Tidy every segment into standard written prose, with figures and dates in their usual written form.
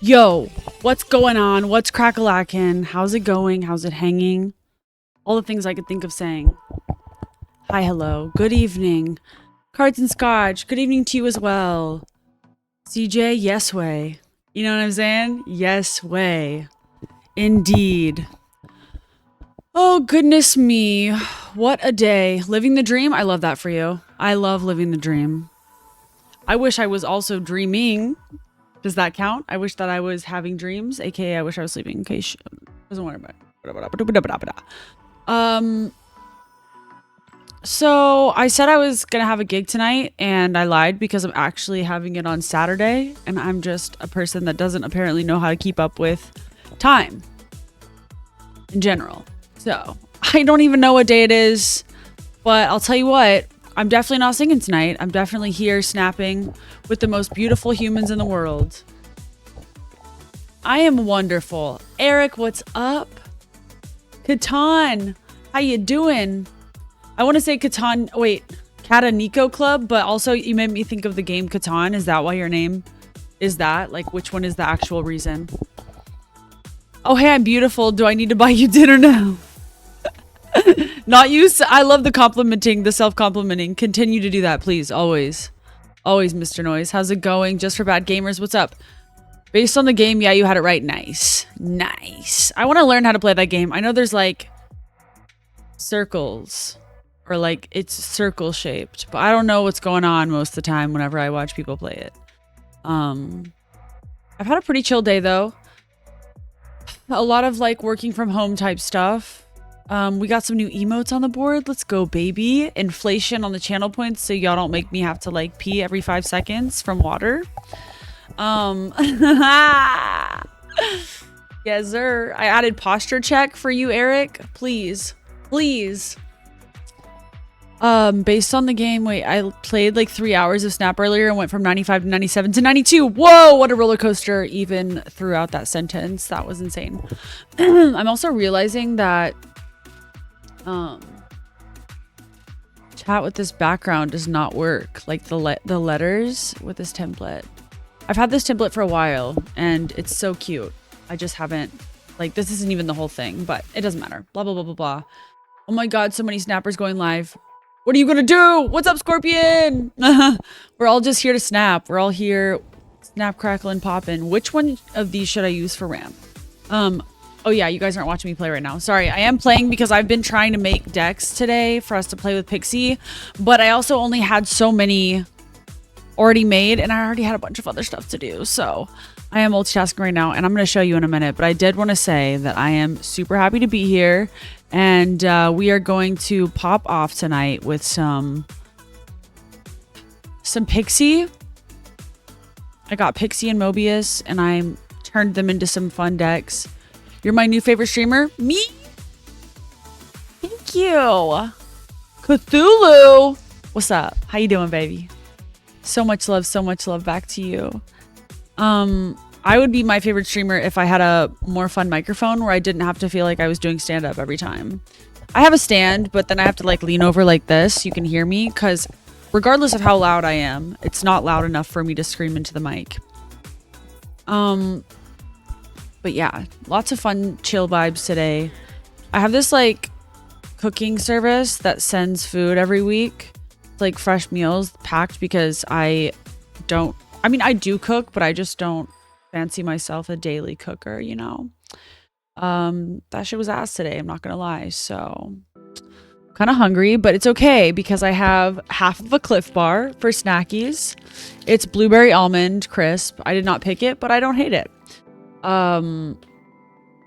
Yo, what's going on? What's crack-a-lackin'? How's it going? How's it hanging? All the things I could think of saying. Hi, hello. Good evening. Cards and Scotch. Good evening to you as well. CJ, yes way. You know what I'm saying? Yes way. Indeed. Oh, goodness me. What a day. Living the dream? I love that for you. I love living the dream. I wish I was also dreaming. Does that count? I wish that I was having dreams, aka I wish I was sleeping. Okay, doesn't worry about it. So I said I was gonna have a gig tonight, and I lied because I'm actually having it on Saturday, and I'm just a person that doesn't apparently know how to keep up with time in general. So I don't even know what day it is, but I'll tell you what. I'm definitely not singing tonight. I'm definitely here snapping with the most beautiful humans in the world. I am wonderful. Eric, what's up? Catan, how you doing? I want to say Catan, wait, Catanico Club, but also you made me think of the game Catan. Is that why your name is that? Like, which one is the actual reason? Oh, hey, I'm beautiful. Do I need to buy you dinner now? Not you. I love the complimenting, the self-complimenting. Continue to do that, please. Always. Always, Mr. Noise. How's it going? Just for bad gamers. What's up? Based on the game, yeah, you had it right. Nice. Nice. I want to learn how to play that game. I know there's like circles or like it's circle shaped, but I don't know what's going on most of the time whenever I watch people play it. I've had a pretty chill day though. A lot of like working from home type stuff. We got some new emotes on the board. Let's go, baby. Inflation on the channel points so y'all don't make me have to like pee every 5 seconds from water. Yes, sir. I added posture check for you, Eric. Please. Please. Based on the game, wait, I played like 3 hours of Snap earlier and went from 95 to 97 to 92. Whoa, what a roller coaster even throughout that sentence. That was insane. I'm also realizing that chat with this background does not work. Like the letters with this template. I've had this template for a while and it's so cute. I just haven't, like, this isn't even the whole thing, but it doesn't matter. Blah, blah, blah, blah, blah. Oh my God, so many snappers going live. What are you gonna do? What's up, Scorpion? We're all just here to snap. We're all here, snap, crackle, and poppin'. Which one of these should I use for ramp? Oh yeah, you guys aren't watching me play right now. Sorry, I am playing because I've been trying to make decks today for us to play with Pixie, but I also only had so many already made and I already had a bunch of other stuff to do. So I am multitasking right now and I'm going to show you in a minute, but I did want to say that I am super happy to be here and we are going to pop off tonight with some Pixie. I got Pixie and Mobius and I turned them into some fun decks. You're my new favorite streamer? Me? Thank you. Cthulhu. What's up? How you doing, baby? So much love back to you. I would be my favorite streamer if I had a more fun microphone where I didn't have to feel like I was doing stand-up every time. I have a stand, but then I have to like lean over like this. You can hear me because regardless of how loud I am, it's not loud enough for me to scream into the mic. But yeah, lots of fun, chill vibes today. I have this like cooking service that sends food every week. Like fresh meals packed because I do cook, but I just don't fancy myself a daily cooker, you know. That shit was ass today, I'm not gonna lie. So kind of hungry, but it's okay because I have half of a Cliff Bar for snackies. It's blueberry almond crisp. I did not pick it, but I don't hate it. I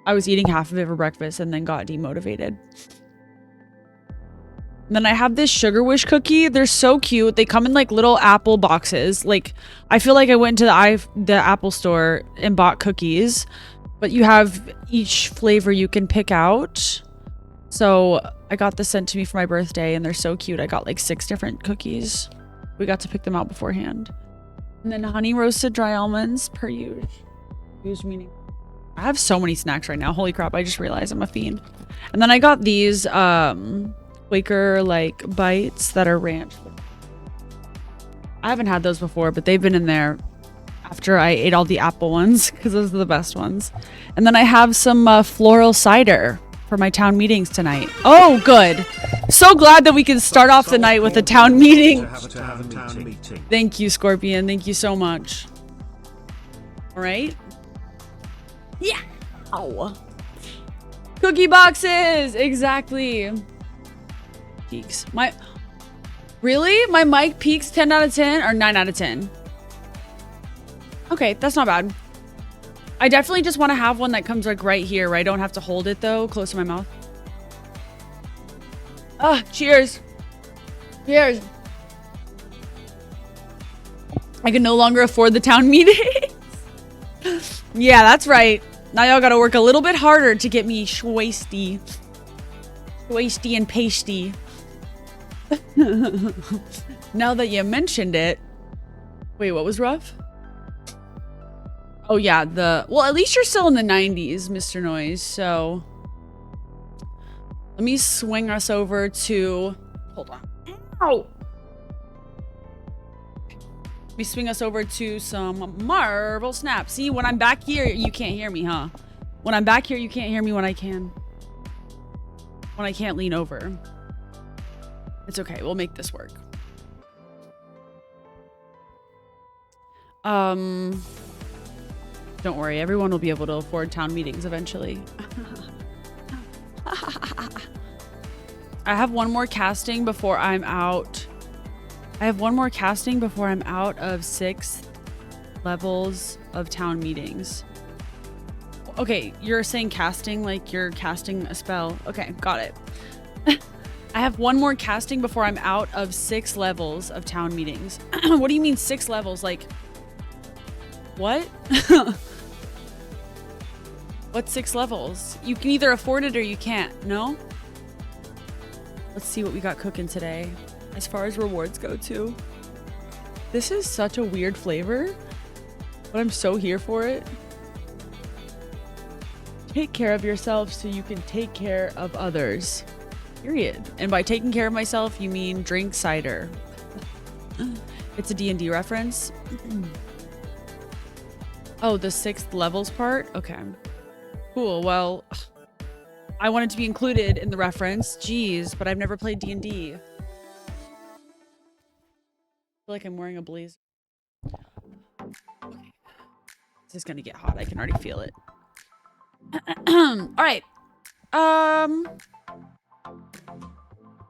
was eating half of it for breakfast and then got demotivated. And then I have this Sugar Wish cookie. They're so cute. They come in like little apple boxes. Like I feel like I went to the Apple store and bought cookies, but you have each flavor you can pick out. So I got this sent to me for my birthday and they're so cute. I got like 6 different cookies. We got to pick them out beforehand. And then honey roasted dry almonds per usual. Meaning I have so many snacks right now. Holy crap, I just realized I'm a fiend. And then I got these Quaker like bites that are ranch. I haven't had those before, but they've been in there after I ate all the apple ones, because those are the best ones. And then I have some floral cider for my town meetings tonight. Oh, good. So glad that we can start off the night with a town meeting. Thank you, Scorpion. Thank you so much. All right. Yeah. Oh. Cookie boxes. Exactly. Peaks. Really? My mic peaks 10 out of 10 or 9 out of 10? Okay, that's not bad. I definitely just want to have one that comes like right here where I don't have to hold it though, close to my mouth. Ah, cheers. Cheers. I can no longer afford the town meetings. Yeah, that's right. Now y'all gotta work a little bit harder to get me schwasty. Schwasty and pasty. Now that you mentioned it. Wait, what was rough? Oh yeah, well, at least you're still in the 90s, Mr. Noise, so let me swing us over to, hold on. Ow! Let me swing us over to some Marvel Snap. See, when I'm back here, you can't hear me, huh? When I'm back here, you can't hear me when I can. When I can't lean over. It's okay, we'll make this work. Don't worry, everyone will be able to afford town meetings eventually. I have one more casting before I'm out. I have one more casting before I'm out of 6 levels of town meetings. Okay, you're saying casting like you're casting a spell. Okay, got it. I have one more casting before I'm out of 6 levels of town meetings. What do you mean 6 levels? Like, what? What's 6 levels? You can either afford it or you can't, no? Let's see what we got cooking today. As far as rewards go too. This is such a weird flavor, but I'm so here for it. Take care of yourself so you can take care of others. Period. And by taking care of myself, you mean drink cider. It's a D&D reference. Oh, the 6th levels part? Okay. Cool. Well, I wanted to be included in the reference. Jeez, but I've never played D&D. I feel like I'm wearing a blazer. Okay. This is gonna get hot. I can already feel it. All right.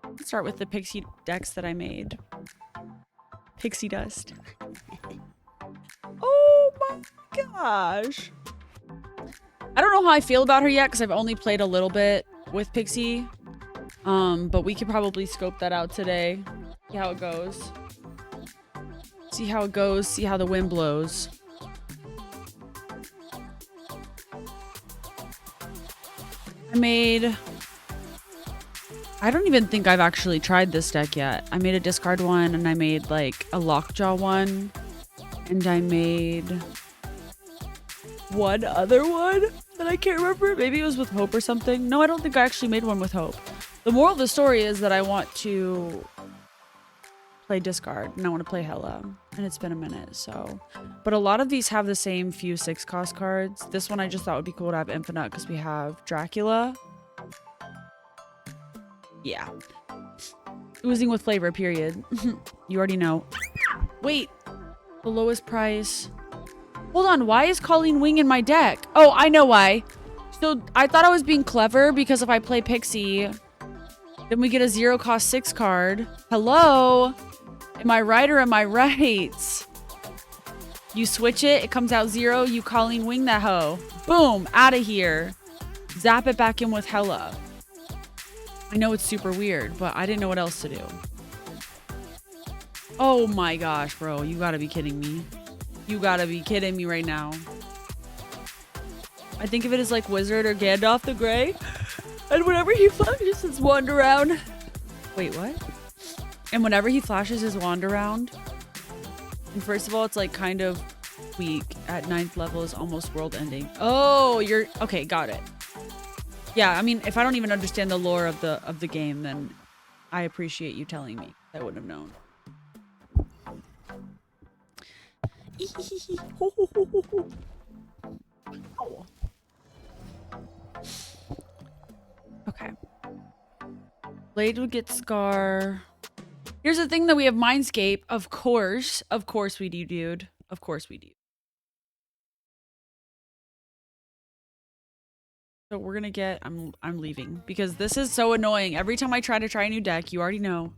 Let's start with the pixie decks that I made. Pixie dust. Oh my gosh. I don't know how I feel about her yet because I've only played a little bit with Pixie. But we could probably scope that out today. See how it goes. See how it goes. See how the wind blows. I don't even think I've actually tried this deck yet. I made a discard one and I made like a lockjaw one. And I made one other one that I can't remember. Maybe it was with Hope or something. No, I don't think I actually made one with Hope. The moral of the story is that I want to play discard and I want to play Hela. And it's been a minute, so. But a lot of these have the same few 6-cost cards. This one I just thought would be cool to have infinite because we have Dracula. Yeah. Oozing with flavor, period. You already know. Wait. The lowest price. Hold on, why is Colleen Wing in my deck? Oh, I know why. So I thought I was being clever because if I play Pixie, then we get a 0-cost 6 card. Hello? Am I right or am I right? You switch it, it comes out 0, you Colleen Wing that hoe. Boom, out of here. Zap it back in with Hela. I know it's super weird, but I didn't know what else to do. Oh my gosh, bro. You gotta be kidding me. You gotta be kidding me right now. I think of it as like Wizard or Gandalf the Grey. And whenever he flashes his wand around... Wait, what? And whenever he flashes his wand around... And first of all, it's like kind of weak. At 9th level is almost world ending. Oh, you're... Okay, got it. Yeah, I mean, if I don't even understand the lore of the game, then I appreciate you telling me. I wouldn't have known. Oh. Okay. Blade would get Scar. Here's the thing that we have Mindscape. Of course we do, dude. Of course we do. So we're gonna get, I'm leaving because this is so annoying. Every time I try a new deck, you already know,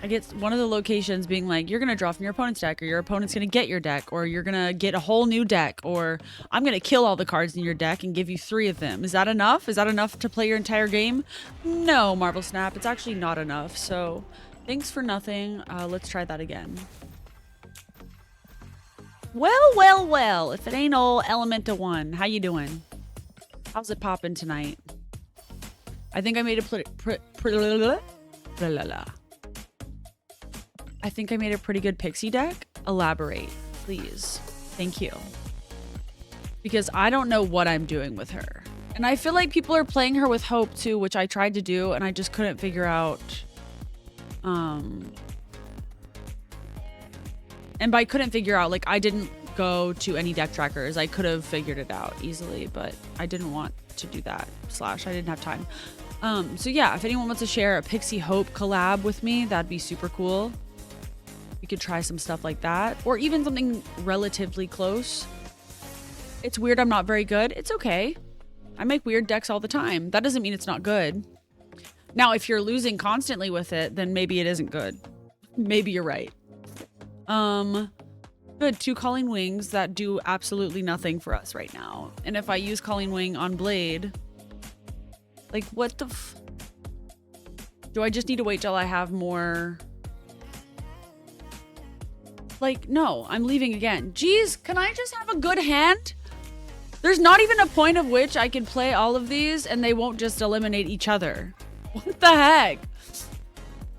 I get one of the locations being like, you're gonna draw from your opponent's deck, or your opponent's gonna get your deck, or you're gonna get a whole new deck, or I'm gonna kill all the cards in your deck and give you 3 of them. Is that enough? Is that enough to play your entire game? No, Marble Snap, it's actually not enough. So thanks for nothing. Let's try that again. Well, if it ain't all Elemental 1, how you doing? How's it popping tonight? I think I made a I think I made a pretty good Pixie deck. Elaborate, please. Thank you. Because I don't know what I'm doing with her. And I feel like people are playing her with Hope too, which I tried to do and I just couldn't figure out. And by couldn't figure out, like I didn't go to any deck trackers. I could have figured it out easily, but I didn't want to do that. / I didn't have time. So yeah, if anyone wants to share a Pixie Hope collab with me, that'd be super cool. We could try some stuff like that, or even something relatively close. It's weird I'm not very good. It's okay. I make weird decks all the time. That doesn't mean it's not good. Now, if you're losing constantly with it, then maybe it isn't good. Maybe you're right. Good, 2 Calling Wings that do absolutely nothing for us right now. And if I use Calling Wing on Blade, like what the do I just need to wait till I have more? Like, no, I'm leaving again. Jeez, can I just have a good hand? There's not even a point of which I can play all of these and they won't just eliminate each other. What the heck?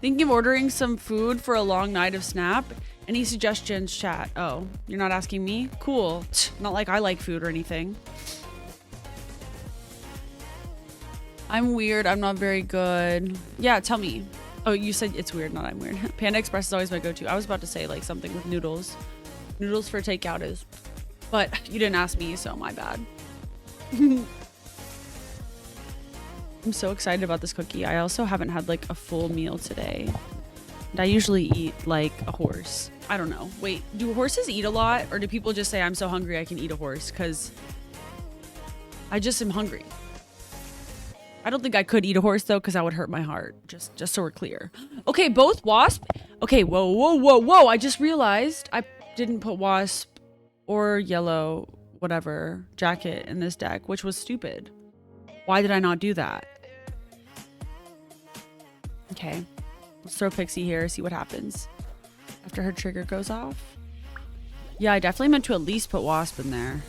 Thinking of ordering some food for a long night of Snap. Any suggestions, chat? Oh, you're not asking me? Cool. Not like I like food or anything. I'm weird. I'm not very good. Yeah, tell me. Oh, you said it's weird, not I'm weird. Panda Express is always my go-to. I was about to say like something with noodles. Noodles for takeout is. But you didn't ask me, so my bad. I'm so excited about this cookie. I also haven't had like a full meal today. And I usually eat like a horse. I don't know. Wait, do horses eat a lot? Or do people just say I'm so hungry I can eat a horse? Because I just am hungry. I don't think I could eat a horse though, because that would hurt my heart. Just so we're clear. Okay, both Wasp. Okay, whoa. I just realized I didn't put Wasp or Yellow, whatever, Jacket in this deck, which was stupid. Why did I not do that? Okay. Let's throw Pixie here, see what happens after her trigger goes off. Yeah, I definitely meant to at least put Wasp in there.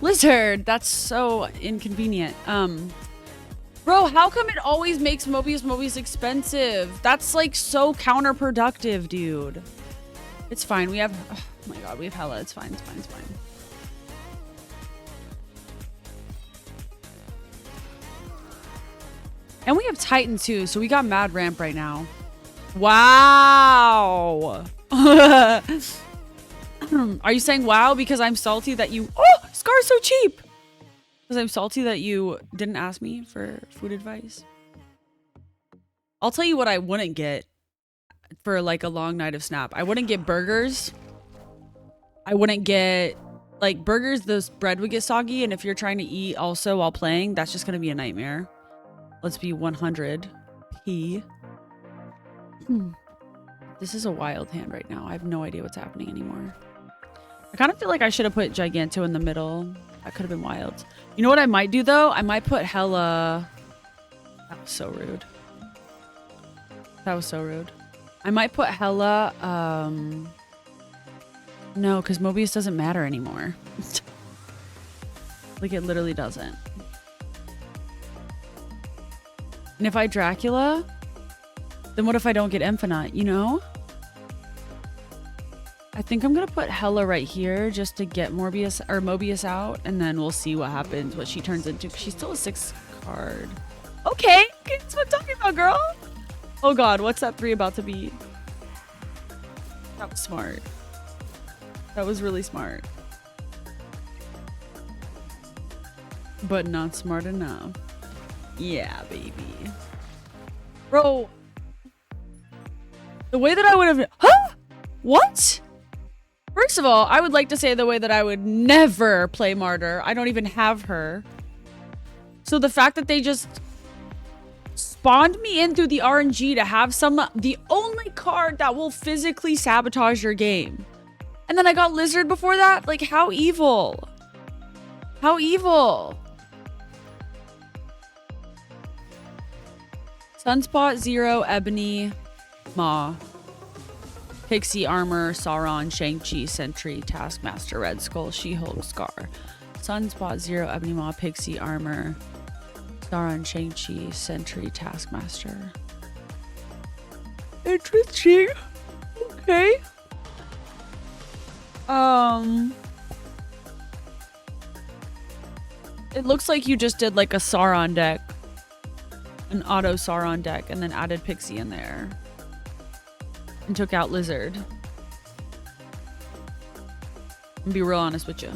Lizard, that's so inconvenient. Bro, how come it always makes Mobius expensive? That's like so counterproductive, dude. It's fine. We have, oh my god, we have Hella. It's fine. And we have Titan too, so we got mad ramp right now. Wow. Are you saying wow because I'm salty that you... Oh, Scar's so cheap. Because I'm salty that you didn't ask me for food advice. I'll tell you what I wouldn't get for like a long night of Snap. I wouldn't get burgers. I wouldn't get... Like burgers, the bread would get soggy. And if you're trying to eat also while playing, that's just going to be a nightmare. Let's be 100 P. This is a wild hand right now. I have no idea what's happening anymore. I kind of feel like I should have put Giganto in the middle. That could have been wild. You know what I might do though? I might put Hella... That was so rude. That was so rude. I might put Hella... No, because Mobius doesn't matter anymore. Like it literally doesn't. And if I Dracula, then what if I don't get Infinite, you know? I think I'm going to put Hella right here just to get Mobius out. And then we'll see what happens, what she turns into. She's still a 6 card. Okay. That's what I'm talking about, girl. Oh, God. What's that 3 about to be? That was smart. That was really smart. But not smart enough. Yeah, baby. Bro. The way that I would have... Huh? What? First of all, I would like to say the way that I would never play Martyr. I don't even have her. So the fact that they just spawned me in through the RNG to have the only card that will physically sabotage your game. And then I got Lizard before that? Like, how evil? How evil? Sunspot, Zero, Ebony, Ma. Pixie Armor, Sauron, Shang-Chi, Sentry, Taskmaster, Red Skull, She-Hulk, Scar. Sunspot, Zero, Ebony Maw, Pixie Armor, Sauron, Shang-Chi, Sentry, Taskmaster. Interesting. Okay. It looks like you just did like a Sauron deck. An auto Sauron deck and then added Pixie in there. And took out Lizard. I'll be real honest with you.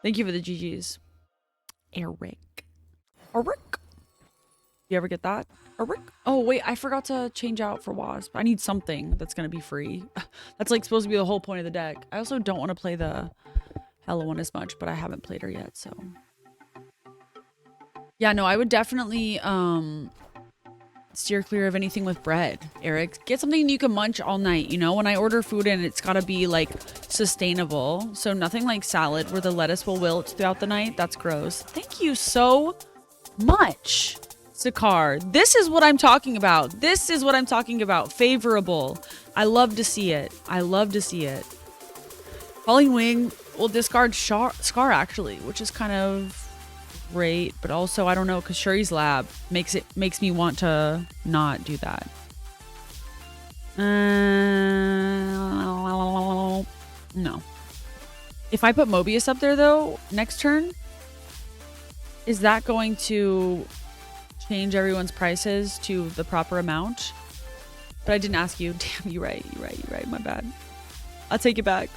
Thank you for the GGs. Eric. You ever get that? Eric? Oh, wait. I forgot to change out for Wasp. I need something that's going to be free. That's like supposed to be the whole point of the deck. I also don't want to play the Hella one as much, but I haven't played her yet, so. Yeah, no, I would definitely steer clear of anything with bread, Eric. Get something you can munch all night, you know? When I order food in, it's got to be, like, sustainable. So nothing like salad where the lettuce will wilt throughout the night. That's gross. Thank you so much, Sakar. This is what I'm talking about. This is what I'm talking about. Favorable. I love to see it. I love to see it. Falling Wing will discard Scar, actually, which is kind of great, but also I don't know, because Shuri's Lab makes me want to not do that. No. If I put Mobius up there though, next turn, is that going to change everyone's prices to the proper amount? But I didn't ask you. Damn, you're right. My bad. I'll take it back.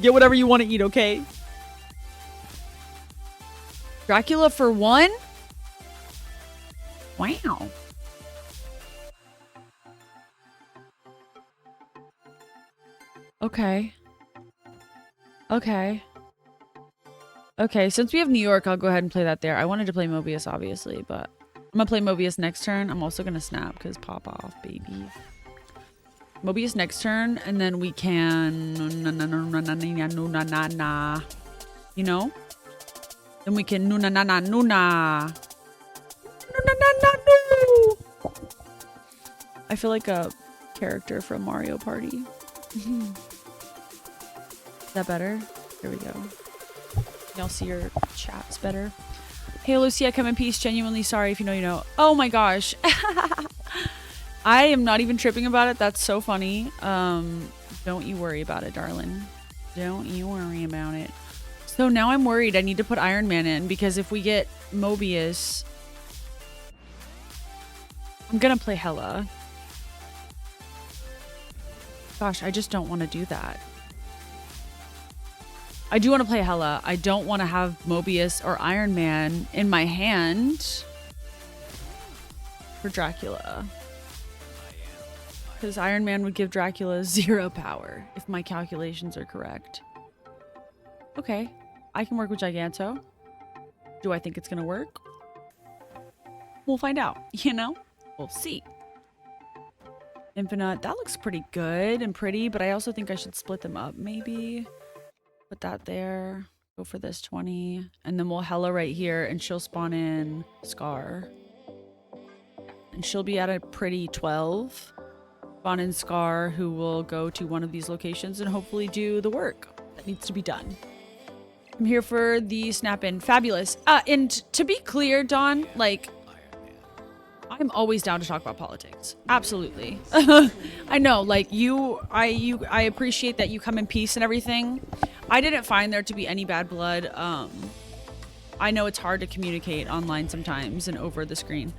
Get whatever you want to eat, okay? Dracula for 1? Wow. Okay. Since we have New York, I'll go ahead and play that there. I wanted to play Mobius, obviously, but I'm gonna play Mobius next turn. I'm also gonna snap because pop off, baby. Mobius next turn, and then we can... You know? Then we can Nuna. I feel like a character from Mario Party. Is that better? There we go. Y'all see your chats better. Hey, Lucia, come in peace. Genuinely sorry. If you know, you know. Oh my gosh. I am not even tripping about it. That's so funny. Don't you worry about it, darling. Don't you worry about it. So now I'm worried I need to put Iron Man in, because if we get Mobius, I'm gonna play Hella. Gosh, I just don't want to do that. I do want to play Hella. I don't want to have Mobius or Iron Man in my hand for Dracula. Because Iron Man would give Dracula 0 power, if my calculations are correct. Okay. I can work with Giganto. Do I think it's gonna work? We'll find out, you know? We'll see. Infinite, that looks pretty good and pretty, but I also think I should split them up, maybe. Put that there. Go for this 20. And then we'll Hella right here, and she'll spawn in Scar. And she'll be at a pretty 12. Spawn in Scar, who will go to one of these locations and hopefully do the work that needs to be done. I'm here for the snap in. Fabulous. And to be clear, Dawn, like, I'm always down to talk about politics. Absolutely. I know, like, I appreciate that you come in peace and everything. I didn't find there to be any bad blood. I know it's hard to communicate online sometimes and over the screen.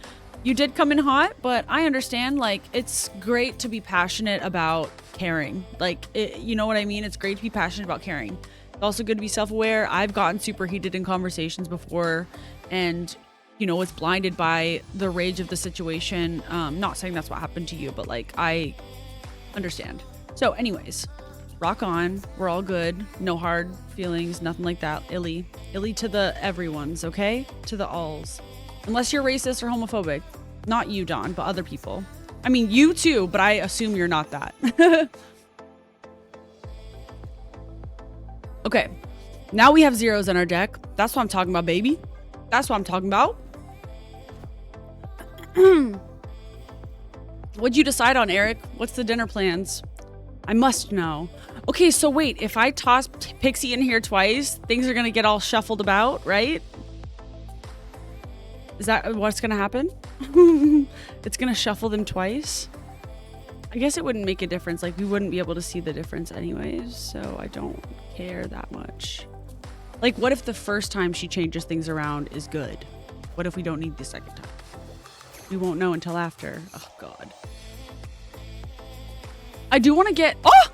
You did come in hot, but I understand. Like, it's great to be passionate about caring. Like, you know what I mean? It's great to be passionate about caring. It's also good to be self-aware. I've gotten super heated in conversations before and, you know, was blinded by the rage of the situation. Not saying that's what happened to you, but like, I understand. So anyways, rock on. We're all good. No hard feelings, nothing like that. Illy to the everyone's, okay? To the alls. Unless you're racist or homophobic. Not you, Don, but other people. I mean, you too, but I assume you're not that. Okay. Now we have zeros in our deck. That's what I'm talking about, baby. That's what I'm talking about. What'd you decide on, Eric? What's the dinner plans? I must know. Okay, so wait. If I toss Pixie in here twice, things are going to get all shuffled about, right? Is that what's going to happen? It's going to shuffle them twice? I guess it wouldn't make a difference. Like, we wouldn't be able to see the difference anyways, so I don't care that much. Like, what if the first time she changes things around is good? What if we don't need the second time? We won't know until after. Oh, God. I do want to get... Oh!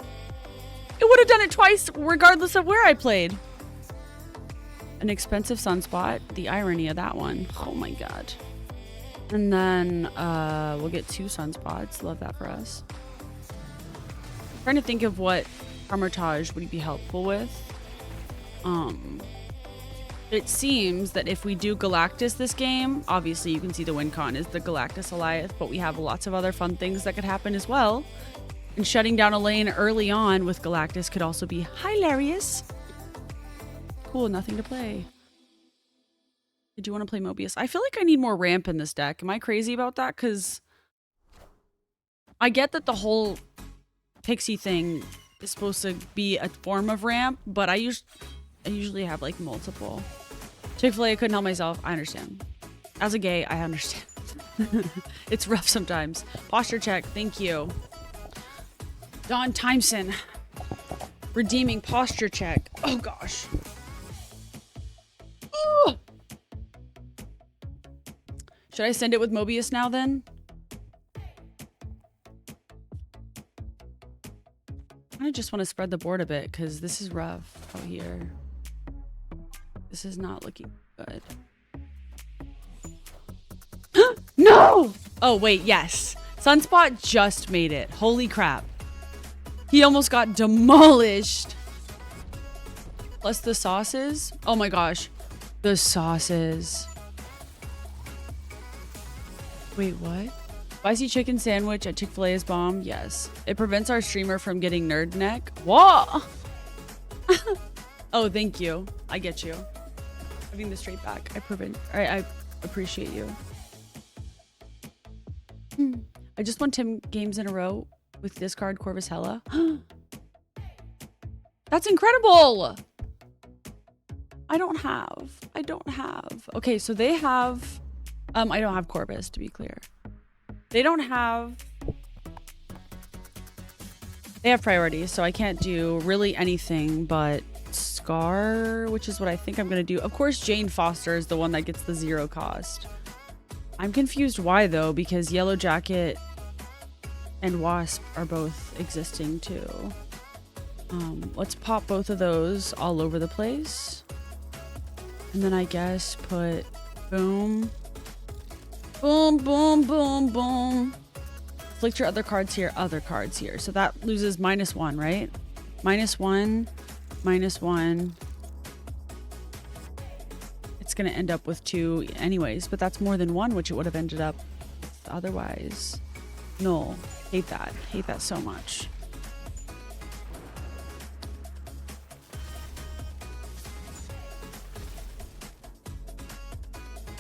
It would have done it twice regardless of where I played. An expensive sunspot. The irony of that one. Oh my god. And then we'll get 2 sunspots. Love that for us. I'm trying to think of what Armitage would be helpful with. It seems that if we do Galactus this game, obviously you can see the win con is the Galactus Goliath, but we have lots of other fun things that could happen as well. And shutting down a lane early on with Galactus could also be hilarious. Cool, nothing to play. Did you want to play Mobius? I feel like I need more ramp in this deck. Am I crazy about that? Because I get that the whole Pixie thing is supposed to be a form of ramp, but I usually have like multiple. Chick-fil-A, I couldn't help myself. I understand. As a gay, I understand. It's rough sometimes. Posture check. Thank you. Don Timeson. Redeeming posture check. Oh gosh. Ooh. Should I send it with Mobius now then? I just want to spread the board a bit because this is rough out here. This is not looking good. No! Oh, wait, yes. Sunspot just made it. Holy crap. He almost got demolished. Plus the sauces. Oh my gosh. The sauces. Wait, what? Spicy chicken sandwich at Chick-fil-A is bomb? Yes. It prevents our streamer from getting nerd neck. Whoa! Oh, thank you. I get you. Having the straight back. I appreciate you. I just won 10 games in a row with discard Corvus Hella. That's incredible! I don't have. Okay, so they have... I don't have Corvus, to be clear. They don't have... They have priorities, so I can't do really anything but Scar, which is what I think I'm going to do. Of course, Jane Foster is the one that gets the 0 cost. I'm confused why, though, because Yellow Jacket and Wasp are both existing, too. Let's pop both of those all over the place. And then I guess put boom. Boom, boom, boom, boom. Afflict your other cards here, So that loses -1, right? -1, -1. It's going to end up with 2 anyways, but that's more than 1, which it would have ended up with otherwise. No, hate that. Hate that so much.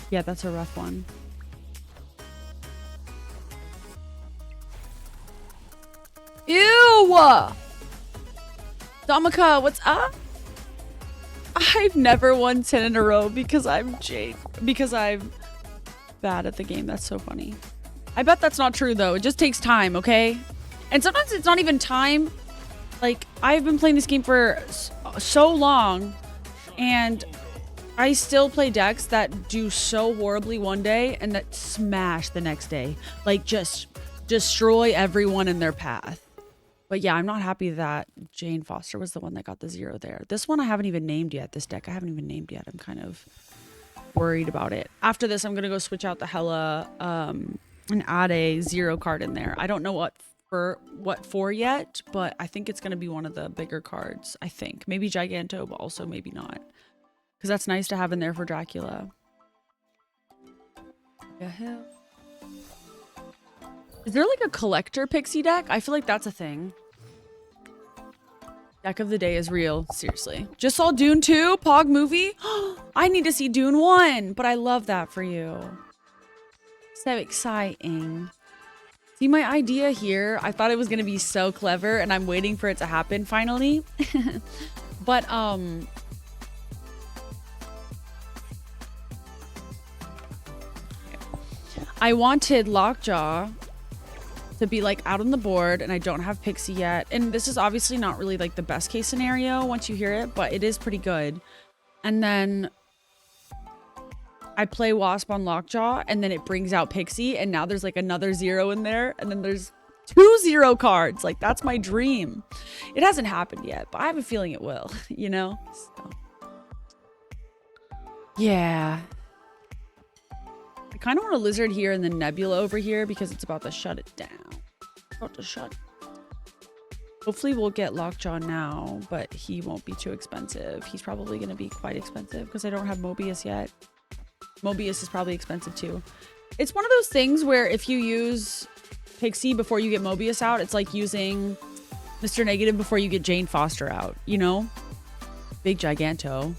Yeah, that's a rough one. Ew! Domika, what's up? I've never won 10 in a row because I'm bad at the game. That's so funny. I bet that's not true though. It just takes time, okay? And sometimes it's not even time. Like, I've been playing this game for so long and I still play decks that do so horribly one day and that smash the next day. Like, just destroy everyone in their path. But yeah, I'm not happy that Jane Foster was the one that got the 0 there. This one I haven't even named yet. This deck I haven't even named yet. I'm kind of worried about it. After this, I'm going to go switch out the Hela and add a 0 card in there. I don't know what for yet, but I think it's going to be one of the bigger cards. I think. Maybe Giganto, but also maybe not. Because that's nice to have in there for Dracula. Yeah. Is there like a collector pixie deck? I feel like that's a thing. Deck of the day is real. Seriously. Just saw Dune 2, Pog movie. I need to see Dune 1, but I love that for you. So exciting. See my idea here? I thought it was going to be so clever and I'm waiting for it to happen finally. But, I wanted Lockjaw to be like out on the board and I don't have Pixie yet. And this is obviously not really like the best case scenario once you hear it, but it is pretty good. And then I play Wasp on Lockjaw and then it brings out Pixie and now there's like another 0 in there and then there's 2 0 cards. Like that's my dream. It hasn't happened yet, but I have a feeling it will, you know? So. Yeah. I kind of want a Lizard here and then Nebula over here because it's about to shut it down. About to shut. Hopefully we'll get Lockjaw now, but he won't be too expensive. He's probably going to be quite expensive because I don't have Mobius yet. Mobius is probably expensive too. It's one of those things where if you use Pixie before you get Mobius out, it's like using Mr. Negative before you get Jane Foster out, you know? Big Giganto.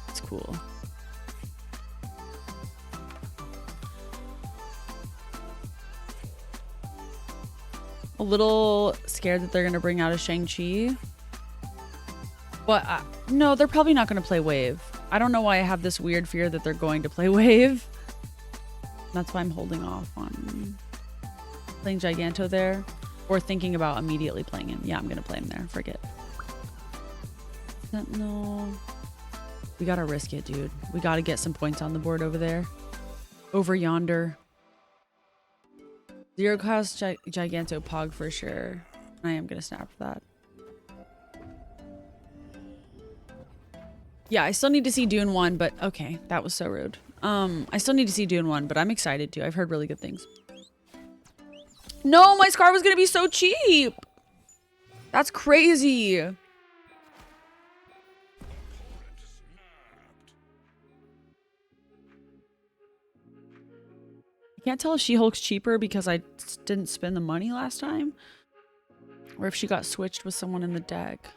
It's cool. A little scared that they're going to bring out a Shang-Chi. But no, they're probably not going to play Wave. I don't know why I have this weird fear that they're going to play Wave. That's why I'm holding off on playing Giganto there. Or thinking about immediately playing him. Yeah, I'm going to play him there. Forget. Sentinel. We got to risk it, dude. We got to get some points on the board over there. Over yonder. 0 cost Giganto Pog for sure. I am gonna snap for that. Yeah, I still need to see Dune 1, but okay, that was so rude. I still need to see Dune 1, but I'm excited too. I've heard really good things. No, my Scar was gonna be so cheap. That's crazy. I can't tell if She-Hulk's cheaper because I didn't spend the money last time. Or if she got switched with someone in the deck.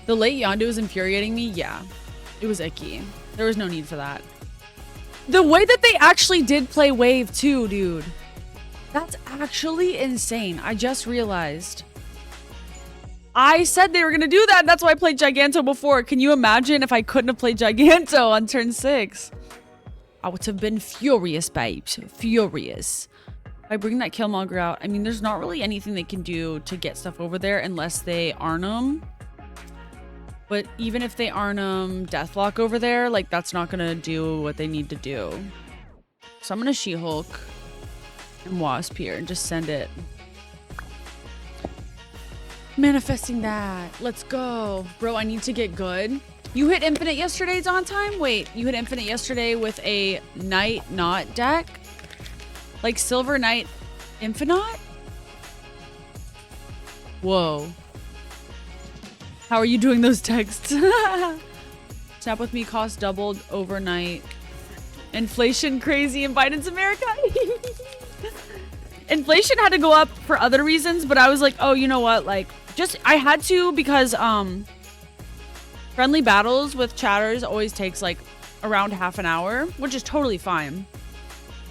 The late Yondu was infuriating me. Yeah, it was icky. There was no need for that. The way that they actually did play Wave too, dude. That's actually insane. I just realized. I said they were going to do that. That's why I played Giganto before. Can you imagine if I couldn't have played Giganto on turn 6? I would have been furious, babes. Furious. If I bring that Killmonger out, I mean, there's not really anything they can do to get stuff over there unless they Arnhem. But even if they Arnhem Deathlock over there, like, that's not going to do what they need to do. So I'm going to She-Hulk and Wasp here and just send it. Manifesting that. Let's go. Bro, I need to get good. You hit Infinite yesterday, Downtime? Wait, you hit Infinite yesterday with a Knight Not deck? Like Silver Knight Infinite? Whoa. How are you doing those texts? Snap with me cost doubled overnight. Inflation crazy in Biden's America. Inflation had to go up for other reasons, but I was like, oh, you know what? Like, just, I had to because friendly battles with chatters always takes like around half an hour, which is totally fine.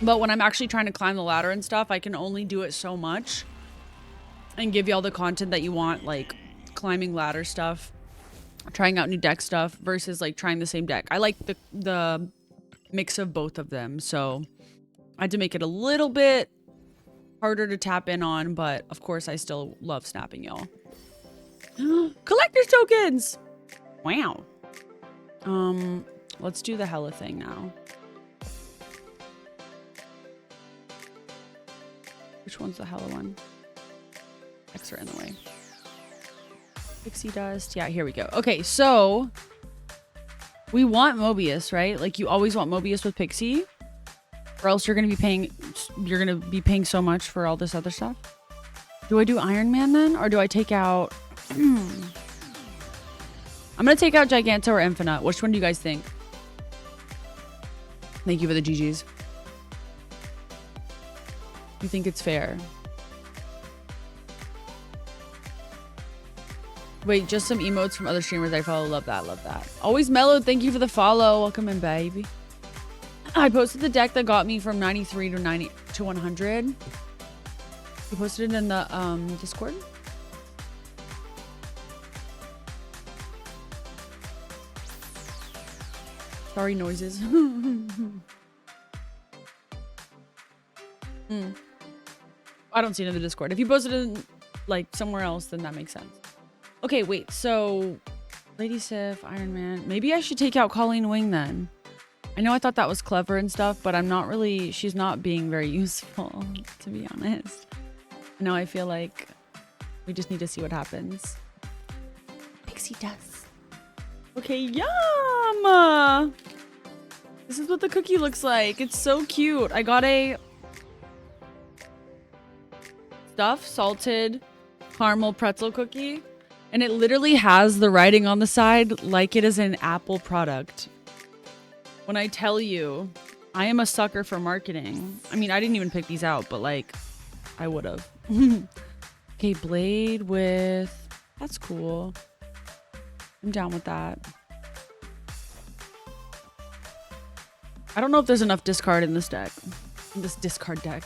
But when I'm actually trying to climb the ladder and stuff, I can only do it so much. and give you all the content that you want, like climbing ladder stuff, trying out new deck stuff versus like trying the same deck. I like the mix of both of them, so I had to make it a little bit harder to tap in on, but of course I still love snapping, y'all. Collector's tokens! Wow. Let's do the hella thing now. Which one's the hella one? X are in the way. Pixie dust. Yeah, here we go. Okay, so we want Mobius, right? Like you always want Mobius with Pixie, or else you're gonna be paying so much for all this other stuff. Do I do Iron Man then, or do I take out? I'm gonna take out Giganto or Infinite. Which one do you guys think? Thank you for the GGs. You think it's fair? Wait, just some emotes from other streamers I follow. Love that, love that. Always Mellow, thank you for the follow. Welcome in, baby. I posted the deck that got me from 93 to 100. You posted it in the Discord? Sorry, noises. I don't see it in the Discord. If you posted it in, like, somewhere else, then that makes sense. Okay, wait. So, Lady Sif, Iron Man. Maybe I should take out Colleen Wing then. I know I thought that was clever and stuff, but I'm not really... She's not being very useful, to be honest. Now I feel like we just need to see what happens. Pixie dust. Okay, yum! This is what the cookie looks like. It's so cute. I got a stuffed salted caramel pretzel cookie, and it literally has the writing on the side like it is an Apple product. When I tell you, I am a sucker for marketing. I mean, I didn't even pick these out, but like, I would have. Okay, blade with... That's cool. I'm down with that. I don't know if there's enough discard in this deck. In this discard deck.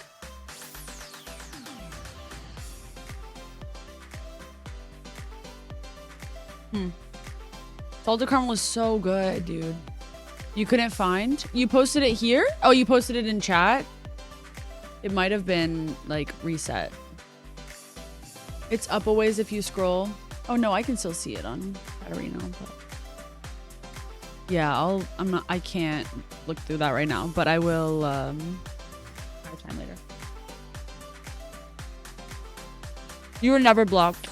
Salted caramel is so good, dude. You couldn't find? You posted it here? Oh, you posted it in chat? It might have been, like, reset. It's up a ways if you scroll. Oh, no, I can still see it on Katarina. But... Yeah, I can't look through that right now, but I will, try time later. You were never blocked.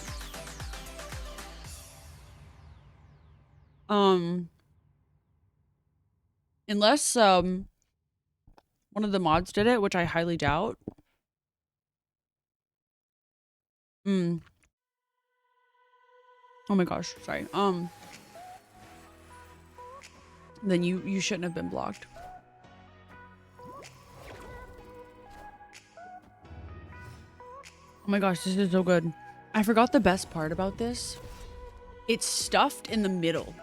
Unless, one of the mods did it, which I highly doubt. Oh my gosh, sorry. Then you shouldn't have been blocked. Oh my gosh, this is so good. I forgot the best part about this. It's stuffed in the middle.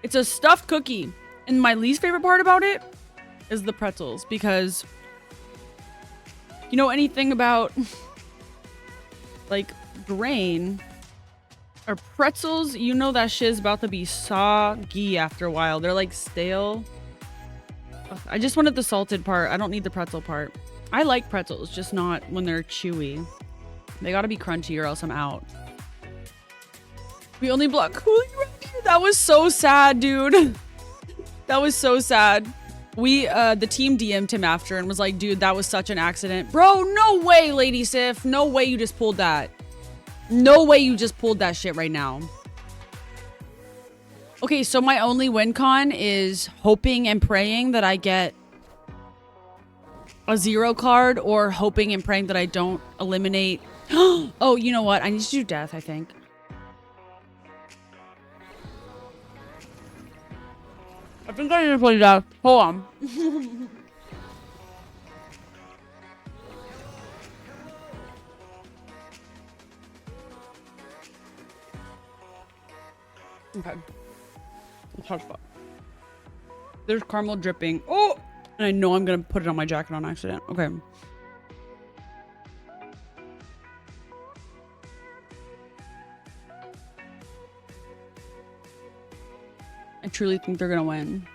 It's a stuffed cookie. And my least favorite part about it is the pretzels, because you know anything about like grain or pretzels, you know that shit's about to be soggy after a while. They're like stale. Ugh, I just wanted the salted part. I don't need the pretzel part. I like pretzels, just not when they're chewy. They gotta be crunchy or else I'm out. We only block Cooling Reindeer. That was so sad, dude. That was so sad. We, the team DM'd him after and was like, dude, that was such an accident. Bro, no way, Lady Sif. No way you just pulled that. No way you just pulled that shit right now. Okay, so my only win con is hoping and praying that I get a 0 card, or hoping and praying that I don't eliminate. Oh, you know what? I need to do death, I think. I think I need to play death. Hold on. Okay. Hotspot. There's caramel dripping. Oh! And I know I'm gonna put it on my jacket on accident. Okay. I truly think they're gonna win.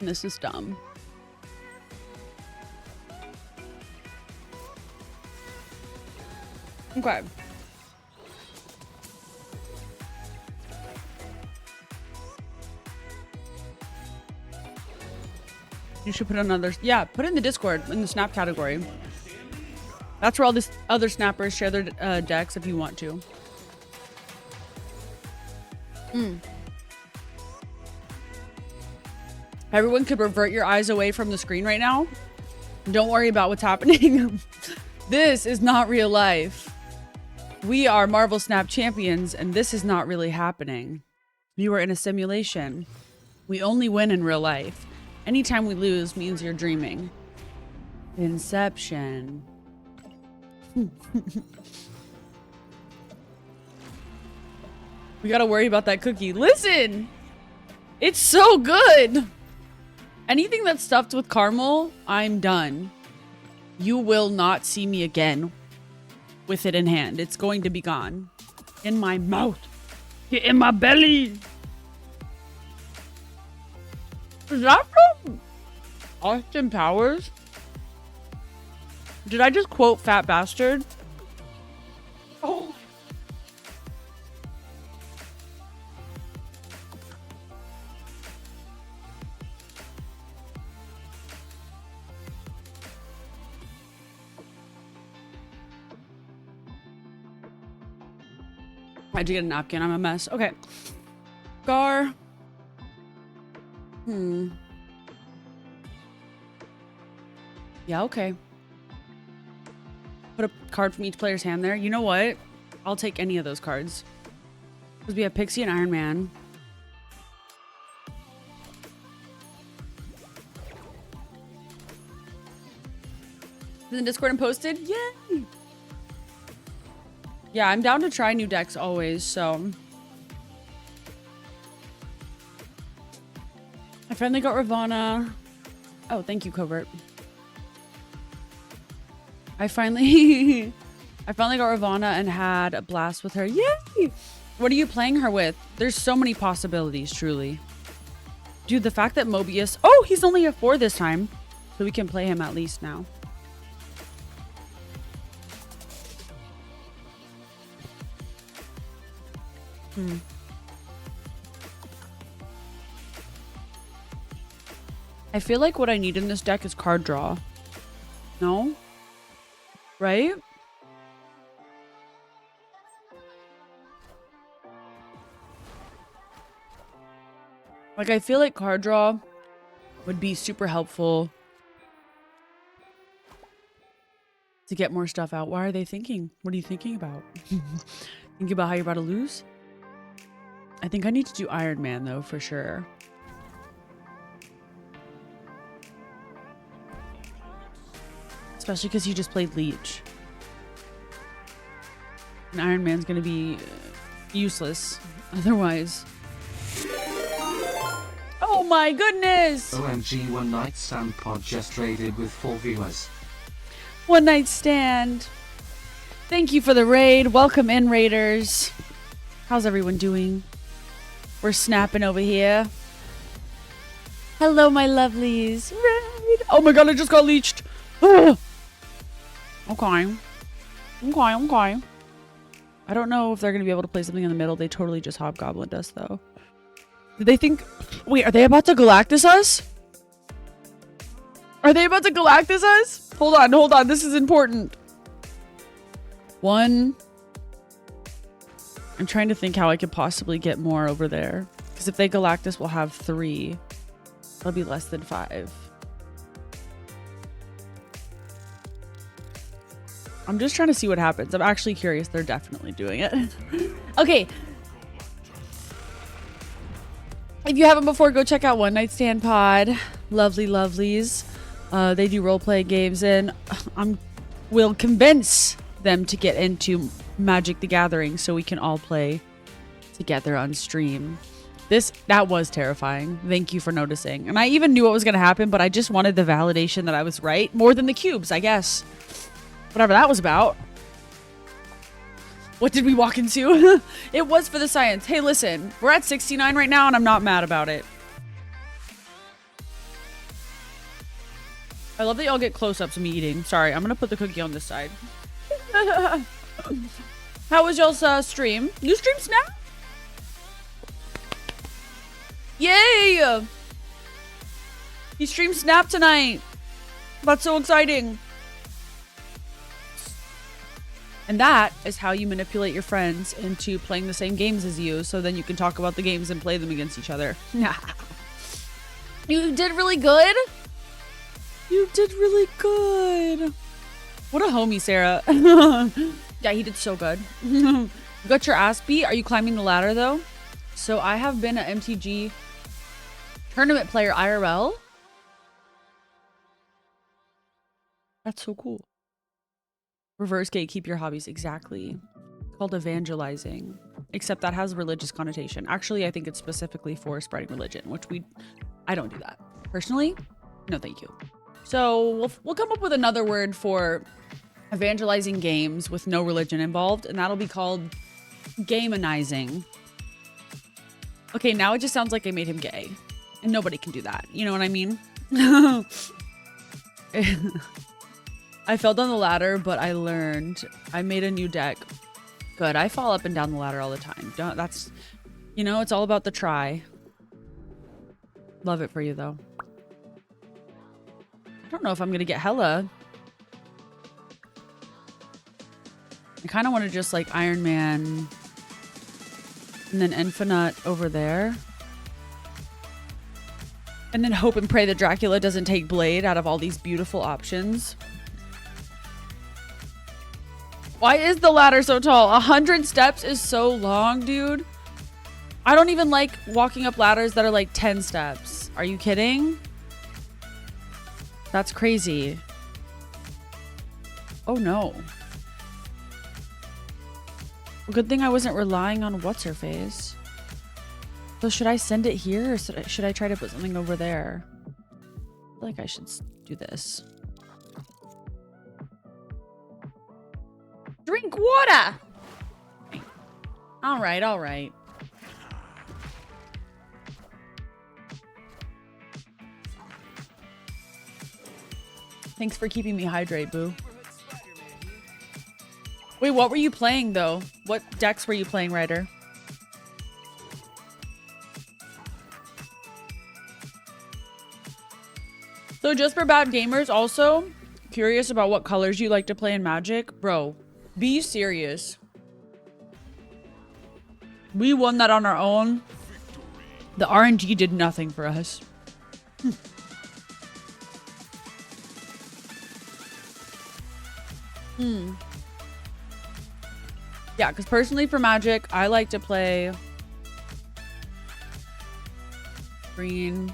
And this is dumb. Okay. You should put another. Yeah, put it in the Discord in the snap category. That's where all these other snappers share their decks if you want to. Everyone could revert your eyes away from the screen right now. Don't worry about what's happening. This is not real life. We are Marvel Snap champions, and this is not really happening. You are in a simulation. We only win in real life. Anytime we lose means you're dreaming. Inception. We gotta worry about that cookie. Listen! It's so good! Anything that's stuffed with caramel, I'm done. You will not see me again with it in hand. It's going to be gone. In my mouth. Get in my belly. Is that from Austin Powers? Did I just quote Fat Bastard? Oh. I had to get a napkin. I'm a mess. Okay. Gar. Yeah, okay. Put a card from each player's hand there. You know what? I'll take any of those cards. Because we have Pixie and Iron Man. In the Discord and posted? Yay! Yeah, I'm down to try new decks always, so. I finally got Ravana. Oh, thank you, Covert. I finally got Ravana and had a blast with her. Yay! What are you playing her with? There's so many possibilities, truly. Dude, the fact that Mobius... Oh, he's only a 4 this time. So we can play him at least now. I feel like what I need in this deck is card draw. No? Right? Like, I feel like card draw would be super helpful to get more stuff out. Why are they thinking? What are you thinking about? Thinking about how you're about to lose? I think I need to do Iron Man, though, for sure. Especially because he just played Leech. And Iron Man's going to be useless otherwise. Oh my goodness! OMG, One Night Stand Pod just raided with 4 viewers. One Night Stand. Thank you for the raid. Welcome in, raiders. How's everyone doing? We're snapping over here. Hello, my lovelies. Raid. Oh my god, I just got leeched. Okay. Okay. I don't know if they're going to be able to play something in the middle. They totally just hobgoblined us, though. Did they think... Wait, are they about to Galactus us? Are they about to Galactus us? Hold on. This is important. 1. I'm trying to think how I could possibly get more over there. Because if they Galactus, we'll have 3. That'll be less than 5. I'm just trying to see what happens. I'm actually curious. They're definitely doing it. Okay. If you haven't before, go check out One Night Stand Pod. Lovely lovelies. They do role-play games, and we'll convince them to get into Magic the Gathering so we can all play together on stream. That was terrifying. Thank you for noticing. And I even knew what was going to happen, but I just wanted the validation that I was right more than the cubes, I guess. Whatever that was about. What did we walk into? It was for the science. Hey, listen, we're at 69 right now and I'm not mad about it. I love that y'all get close-ups of me eating. Sorry, I'm gonna put the cookie on this side. How was y'all's stream? New stream Snap? Yay! He streamed Snap tonight. That's so exciting. And that is how you manipulate your friends into playing the same games as you, so then you can talk about the games and play them against each other. You did really good. You did really good. What a homie, Sarah. Yeah, he did so good. You got your ass beat. Are you climbing the ladder, though? So I have been an MTG tournament player IRL. That's so cool. Reverse gatekeep your hobbies. Exactly. Called evangelizing. Except that has a religious connotation. Actually, I think it's specifically for spreading religion, which I don't do that. Personally, no thank you. So we'll come up with another word for evangelizing games with no religion involved, and that'll be called gamonizing. Okay, now it just sounds like I made him gay. And nobody can do that. You know what I mean? I fell down the ladder, but I learned. I made a new deck. Good. I fall up and down the ladder all the time. It's all about the try. Love it for you, though. I don't know if I'm going to get hella. I kind of want to just like Iron Man and then Infinite over there. And then hope and pray that Dracula doesn't take Blade out of all these beautiful options. Why is the ladder so tall? 100 steps is so long, dude. I don't even like walking up ladders that are like 10 steps. Are you kidding? That's crazy. Oh no. Well, good thing I wasn't relying on what's-her-face. So should I send it here or should I try to put something over there? I feel like I should do this. Drink water! All right, all right. Thanks for keeping me hydrated, boo. Wait, what were you playing, though? What decks were you playing, Ryder? So just for bad gamers, also curious about what colors you like to play in Magic. Bro, be serious. We won that on our own. The RNG did nothing for us. Yeah, because personally for Magic, I like to play green.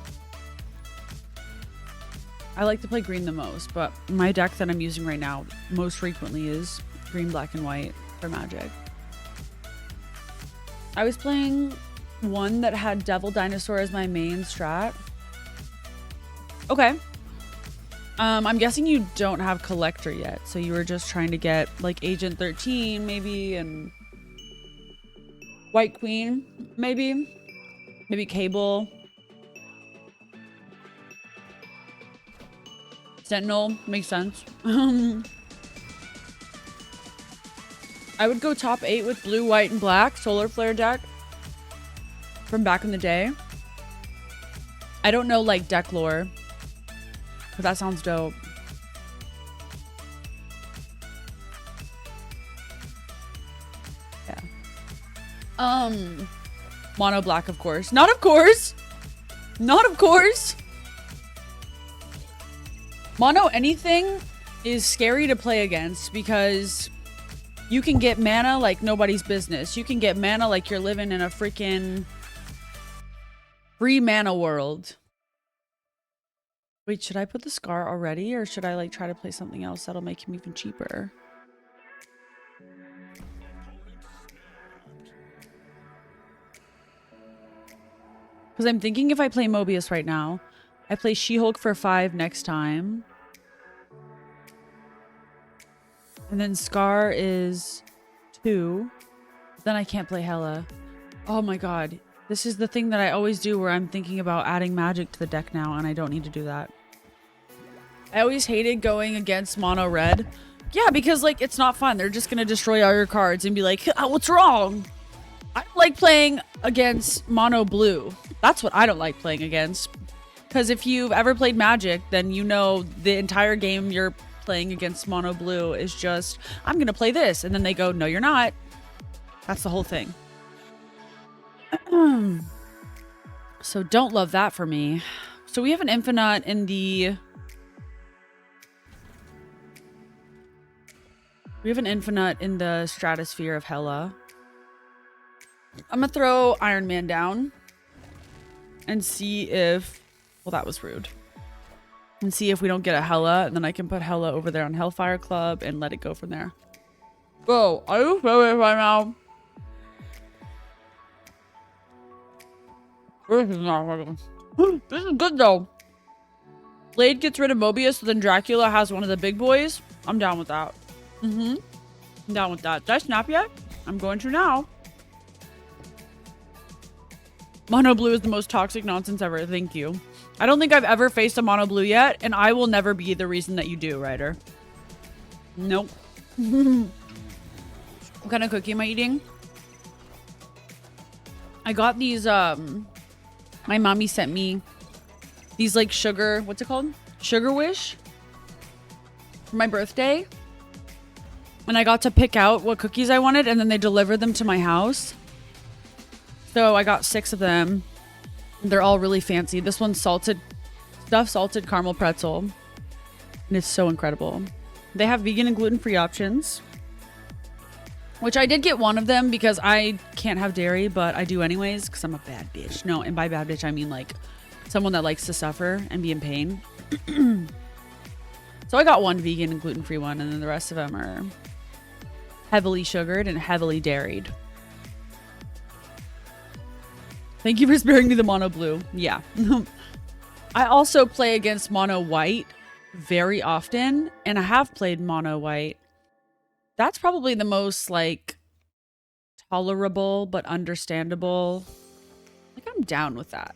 I like to play green the most, but my deck that I'm using right now most frequently is green, black, and white for Magic. I was playing one that had Devil Dinosaur as my main strat. Okay. I'm guessing you don't have Collector yet, so you were just trying to get like Agent 13 maybe, and White Queen maybe Cable. Sentinel makes sense. I would go top 8 with blue, white, and black Solar Flare deck from back in the day. I don't know like deck lore, but that sounds dope. Yeah. Mono black, of course. Not of course. Not of course. Mono anything is scary to play against because you can get mana like nobody's business. You can get mana like you're living in a freaking free mana world. Wait, should I put the Scar already, or should I like try to play something else that'll make him even cheaper? Because I'm thinking if I play Mobius right now, I play She-Hulk for 5 next time. And then Scar is 2. Then I can't play Hela. Oh my god. This is the thing that I always do where I'm thinking about adding magic to the deck now, and I don't need to do that. I always hated going against mono red. Yeah, because like it's not fun. They're just gonna destroy all your cards and be like, what's wrong? I don't like playing against mono blue. That's what I don't like playing against. Because if you've ever played Magic, then you know the entire game you're playing against mono blue is just, I'm gonna play this. And then they go, no, you're not. That's the whole thing. So don't love that for me. So we have an Infinite in the... We have an Infinite in the Stratosphere of Hela. I'm gonna throw Iron Man down and see if... Well, that was rude. And see if we don't get a Hela, and then I can put Hela over there on Hellfire Club and let it go from there. Bro, are you serious right now? This is not working. This is good though. Blade gets rid of Mobius, so then Dracula has one of the big boys. I'm down with that. I'm down with that. Did I snap yet? I'm going to now. Mono blue is the most toxic nonsense ever. Thank you. I don't think I've ever faced a mono blue yet, and I will never be the reason that you do, Ryder. Nope. What kind of cookie am I eating? I got these, my mommy sent me these like sugar, what's it called? Sugar Wish for my birthday. And I got to pick out what cookies I wanted, and then they delivered them to my house. So I got 6 of them. They're all really fancy. This one's stuffed salted caramel pretzel. And it's so incredible. They have vegan and gluten-free options. Which I did get one of them because I can't have dairy, but I do anyways because I'm a bad bitch. No, and by bad bitch, I mean like someone that likes to suffer and be in pain. So I got one vegan and gluten-free one, and then the rest of them are heavily sugared and heavily dairied. Thank you for sparing me the mono blue. Yeah. I also play against mono white very often, and I have played mono white. That's probably the most like tolerable but understandable. Like I'm down with that.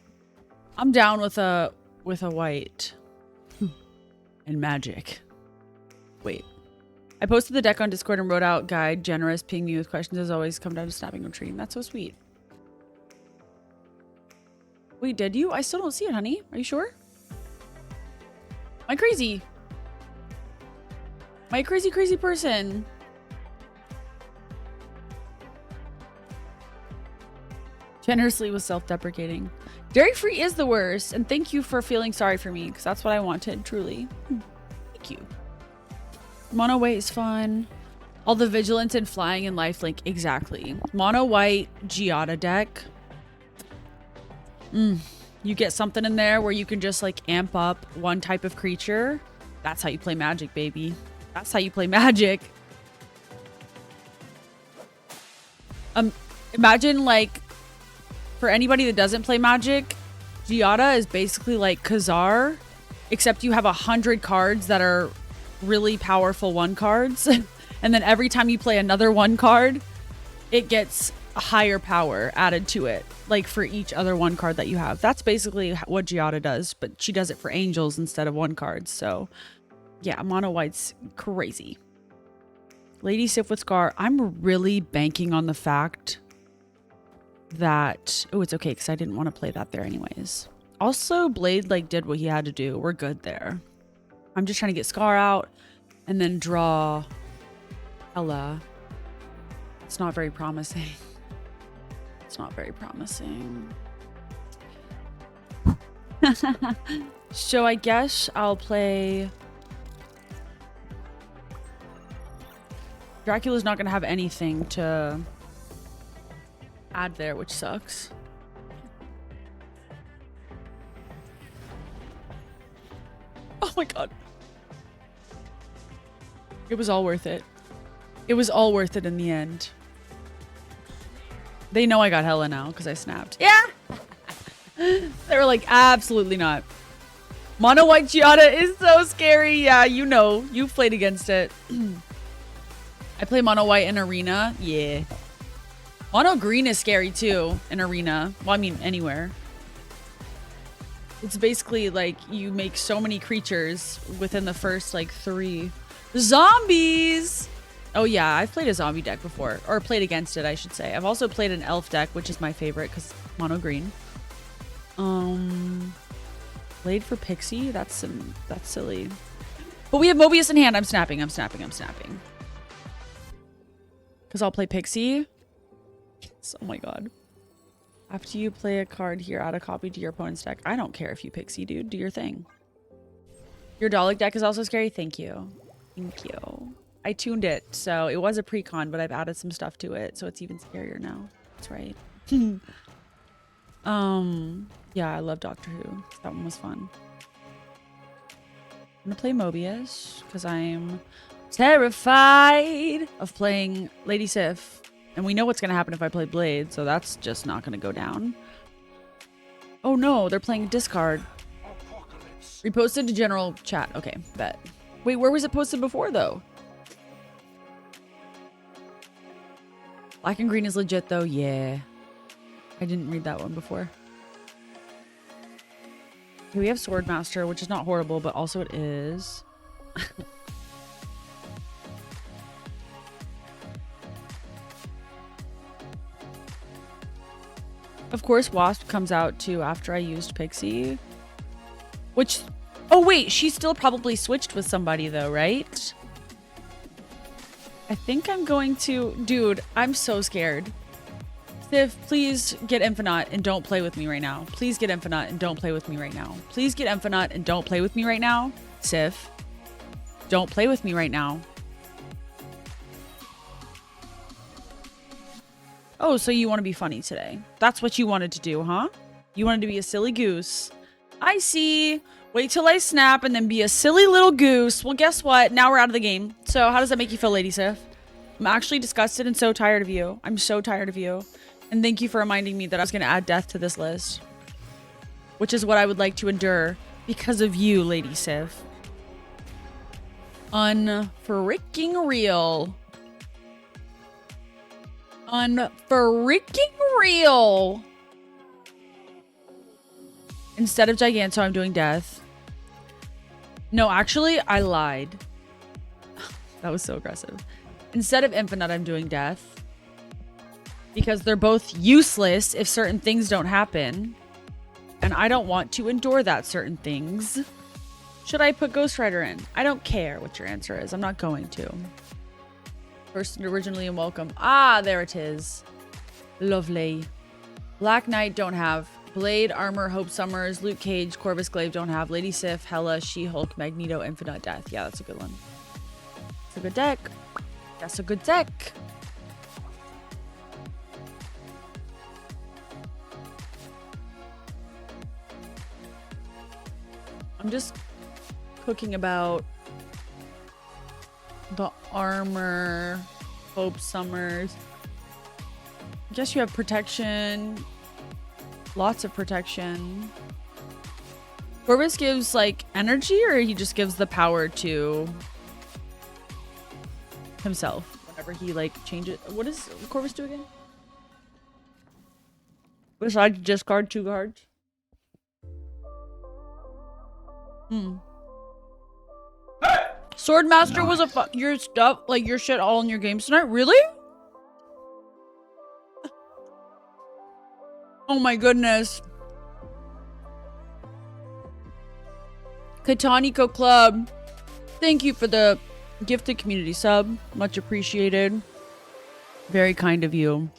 I'm down with a white and magic. Wait. I posted the deck on Discord and wrote out guide generous ping me with questions as always. Come down to snapping or treating. That's so sweet. Wait, did you? I still don't see it, honey. Are you sure? Am I crazy? Am I a crazy, crazy person? Generously was self-deprecating. Dairy-free is the worst, and thank you for feeling sorry for me, because that's what I wanted, truly. Thank you. Mono white is fun. All the vigilance and flying and lifelink, exactly. Mono white Giada deck. You get something in there where you can just like amp up one type of creature. That's how you play Magic, baby. That's how you play Magic. Imagine like, for anybody that doesn't play Magic, Giada is basically like Khazar, except you have 100 cards that are really powerful 1 cards. And then every time you play another 1 card, it gets a higher power added to it, like for each other 1 card that you have. That's basically what Giada does, but she does it for angels instead of 1 cards. So yeah, mono white's crazy. Lady Sif with Scar. I'm really banking on the fact that, oh, it's okay because I didn't want to play that there anyways. Also, Blade like did what he had to do. We're good there. I'm just trying to get Scar out and then draw Hela. It's not very promising. It's not very promising. So I guess I'll play... Dracula's not going to have anything to add there, which sucks. Oh my god. It was all worth it. It was all worth it in the end. They know I got Hela now because I snapped. Yeah! They were like, absolutely not. Mono white Giada is so scary. Yeah, you know. You've played against it. I play mono white in arena. Yeah. Mono green is scary too in arena. Well, I mean, anywhere. It's basically like you make so many creatures within the first like 3. Zombies! Oh yeah, I've played a zombie deck before. Or played against it, I should say. I've also played an elf deck, which is my favorite because mono green. Played for Pixie? That's silly. But we have Mobius in hand. I'm snapping. Because I'll play Pixie. Oh my god. After you play a card here, add a copy to your opponent's deck. I don't care if you Pixie, dude. Do your thing. Your Dalek deck is also scary. Thank you. Thank you. I tuned it, so it was a pre-con, but I've added some stuff to it, so it's even scarier now. That's right. Yeah, I love Doctor Who. That one was fun. I'm gonna play Mobius because I'm terrified of playing Lady Sif. And we know what's gonna happen if I play Blade, so that's just not gonna go down. Oh no, they're playing discard. Reposted to general chat. Okay, bet. Wait, where was it posted before though? Black and green is legit though. Yeah. I didn't read that one before. Okay, we have Swordmaster, which is not horrible, but also it is. Of course, Wasp comes out too after I used Pixie. Which... Oh wait, she still probably switched with somebody though, right? I think I'm going to... Dude, I'm so scared. Sif, please get Infinite and don't play with me right now. Please get Infinite and don't play with me right now. Please get Infinite and don't play with me right now. Sif, don't play with me right now. Oh, so you want to be funny today. That's what you wanted to do, huh? You wanted to be a silly goose. I see. Wait till I snap and then be a silly little goose. Well, guess what? Now we're out of the game. So how does that make you feel, Lady Sif? I'm actually disgusted and so tired of you. I'm so tired of you. And thank you for reminding me that I was going to add death to this list. Which is what I would like to endure because of you, Lady Sif. Unfreaking real. Unfreaking real. Instead of Giganto, I'm doing death. No, actually, I lied. That was so aggressive. Instead of Infinite, I'm doing death. Because they're both useless if certain things don't happen. And I don't want to endure that certain things. Should I put Ghost Rider in? I don't care what your answer is. I'm not going to. First and originally and welcome. Ah, there it is. Lovely. Black Knight don't have. Blade, Armor, Hope Summers, Luke Cage, Corvus Glaive don't have. Lady Sif, Hela, She-Hulk, Magneto, Infinite Death. Yeah, that's a good one. That's a good deck. That's a good deck. I'm just cooking about the Armor, Hope Summers. I guess you have protection. Lots of protection. Corvus gives like energy, or he just gives the power to himself whenever he like changes. What does Corvus do again? Besides discard 2 cards. Swordmaster was your stuff, like your shit all in your games tonight? Really? Oh my goodness. Kataniko Club. Thank you for the gifted community sub. Much appreciated. Very kind of you.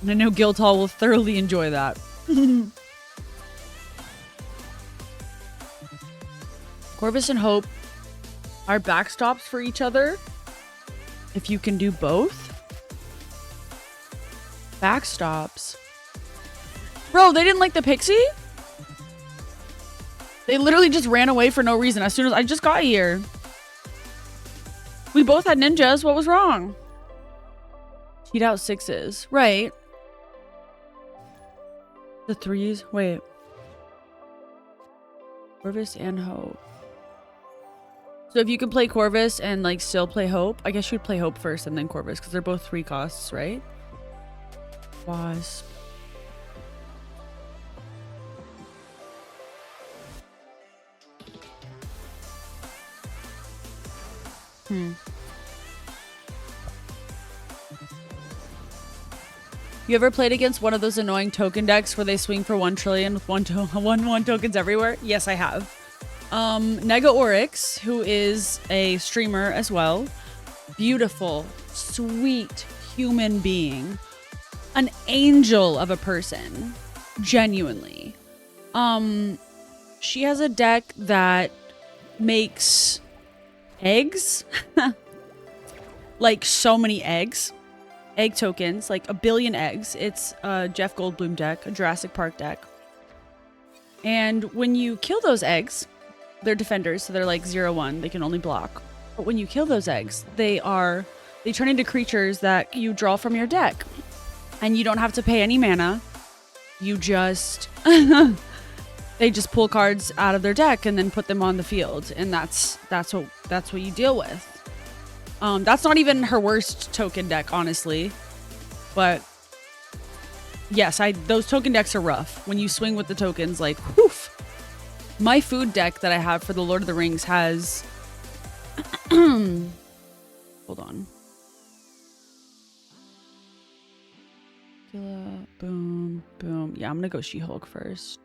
And I know Guildhall will thoroughly enjoy that. Corvus and Hope are backstops for each other. If you can do both. Backstops. Bro, they didn't like the Pixie? They literally just ran away for no reason as soon as I just got here. We both had ninjas. What was wrong? Cheat out 6s. Right. The 3s. Wait. Corvus and Hope. So if you can play Corvus and like still play Hope, I guess you'd play Hope first and then Corvus because they're both 3 costs, right? Wasp. You ever played against one of those annoying token decks where they swing for 1 trillion with one tokens everywhere? Yes, I have. Nega Oryx, who is a streamer as well. Beautiful, sweet human being. An angel of a person. Genuinely. She has a deck that makes eggs. Like so many eggs. Egg tokens, like 1 billion eggs. It's a Jeff Goldblum deck, a Jurassic Park deck. And when you kill those eggs, they're defenders, so they're like 0/1. They can only block. But when you kill those eggs, they turn into creatures that you draw from your deck. And you don't have to pay any mana. You just they just pull cards out of their deck and then put them on the field. And that's what you deal with. That's not even her worst token deck, honestly. But yes, those token decks are rough. When you swing with the tokens, like, whoof. My food deck that I have for the Lord of the Rings has... Hold on. Boom, boom. Yeah, I'm gonna go She-Hulk first.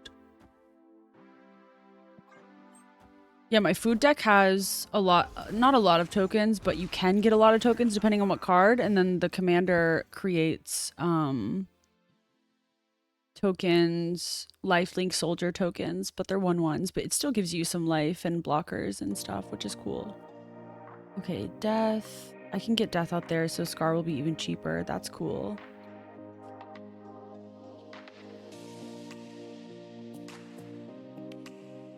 Yeah, my food deck has a lot, not a lot of tokens, but you can get a lot of tokens depending on what card. And then the commander creates tokens, lifelink soldier tokens, but they're 1/1s, but it still gives you some life and blockers and stuff, which is cool. Okay, death. I can get death out there, so Scar will be even cheaper. That's cool.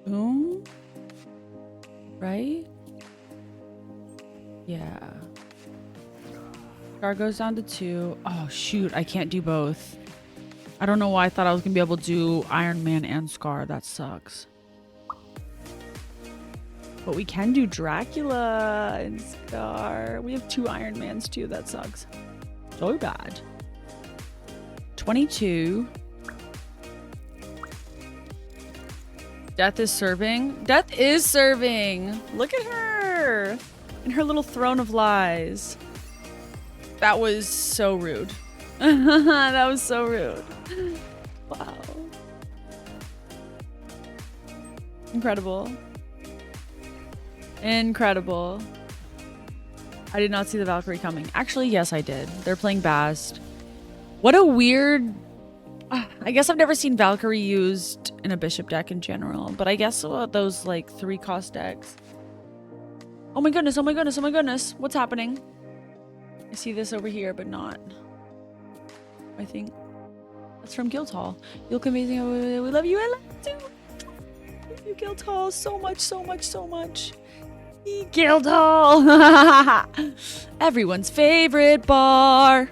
Boom. Right? Yeah. Scar goes down to 2. Oh, shoot. I can't do both. I don't know why I thought I was going to be able to do Iron Man and Scar. That sucks. But we can do Dracula and Scar. We have 2 Iron Mans too. That sucks. So bad. 22. Death is serving. Death is serving. Look at her. In her little throne of lies. That was so rude. That was so rude. Wow. Incredible. Incredible. I did not see the Valkyrie coming. Actually, yes, I did. They're playing Bast. What a weird... I guess I've never seen Valkyrie used in a bishop deck in general, but I guess those like 3-cost decks. Oh my goodness, oh my goodness, oh my goodness. What's happening? I see this over here, but not. I think that's from Guildhall. You look amazing. We love you. I love you too. I love you, Guildhall. So much, so much, so much. Guildhall. Everyone's favorite bar.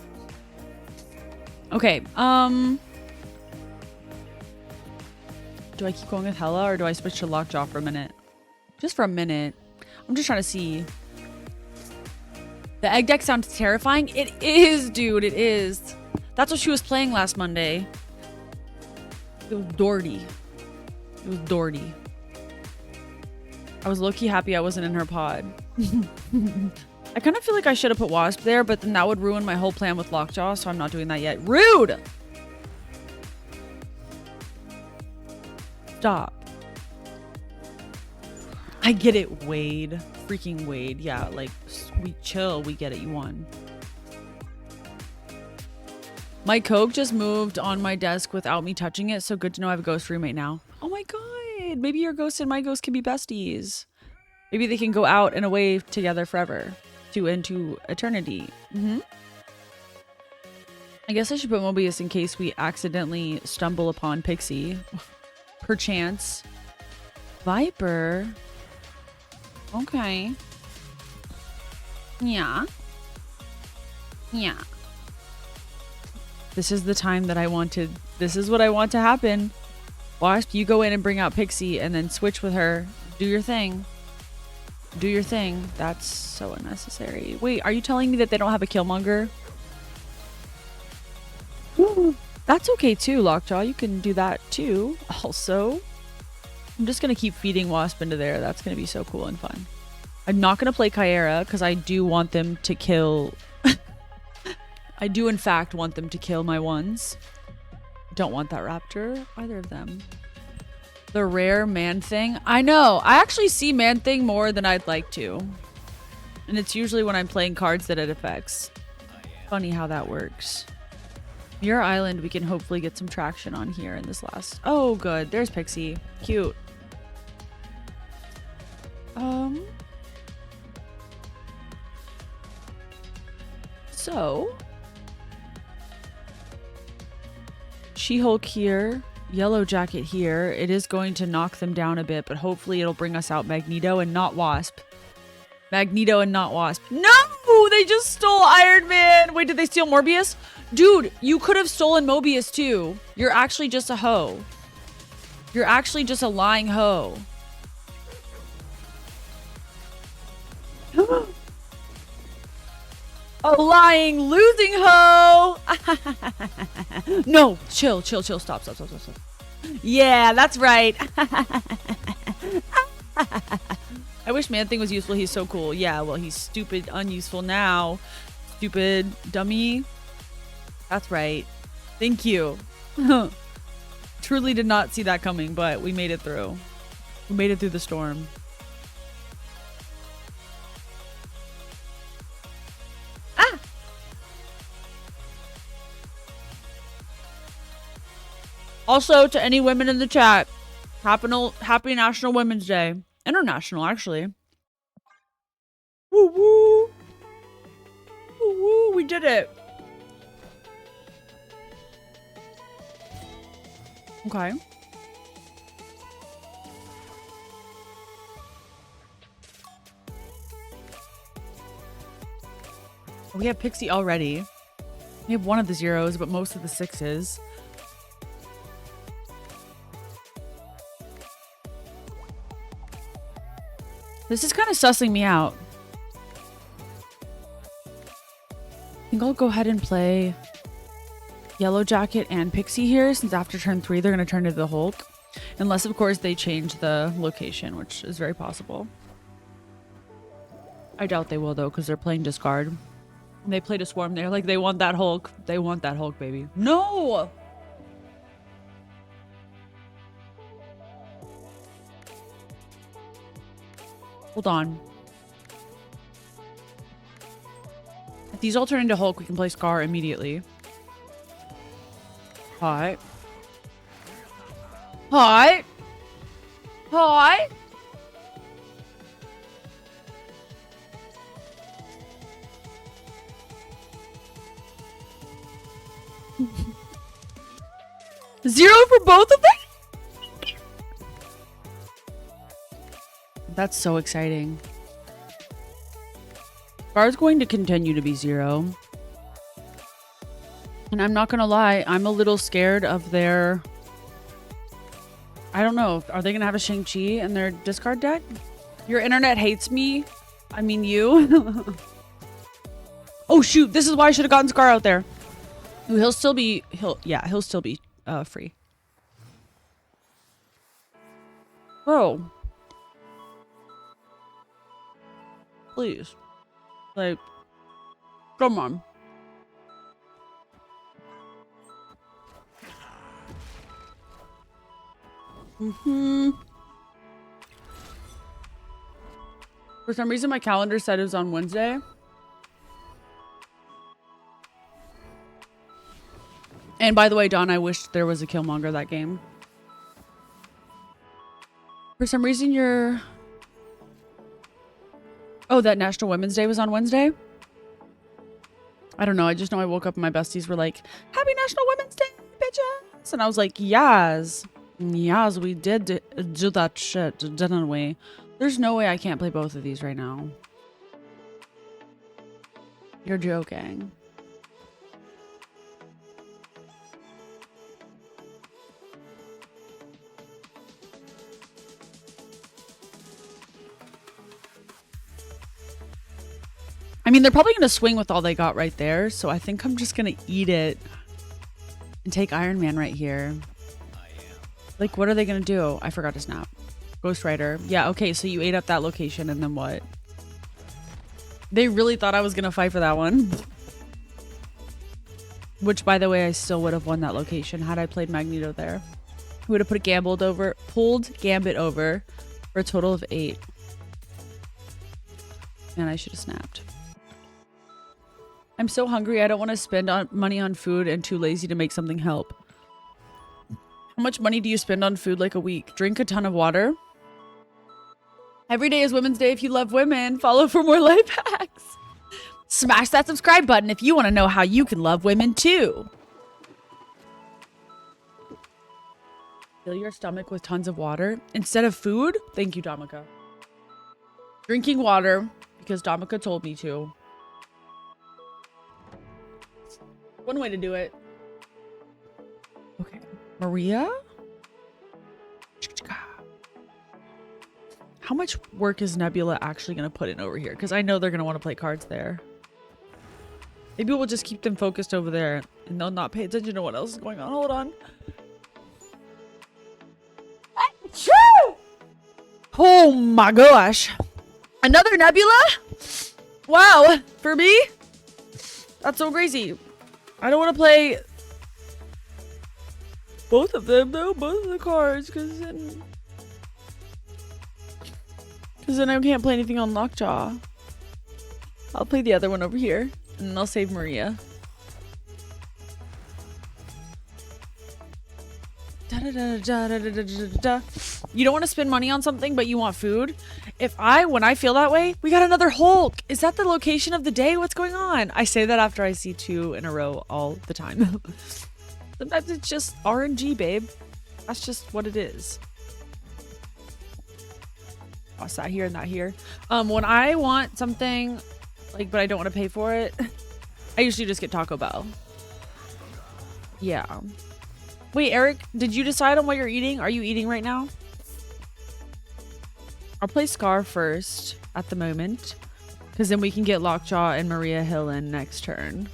Okay, do I keep going with Hela or do I switch to Lockjaw for a minute? Just for a minute. I'm just trying to see. The egg deck sounds terrifying. It is, dude. It is. That's what she was playing last Monday. It was Doherty. It was Doherty. I was low-key happy I wasn't in her pod. I kind of feel like I should have put Wasp there, but then that would ruin my whole plan with Lockjaw, so I'm not doing that yet. Rude! Stop. I get it, Wade. Freaking Wade. Yeah, like, we chill. We get it. You won. My Coke just moved on my desk without me touching it, so good to know I have a ghost roommate now. Oh my god. Maybe your ghost and my ghost can be besties. Maybe they can go out and away together forever. Into eternity. I guess I should put Mobius in case we accidentally stumble upon Pixie. Perchance. Viper. Okay. Yeah. Yeah. This is the time that I wanted. This is what I want to happen. Wasp, you go in and bring out Pixie and then switch with her. Do your thing. Do your thing. That's so unnecessary. Wait, are you telling me that they don't have a Killmonger? That's okay too, Lockjaw. You can do that too. Also, I'm just going to keep feeding Wasp into there. That's going to be so cool and fun. I'm not going to play Kyera because I do want them to kill... I do, in fact, want them to kill my ones. Don't want that raptor. Either of them. The rare Man-Thing. I know. I actually see Man-Thing more than I'd like to. And it's usually when I'm playing cards that it affects. Funny how that works. Muir Island, we can hopefully get some traction on here in this last... Oh, good. There's Pixie. Cute. So... She-Hulk here. Yellow Jacket here. It is going to knock them down a bit, but hopefully it'll bring us out Magneto and not Wasp. Magneto and not Wasp. No! They just stole Iron Man! Wait, did they steal Morbius? Dude, you could have stolen Mobius too. You're actually just a hoe. You're actually just a lying hoe. A lying, losing hoe! No, chill, chill, chill. Stop. Yeah, that's right. I wish Man-Thing was useful. He's so cool. Yeah, well, he's stupid, unuseful now. Stupid dummy. That's right. Thank you. Truly did not see that coming, but we made it through. We made it through the storm. Ah! Also, to any women in the chat, happy National Women's Day. International, actually. Woo woo! Woo woo! We did it! Okay. We have Pixie already. We have one of the zeros, but most of the sixes. This is kind of sussing me out. I think I'll go ahead and play Yellow Jacket and Pixie here, since after turn 3 they're going to turn into the Hulk. Unless, of course, they change the location, which is very possible. I doubt they will, though, because they're playing discard. And they played a Swarm there. Like, they want that Hulk. They want that Hulk, baby. No! Hold on. If these all turn into Hulk, we can play Scar immediately. Hi. Hi. Hi. Zero for both of them? That's so exciting. Scar's going to continue to be 0. And I'm not gonna lie, I'm a little scared of their... I don't know. Are they gonna have a Shang-Chi in their discard deck? Your internet hates me. I mean you. Oh shoot, this is why I should have gotten Scar out there. Ooh, he'll still be free. Bro. Please. Like, come on. For some reason, my calendar said it was on Wednesday. And by the way, Don, I wish there was a Killmonger that game. For some reason, you're... Oh, that National Women's Day was on Wednesday? I don't know. I just know I woke up and my besties were like, Happy National Women's Day, bitches! And I was like, yes. Yes, we did do that shit, didn't we? There's no way I can't play both of these right now. You're joking. I mean, they're probably going to swing with all they got right there. So I think I'm just going to eat it and take Iron Man right here. Like, what are they going to do? I forgot to snap. Ghost Rider. Yeah, okay, so you ate up that location and then what? They really thought I was going to fight for that one. Which, by the way, I still would have won that location had I played Magneto there. We would have pulled Gambit over for a total of 8. Man, I should have snapped. I'm so hungry. I don't want to spend money on food and too lazy to make something help. How much money do you spend on food like a week? Drink a ton of water. Every day is Women's Day. If you love women, follow for more life hacks. Smash that subscribe button if you want to know how you can love women too. Fill your stomach with tons of water instead of food. Thank you, Damaka. Drinking water because Damaka told me to. One way to do it. Okay. Maria? How much work is Nebula actually going to put in over here? Because I know they're going to want to play cards there. Maybe we'll just keep them focused over there and they'll not pay attention to what else is going on. Hold on. Oh my gosh. Another Nebula? Wow. For me? That's so crazy. I don't want to play both of them though. Both of the cards. Because then I can't play anything on Lockjaw. I'll play the other one over here. And then I'll save Maria. You don't want to spend money on something, but you want food? When I feel that way, we got another Hulk. Is that the location of the day? What's going on? I say that after I see 2 in a row all the time. Sometimes it's just RNG, babe. That's just what it is. Toss that here and that here. When I want something, like, but I don't want to pay for it, I usually just get Taco Bell. Yeah. Wait, Eric, did you decide on what you're eating? Are you eating right now? I'll play Scar first at the moment, because then we can get Lockjaw and Maria Hill in next turn.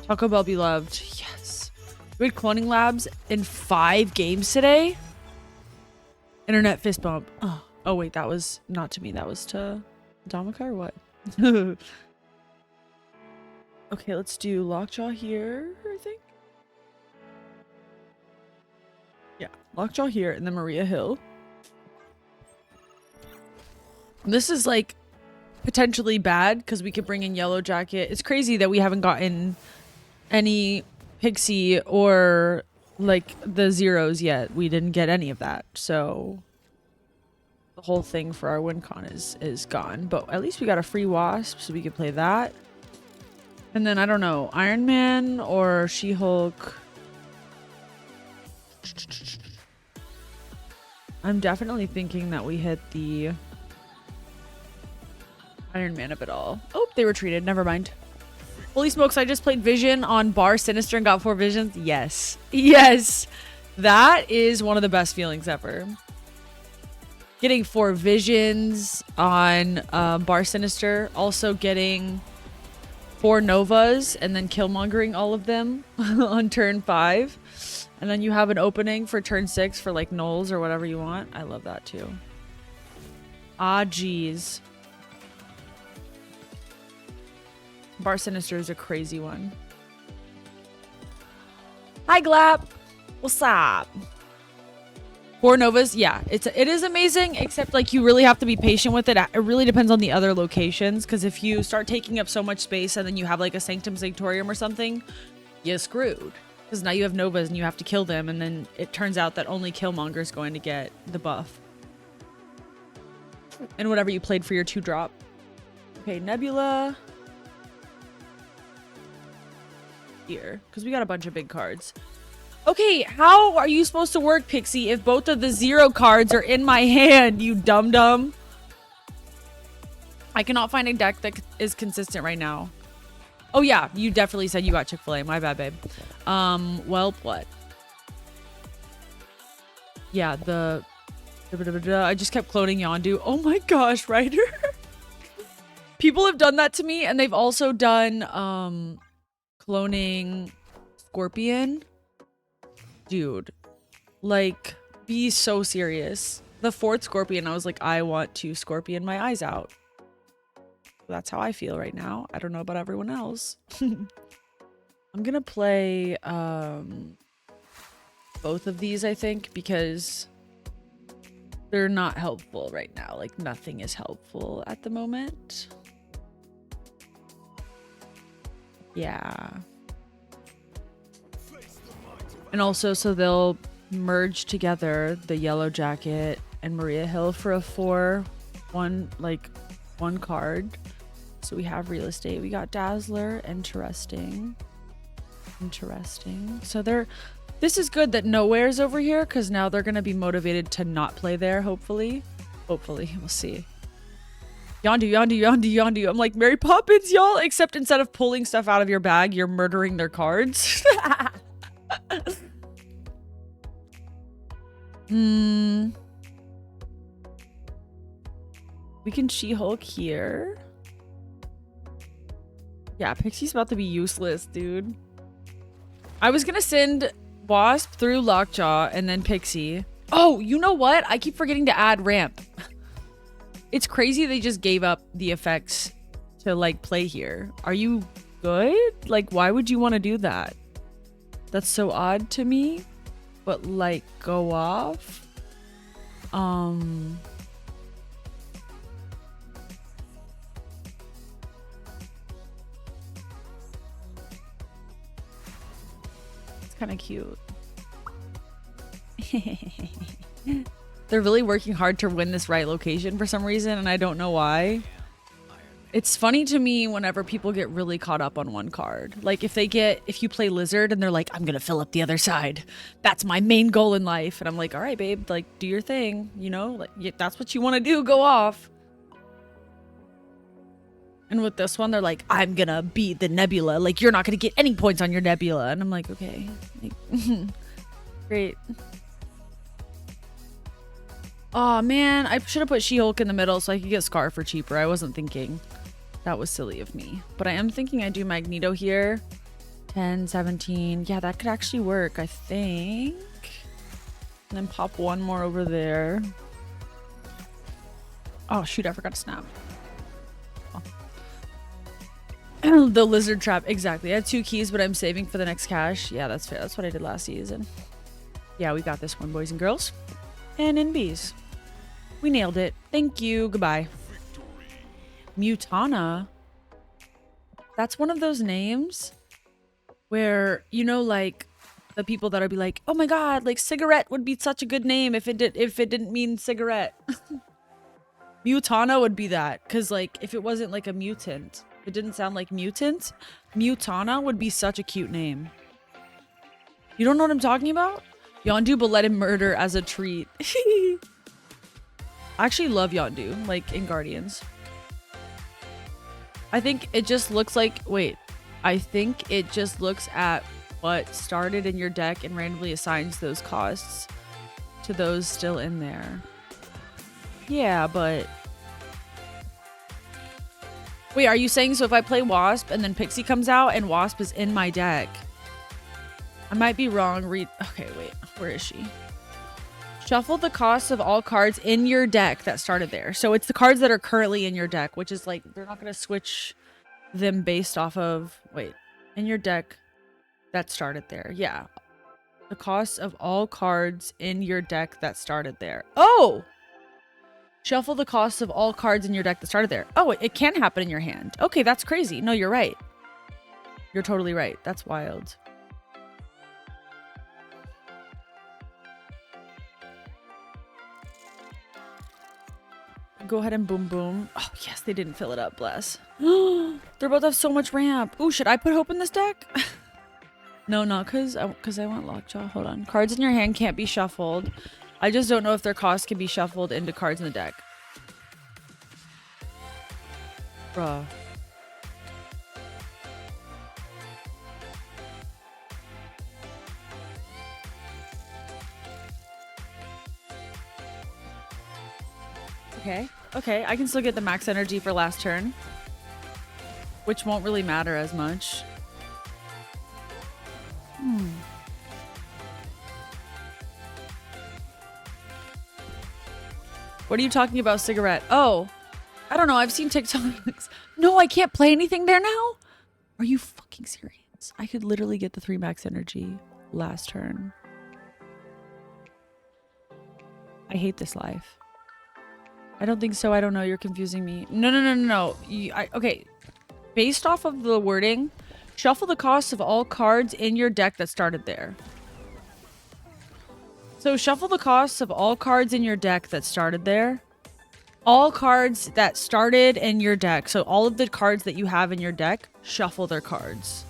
Taco Bell be loved. Yes. We had Cloning Labs in 5 games today. Internet fist bump. Oh wait, that was not to me. That was to Damaka or what? Okay, let's do Lockjaw here, I think. Yeah, Lockjaw here and then Maria Hill. This is like potentially bad because we could bring in Yellow Jacket. It's crazy that we haven't gotten any Pixie or like the zeros yet. We didn't get any of that. So the whole thing for our WinCon is gone. But at least we got a free Wasp, so we could play that. And then I don't know, Iron Man or She-Hulk. I'm definitely thinking that we hit the Iron Man of it all. Oh, they retreated. Never mind. Holy smokes, I just played Vision on Bar Sinister and got 4 visions. Yes. Yes. That is one of the best feelings ever. Getting 4 visions on Bar Sinister. Also getting 4 Novas and then killmongering all of them on turn 5. And then you have an opening for turn 6 for like Knowles or whatever you want. I love that too. Ah, geez. Bar Sinister is a crazy one. Hi, Glap. What's up? 4 Novas. Yeah, it is amazing, except like you really have to be patient with it. It really depends on the other locations, because if you start taking up so much space and then you have like a Sanctum Sanctorium or something, you're screwed. Because now you have Novas and you have to kill them, and then it turns out that only Killmonger is going to get the buff. And whatever you played for your 2-drop. Okay, Nebula. Here, because we got a bunch of big cards. Okay, how are you supposed to work, Pixie, if both of the 0 cards are in my hand, you dum-dum? I cannot find a deck that is consistent right now. Oh yeah, you definitely said you got Chick-fil-A. My bad, babe. Well, what? Yeah, I just kept cloning Yondu. Oh my gosh, Ryder. People have done that to me, and they've also done cloning Scorpion. Dude, like, be so serious. The 4th Scorpion, I was like, I want to Scorpion my eyes out. That's how I feel right now. I don't know about everyone else. I'm gonna play both of these, I think, because they're not helpful right now. Like, nothing is helpful at the moment. Yeah. And also, so they'll merge together the Yellow Jacket and Maria Hill for a one card. So we have real estate. We got Dazzler. Interesting. So this is good that Nowhere's over here, because now they're gonna be motivated to not play there, hopefully. We'll see. Yondu. I'm like Mary Poppins, y'all, except instead of pulling stuff out of your bag, you're murdering their cards. We can She-Hulk here. Yeah, Pixie's about to be useless, dude. I was gonna send Wasp through Lockjaw and then Pixie. Oh, you know what? I keep forgetting to add Ramp. It's crazy they just gave up the effects to, like, play here. Are you good? Like, why would you want to do that? That's so odd to me. But, like, go off. It's kind of cute. They're really working hard to win this right location for some reason, and I don't know why. It's funny to me whenever people get really caught up on one card. Like, if you play Lizard and they're like, I'm gonna fill up the other side. That's my main goal in life. And I'm like, all right, babe, like, do your thing. You know, like, that's what you want to do. Go off. And with this one, they're like, I'm gonna beat the Nebula. Like, you're not gonna get any points on your Nebula. And I'm like, okay. Great. Oh man, I should have put She-Hulk in the middle so I could get Scar for cheaper. I wasn't thinking. That was silly of me. But I am thinking I do Magneto here. 10, 17. Yeah, that could actually work, I think. And then pop one more over there. Oh shoot, I forgot to snap. Oh. The Lizard Trap, exactly. I have 2 keys, but I'm saving for the next cash. Yeah, that's fair. That's what I did last season. Yeah, we got this one, boys and girls. And NBs. We nailed it. Thank you. Goodbye. Mutana. That's one of those names where, you know, like the people that would be like, oh my god, like cigarette would be such a good name if it didn't mean cigarette. Mutana would be that, because like if it wasn't like a mutant, it didn't sound like mutant. Mutana would be such a cute name. You don't know what I'm talking about? Yondu, but let him murder as a treat. I actually love Yondu, like in Guardians. I think it just looks like, I think it just looks at what started in your deck and randomly assigns those costs to those still in there. Yeah, but... Wait, are you saying so if I play Wasp and then Pixie comes out and Wasp is in my deck? I might be wrong. Okay, wait. Where is she? Shuffle the costs of all cards in your deck that started there. So it's the cards that are currently in your deck, which is like, they're not going to switch them based off of... Wait. In your deck that started there. Yeah. The costs of all cards in your deck that started there. Oh! Shuffle the costs of all cards in your deck that started there. Oh, it can happen in your hand. Okay, that's crazy. No, you're right. You're totally right. That's wild. Go ahead and boom boom. Oh yes, they didn't fill it up, bless. They're about to have so much ramp. Ooh, should I put hope in this deck? No, not because I want Lockjaw. Hold on. Cards in your hand can't be shuffled. I just don't know if their cost can be shuffled into cards in the deck. Bruh. Okay, I can still get the max energy for last turn. which won't really matter as much. What are you talking about, cigarette? Oh, I don't know. I've seen TikToks. No, I can't play anything there now? Are you fucking serious? I could literally get the 3 max energy last turn. I hate this life. I don't think so. I don't know. You're confusing me. No. Okay. Based off of the wording, shuffle the cost of all cards in your deck that started there. So shuffle the costs of all cards in your deck that started there. All cards that started in your deck. So all of the cards that you have in your deck, shuffle their cards.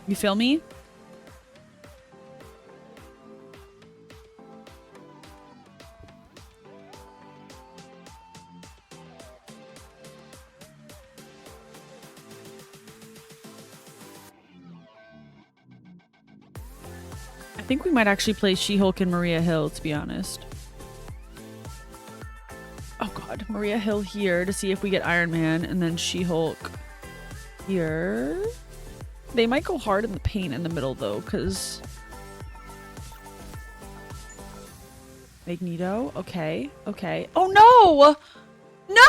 You feel me? I think we might actually play She-Hulk and Maria Hill, to be honest. Oh god, Maria Hill here to see if we get Iron Man, and then She-Hulk here. They might go hard in the paint in the middle though, because Magneto. Okay. Oh no! No!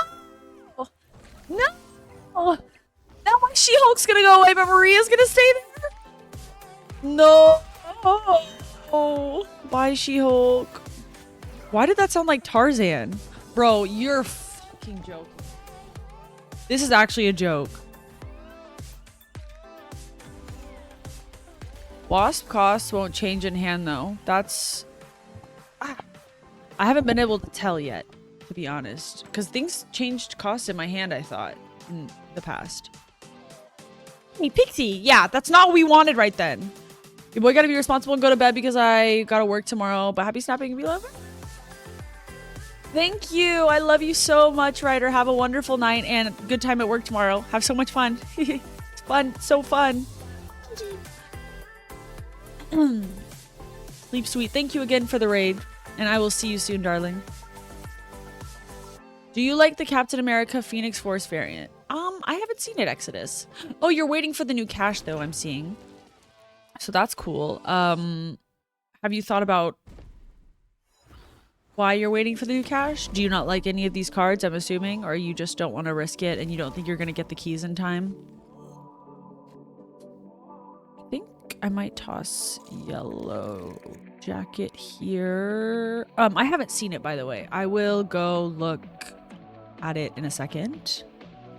Now my She-Hulk's gonna go away, but Maria's gonna stay there? No! Why She-Hulk? Why did that sound like Tarzan? Bro, you're fucking joking. This is actually a joke. Wasp costs won't change in hand though. That's... I haven't been able to tell yet, to be honest. Because things changed cost in my hand, I thought, in the past. Hey, Pixie! Yeah, that's not what we wanted right then. Your boy gotta be responsible and go to bed because I gotta work tomorrow. But happy snapping, beloved. Thank you. I love you so much, Ryder. Have a wonderful night and good time at work tomorrow. Have so much fun. It's fun. So fun. Sleep sweet. Thank you again for the raid. And I will see you soon, darling. Do you like the Captain America Phoenix Force variant? I haven't seen it, Exodus. Oh, you're waiting for the new cache, though, I'm seeing. So that's cool. Have you thought about why you're waiting for the new cache? Do you not like any of these cards, I'm assuming? Or you just don't want to risk it and you don't think you're going to get the keys in time? I think I might toss Yellow Jacket here. I haven't seen it, by the way. I will go look at it in a second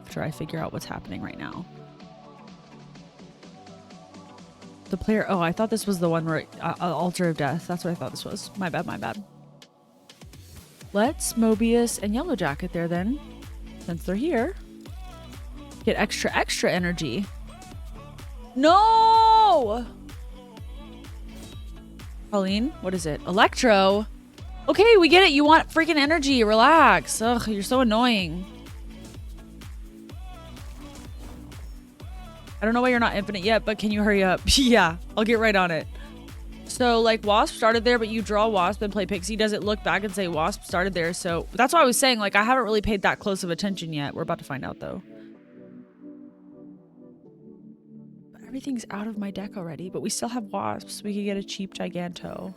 after I figure out what's happening right now. The player... Oh, I thought this was the one where... Altar of Death. That's what I thought this was. My bad. Let's Mobius and Yellow Jacket there then. Since they're here. Get extra energy. No! Pauline, what is it? Electro? Okay, we get it. You want freaking energy. Relax. Ugh, you're so annoying. I don't know why you're not infinite yet, but can you hurry up? Yeah, I'll get right on it. So, like, Wasp started there, but you draw Wasp and play Pixie. Does it look back and say Wasp started there? So, that's why I was saying, like, I haven't really paid that close of attention yet. We're about to find out, though. But everything's out of my deck already, but we still have Wasps. We could get a cheap Giganto.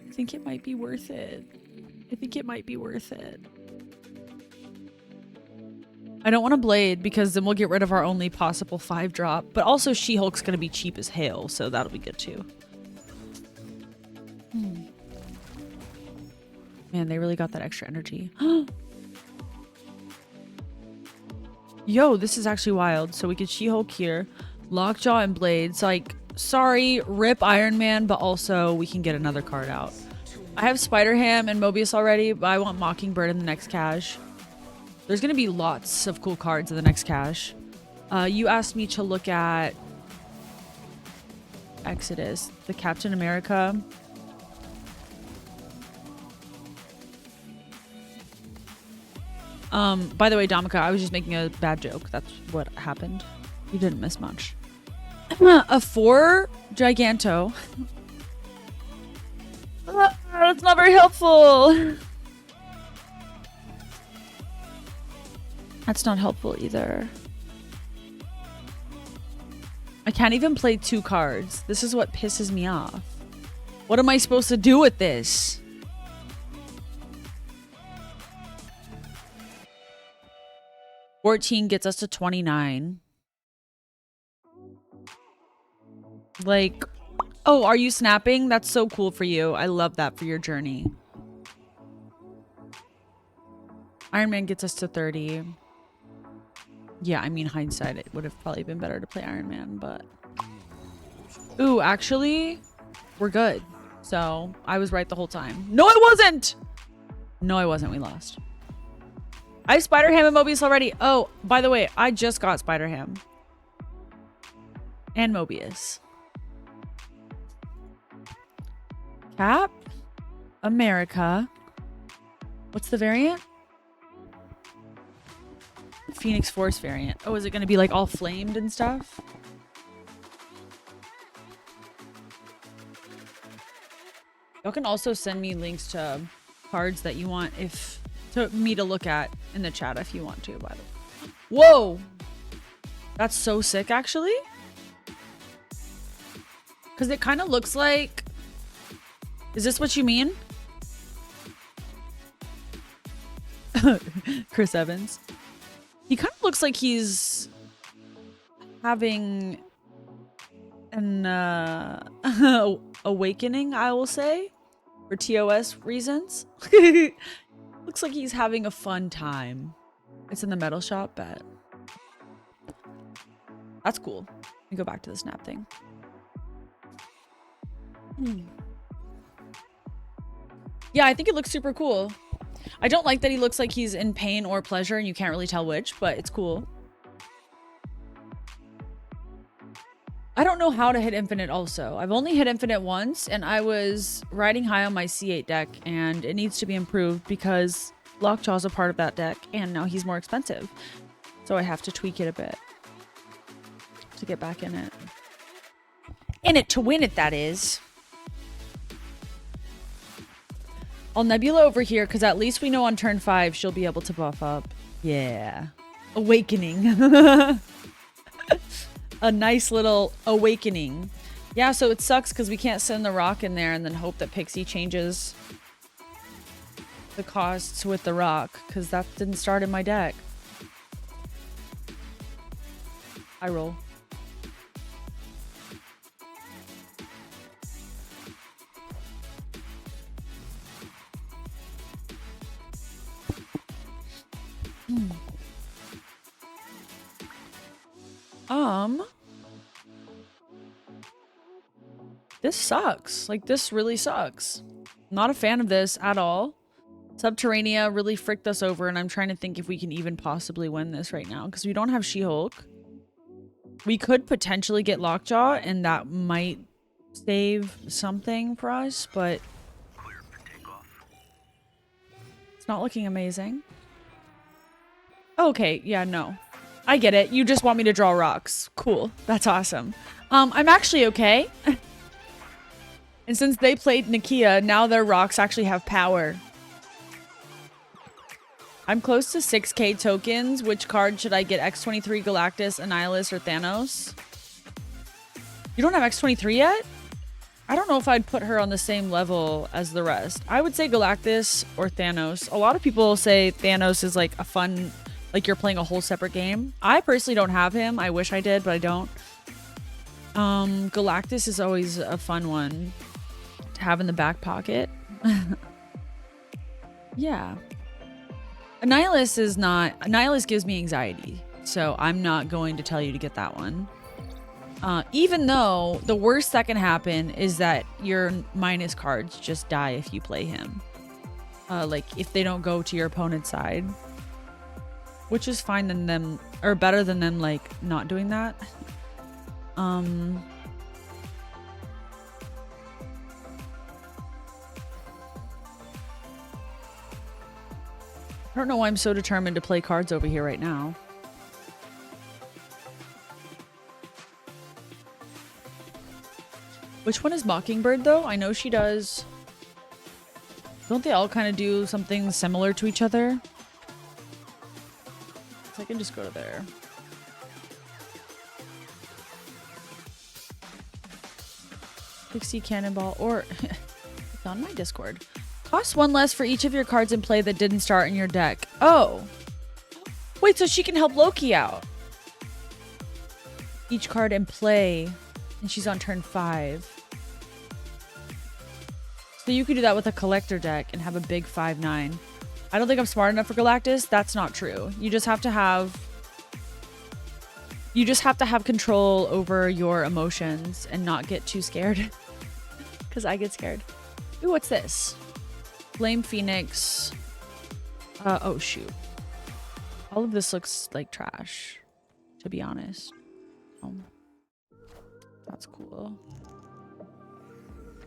I think it might be worth it. I don't want to Blade because then we'll get rid of our only possible 5-drop. But also She-Hulk's going to be cheap as hail, so that'll be good too. Man, they really got that extra energy. Yo, this is actually wild. So we get She-Hulk here. Lockjaw and Blades. Like, sorry, rip Iron Man, but also we can get another card out. I have Spider-Ham and Mobius already, but I want Mockingbird in the next cache. There's going to be lots of cool cards in the next cache. You asked me to look at Exodus, the Captain America. By the way, Domika, I was just making a bad joke. That's what happened. You didn't miss much. A 4 Giganto. That's not very helpful. That's not helpful either. I can't even play 2 cards. This is what pisses me off. What am I supposed to do with this? $14 gets us to 29. Like, oh, are you snapping? That's so cool for you. I love that for your journey. Iron Man gets us to 30. Yeah, I mean, hindsight, it would have probably been better to play Iron Man, but... Ooh, actually, we're good. So, I was right the whole time. No, I wasn't! No, I wasn't. We lost. I have Spider-Ham and Mobius already. Oh, by the way, I just got Spider-Ham. And Mobius. Cap. America. What's the variant? Phoenix Force variant. Oh, is it going to be like all flamed and stuff? Y'all can also send me links to cards that you want me to look at in the chat if you want to, by the way. Whoa! That's so sick, actually. Because it kind of looks like... Is this what you mean? Chris Evans. He kind of looks like he's having an awakening, I will say, for TOS reasons. Looks like he's having a fun time. It's in the metal shop, bet. That's cool. Let me go back to the snap thing. Yeah, I think it looks super cool. I don't like that he looks like he's in pain or pleasure and you can't really tell which, but it's cool. I don't know how to hit infinite also. I've only hit infinite once and I was riding high on my C8 deck and it needs to be improved because Lockjaw's a part of that deck and now he's more expensive. So I have to tweak it a bit to get back in it. In it to win it, that is. I'll Nebula over here because at least we know on turn 5 she'll be able to buff up. Yeah. Awakening. A nice little awakening. Yeah, so it sucks because we can't send the rock in there and then hope that Pixie changes the costs with the rock because that didn't start in my deck. I roll. This sucks. Like, this really sucks. Not a fan of this at all. Subterranea really fricked us over, and I'm trying to think if we can even possibly win this right now, because we don't have She-Hulk. We could potentially get Lockjaw, and that might save something for us, but it's not looking amazing. Okay, yeah, no. I get it. You just want me to draw rocks. Cool. That's awesome. I'm actually okay. And since they played Nakia, now their rocks actually have power. I'm close to 6k tokens. Which card should I get? X-23, Galactus, Annihilus, or Thanos? You don't have X-23 yet? I don't know if I'd put her on the same level as the rest. I would say Galactus or Thanos. A lot of people say Thanos is like a fun... Like you're playing a whole separate game. I personally don't have him. I wish I did, but I don't. Galactus is always a fun one to have in the back pocket. Yeah. Annihilus is not... Annihilus gives me anxiety. So I'm not going to tell you to get that one. Even though the worst that can happen is that your minus cards just die if you play him. Like if they don't go to your opponent's side. Which is fine than them, or better than them, like, not doing that. I don't know why I'm so determined to play cards over here right now. Which one is Mockingbird, though? I know she does. Don't they all kind of do something similar to each other? I can just go to there. Pixie Cannonball, or it's on my Discord. Cost 1 less for each of your cards in play that didn't start in your deck. Oh. Wait, so she can help Loki out. Each card in play, and she's on turn 5. So you could do that with a collector deck and have a big 5/9. I don't think I'm smart enough for Galactus. That's not true. You just have to have control over your emotions and not get too scared. Because I get scared. Ooh, what's this? Flame Phoenix. Oh shoot. All of this looks like trash, to be honest. That's cool.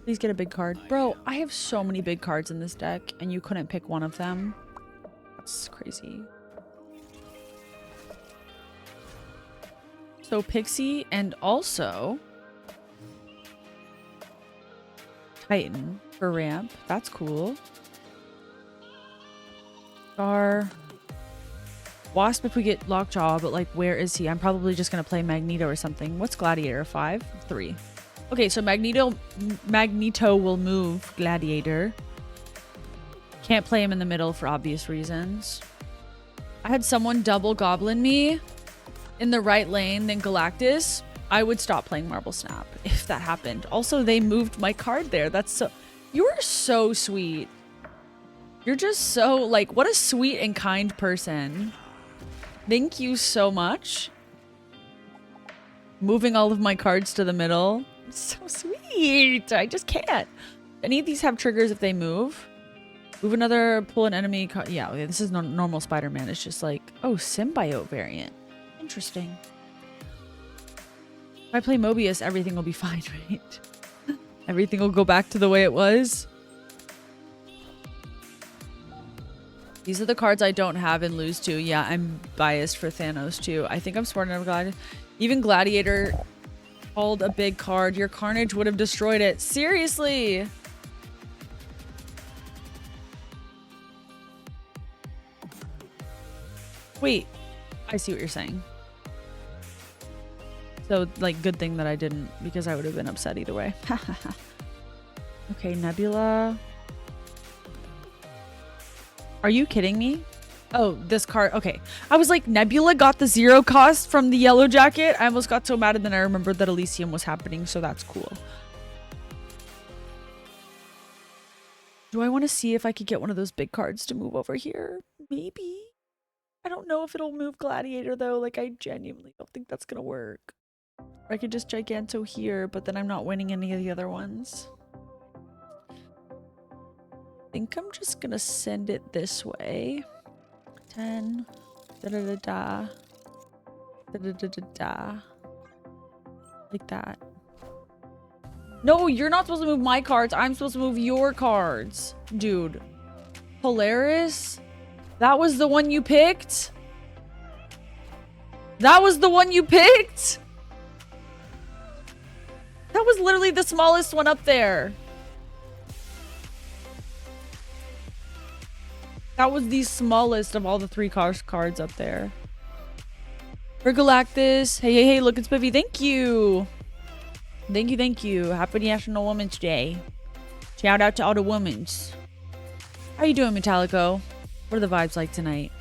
Please get a big card. Bro, I have so many big cards in this deck and you couldn't pick one of them. That's crazy. So Pixie and also Titan for ramp. That's cool. Star. Wasp if we get Lockjaw, but like where is he? I'm probably just gonna play Magneto or something. What's Gladiator? 5? 3. Okay, so Magneto will move Gladiator. Can't play him in the middle for obvious reasons. I had someone double goblin me in the right lane, then Galactus. I would stop playing Marble Snap if that happened. Also, they moved my card there. That's so... You are so sweet. You're just so, like, what a sweet and kind person. Thank you so much. Moving all of my cards to the middle. So sweet. I just can't. Any of these have triggers if they move. Move another, pull an enemy card. Yeah, this is normal Spider-Man. It's just like, oh, symbiote variant. Interesting. If I play Mobius, everything will be fine, right? Everything will go back to the way it was. These are the cards I don't have and lose to. Yeah, I'm biased for Thanos too. I think I'm smart enough. Even Gladiator called a big card. Your Carnage would have destroyed it. Seriously. Wait, I see what you're saying. So, like, good thing that I didn't, because I would have been upset either way. Okay, Nebula. Are you kidding me? Oh, this card. Okay. I was like, Nebula got the 0 cost from the Yellow Jacket. I almost got so mad, and then I remembered that Elysium was happening, so that's cool. Do I want to see if I could get one of those big cards to move over here? Maybe. I don't know if it'll move Gladiator, though. Like, I genuinely don't think that's gonna work. Or I could just Giganto here, but then I'm not winning any of the other ones. I think I'm just gonna send it this way. 10. Da-da-da-da. Da-da-da-da-da. Like that. No, you're not supposed to move my cards. I'm supposed to move your cards. Dude. Polaris? That was the one you picked? That was the one you picked? That was literally the smallest one up there. That was the smallest of all the 3 cards up there. For Galactus. Hey, hey, hey, look, it's Spiffy. Thank you. Thank you, thank you. Happy National Women's Day. Shout out to all the womens. How you doing, Metallico? What are the vibes like tonight?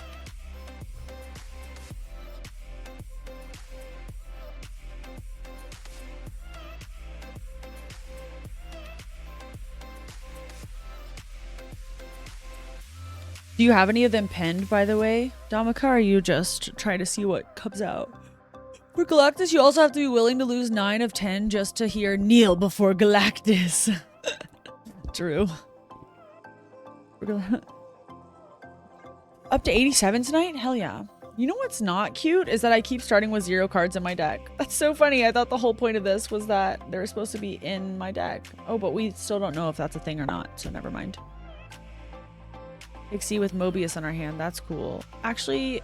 Do you have any of them pinned, by the way, Damaka? Or are you just trying to see what comes out? For Galactus, you also have to be willing to lose 9 of 10 just to hear kneel before Galactus. True. Up to 87 tonight? Hell yeah. You know what's not cute is that I keep starting with 0 cards in my deck. That's so funny. I thought the whole point of this was that they're supposed to be in my deck. Oh, but we still don't know if that's a thing or not, so never mind. Pixie with Mobius on our hand. That's cool. Actually,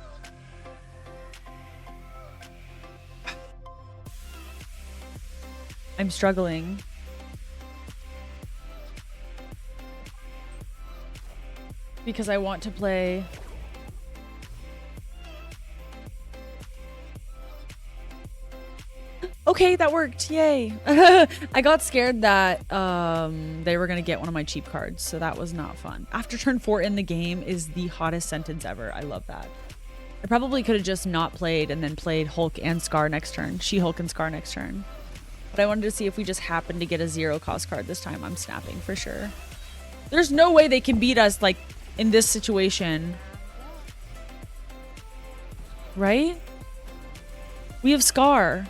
I'm struggling. Because I want to play... Okay, that worked. Yay. I got scared that they were going to get one of my cheap cards, so that was not fun. After turn 4 in the game is the hottest sentence ever. I love that. I probably could have just not played and then played Hulk and Scar next turn. She-Hulk and Scar next turn. But I wanted to see if we just happened to get a 0 cost card this time. I'm snapping for sure. There's no way they can beat us like in this situation. Right? We have Scar.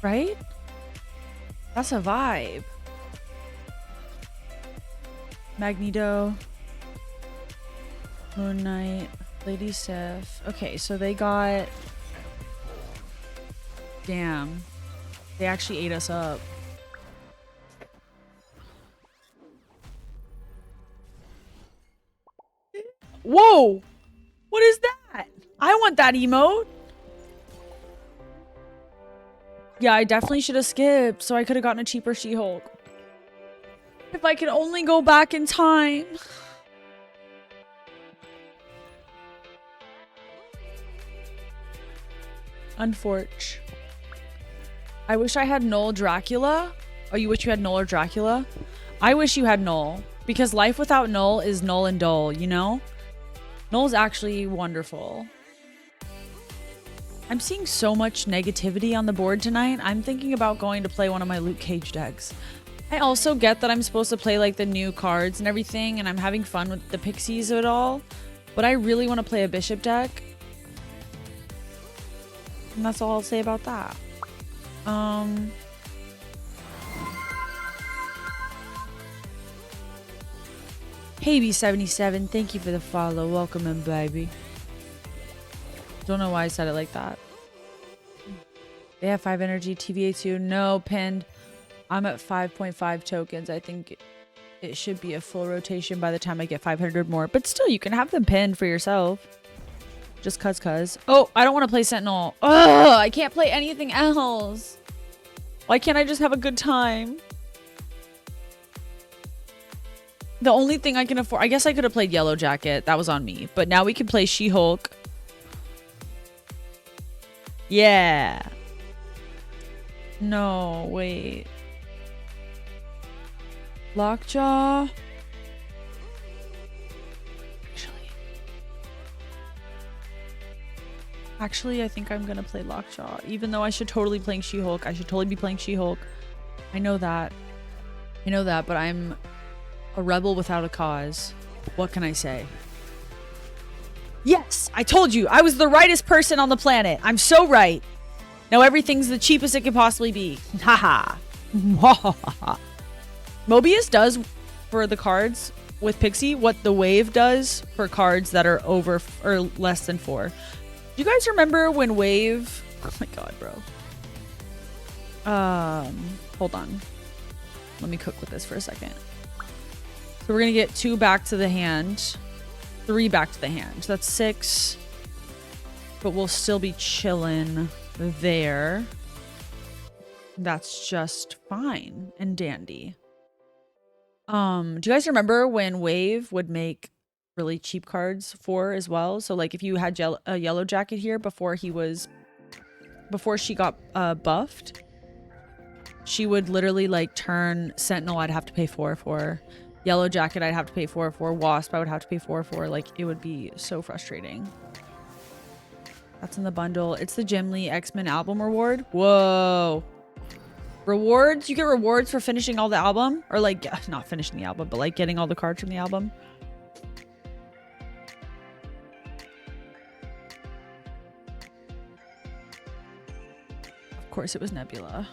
Right? That's a vibe. Magneto. Moon Knight. Lady Sif. Okay, so they got... Damn. They actually ate us up. Whoa! What is that? I want that emote. Yeah, I definitely should have skipped so I could have gotten a cheaper She-Hulk. If I could only go back in time. Unfortunate. I wish I had Null Dracula. Oh, you wish you had Null or Dracula? I wish you had Null. Because life without Null is null and dull, you know? Null's actually wonderful. I'm seeing so much negativity on the board tonight. I'm thinking about going to play one of my Luke Cage decks. I also get that I'm supposed to play like the new cards and everything, and I'm having fun with the pixies of it all. But I really want to play a Bishop deck. And that's all I'll say about that. Hey B77, thank you for the follow. Welcome in, baby. Don't know why I said it like that. They have 5 energy, TVA2. No, pinned. I'm at 5.5 tokens. I think it should be a full rotation by the time I get 500 more. But still, you can have them pinned for yourself. Just cuz. Oh, I don't want to play Sentinel. Ugh, I can't play anything else. Why can't I just have a good time? The only thing I can afford... I guess I could have played Yellow Jacket. That was on me. But now we can play She-Hulk. Yeah. No, wait. Lockjaw. Actually, I think I'm gonna play Lockjaw. Even though I should totally be playing She-Hulk. I should totally be playing She-Hulk. I know that. But I'm a rebel without a cause. What can I say? Yes! I told you! I was the rightest person on the planet. I'm so right. Now everything's the cheapest it could possibly be. Haha. Mobius does for the cards with Pixie what the Wave does for cards that are over or less than 4. Do you guys remember when Wave... Oh my god, bro. Hold on. Let me cook with this for a second. So we're gonna get 2 back to the hand. 3 back to the hand. That's 6. But we'll still be chilling there. That's just fine and dandy. Do you guys remember when Wave would make really cheap cards for as well? So like if you had a Yellow Jacket here before she got buffed, she would literally like turn Sentinel, I'd have to pay 4 for. Yellow Jacket, I'd have to pay 4 for. Wasp, I would have to pay 4 for. Like, it would be so frustrating. That's in the bundle. It's the Jim Lee X-Men album reward. Whoa. Rewards? You get rewards for finishing all the album? Or like, not finishing the album, but like getting all the cards from the album. Of course it was Nebula.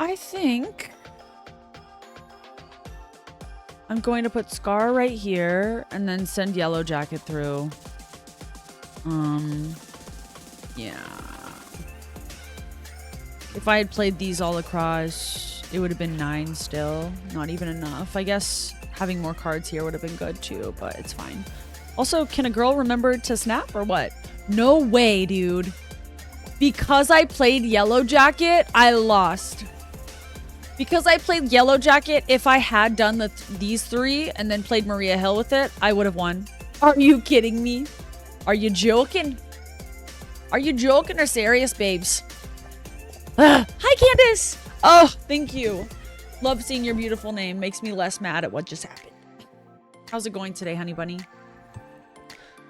I think I'm going to put Scar right here and then send Yellow Jacket through. Yeah. If I had played these all across, it would have been 9 still. Not even enough. I guess having more cards here would have been good too, but it's fine. Also, can a girl remember to snap or what? No way, dude. Because I played Yellow Jacket, I lost. Because I played Yellow Jacket, if I had done these 3 and then played Maria Hill with it, I would have won. Are you kidding me? Are you joking? Are you joking or serious, babes? Hi, Candace! Oh, thank you. Love seeing your beautiful name. Makes me less mad at what just happened. How's it going today, honey bunny?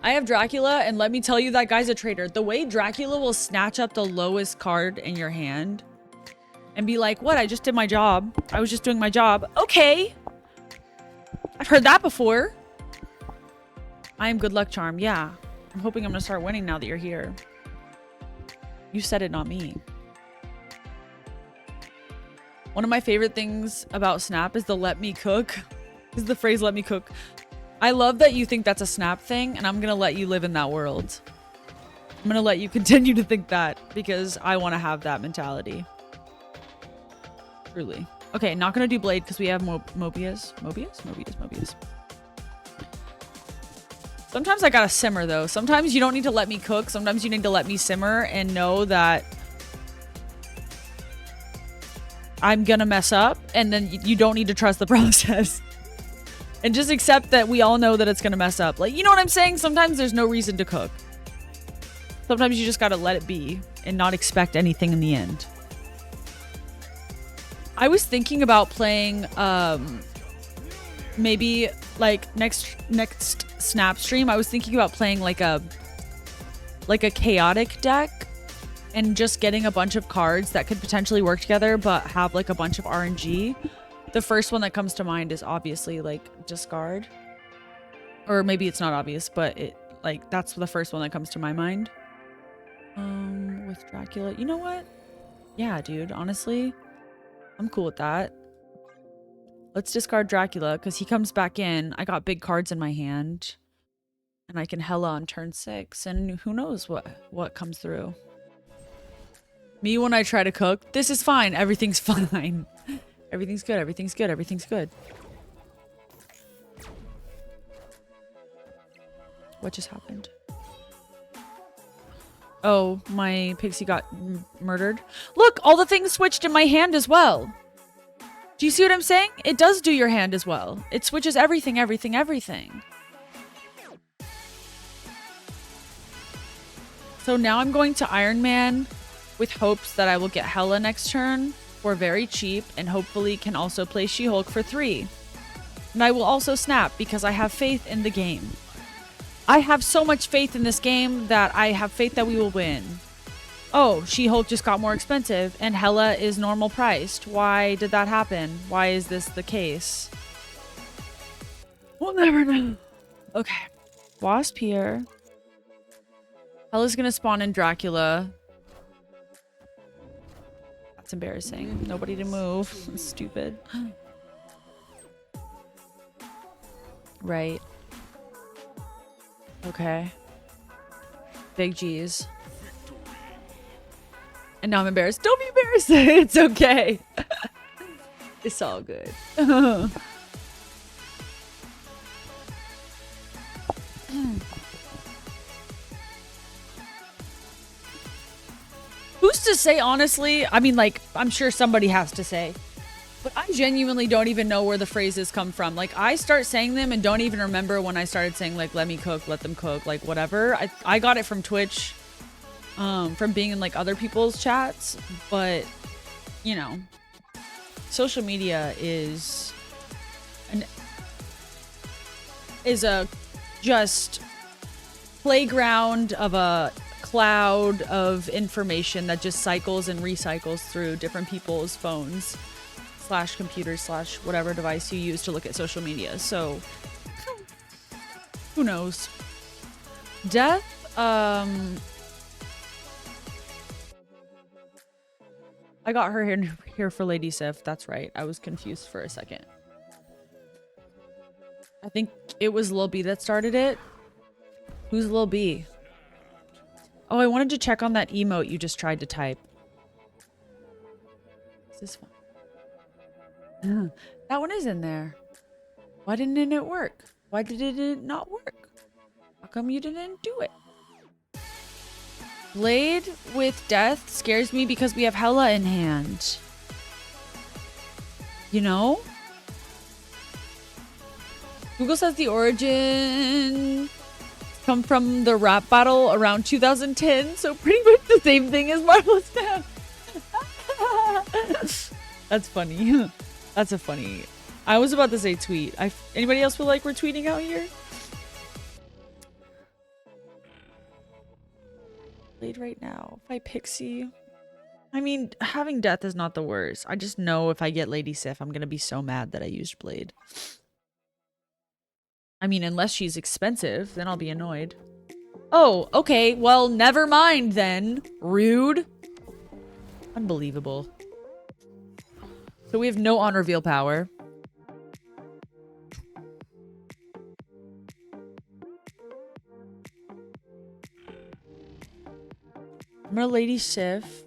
I have Dracula, and let me tell you, that guy's a traitor. The way Dracula will snatch up the lowest card in your hand and be like, what? I just did my job. I was just doing my job. Okay. I've heard that before. I am good luck charm. Yeah. I'm hoping I'm going to start winning now that you're here. You said it, not me. One of my favorite things about Snap is the let me cook. Is the phrase let me cook. I love that you think that's a Snap thing, and I'm going to let you live in that world. I'm going to let you continue to think that because I want to have that mentality. Truly. Okay, not going to do Blade because we have Mobius. Mobius. Sometimes I gotta simmer, though. Sometimes you don't need to let me cook. Sometimes you need to let me simmer and know that I'm gonna mess up, and then you don't need to trust the process. And just accept that we all know that it's gonna mess up. Like, you know what I'm saying? Sometimes there's no reason to cook. Sometimes you just gotta let it be and not expect anything in the end. I was thinking about playing, maybe like next Snap stream, I was thinking about playing like a chaotic deck and just getting a bunch of cards that could potentially work together but have like a bunch of RNG. The first one that comes to mind is obviously like discard. Or maybe it's not obvious, but it like that's the first one that comes to my mind. With Dracula. You know what? Yeah, dude, honestly, I'm cool with that. Let's discard Dracula because he comes back in. I got big cards in my hand. And I can Hela on turn 6. And who knows what comes through. Me when I try to cook. This is fine. Everything's fine. Everything's good. Everything's good. Everything's good. What just happened? Oh, my pixie got murdered. Look, all the things switched in my hand as well. Do you see what I'm saying? It does do your hand as well. It switches everything, everything, everything. So now I'm going to Iron Man with hopes that I will get Hela next turn for very cheap and hopefully can also play She-Hulk for 3. And I will also Snap because I have faith in the game. I have so much faith in this game that I have faith that we will win. Oh, She-Hulk just got more expensive and Hela is normal priced. Why did that happen? Why is this the case? We'll never know. Okay. Wasp here. Hela's gonna spawn in Dracula. That's embarrassing. Nobody to move. Stupid. Right. Okay. Big G's. And now I'm embarrassed. Don't be embarrassed. It's okay. It's all good. Who's to say, honestly? I mean, like, I'm sure somebody has to say. But I genuinely don't even know where the phrases come from. Like, I start saying them and don't even remember when I started saying, like, let me cook, let them cook, like, whatever. I got it from Twitch. From being in like other people's chats, but you know, social media is a just playground of a cloud of information that just cycles and recycles through different people's phones / computers / whatever device you use to look at social media. So who knows? Death, I got her here for Lady Sif. That's right. I was confused for a second. I think it was Lil B that started it. Who's Lil B? Oh, I wanted to check on that emote you just tried to type. Is this one? That one is in there. Why didn't it work? Why did it not work? How come you didn't do it? Blade with death scares me because we have Hela in hand. You know? Google says the origin come from the rap battle around 2010, so pretty much the same thing as Marvel Snap. That's funny. That's a funny. I was about to say tweet. Anybody else feel like we're tweeting out here? Played right now. If I Pixie. I mean, having death is not the worst. I just know if I get Lady Sif, I'm gonna be so mad that I used Blade. I mean, unless she's expensive, then I'll be annoyed. Oh, okay. Well, never mind then. Rude. Unbelievable. So we have no on reveal power. I'm gonna Lady Sif.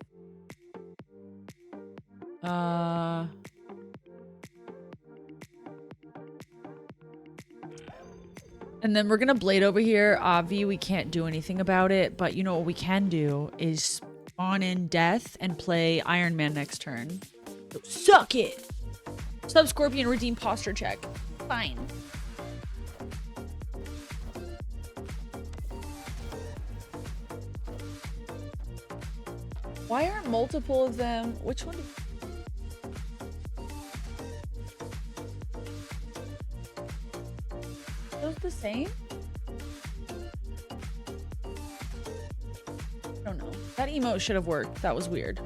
And then we're gonna Blade over here. Avi, we can't do anything about it, but you know what we can do is spawn in Death and play Iron Man next turn. So suck it! Sub Scorpion, redeem posture check. Fine. Why aren't multiple of them? Which one? Those the same? I don't know. That emote should have worked. That was weird.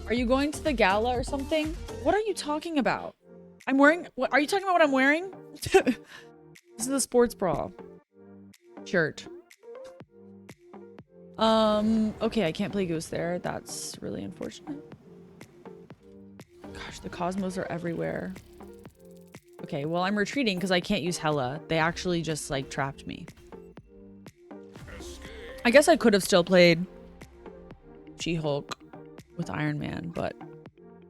Are you going to the gala or something? What are you talking about? I'm wearing... What, are you talking about what I'm wearing? This is a sports bra. Shirt. Okay, I can't play Goose there. That's really unfortunate. Gosh, the Cosmos are everywhere. Okay, well, I'm retreating because I can't use Hela. They actually just, like, trapped me. I guess I could have still played She-Hulk with Iron Man, but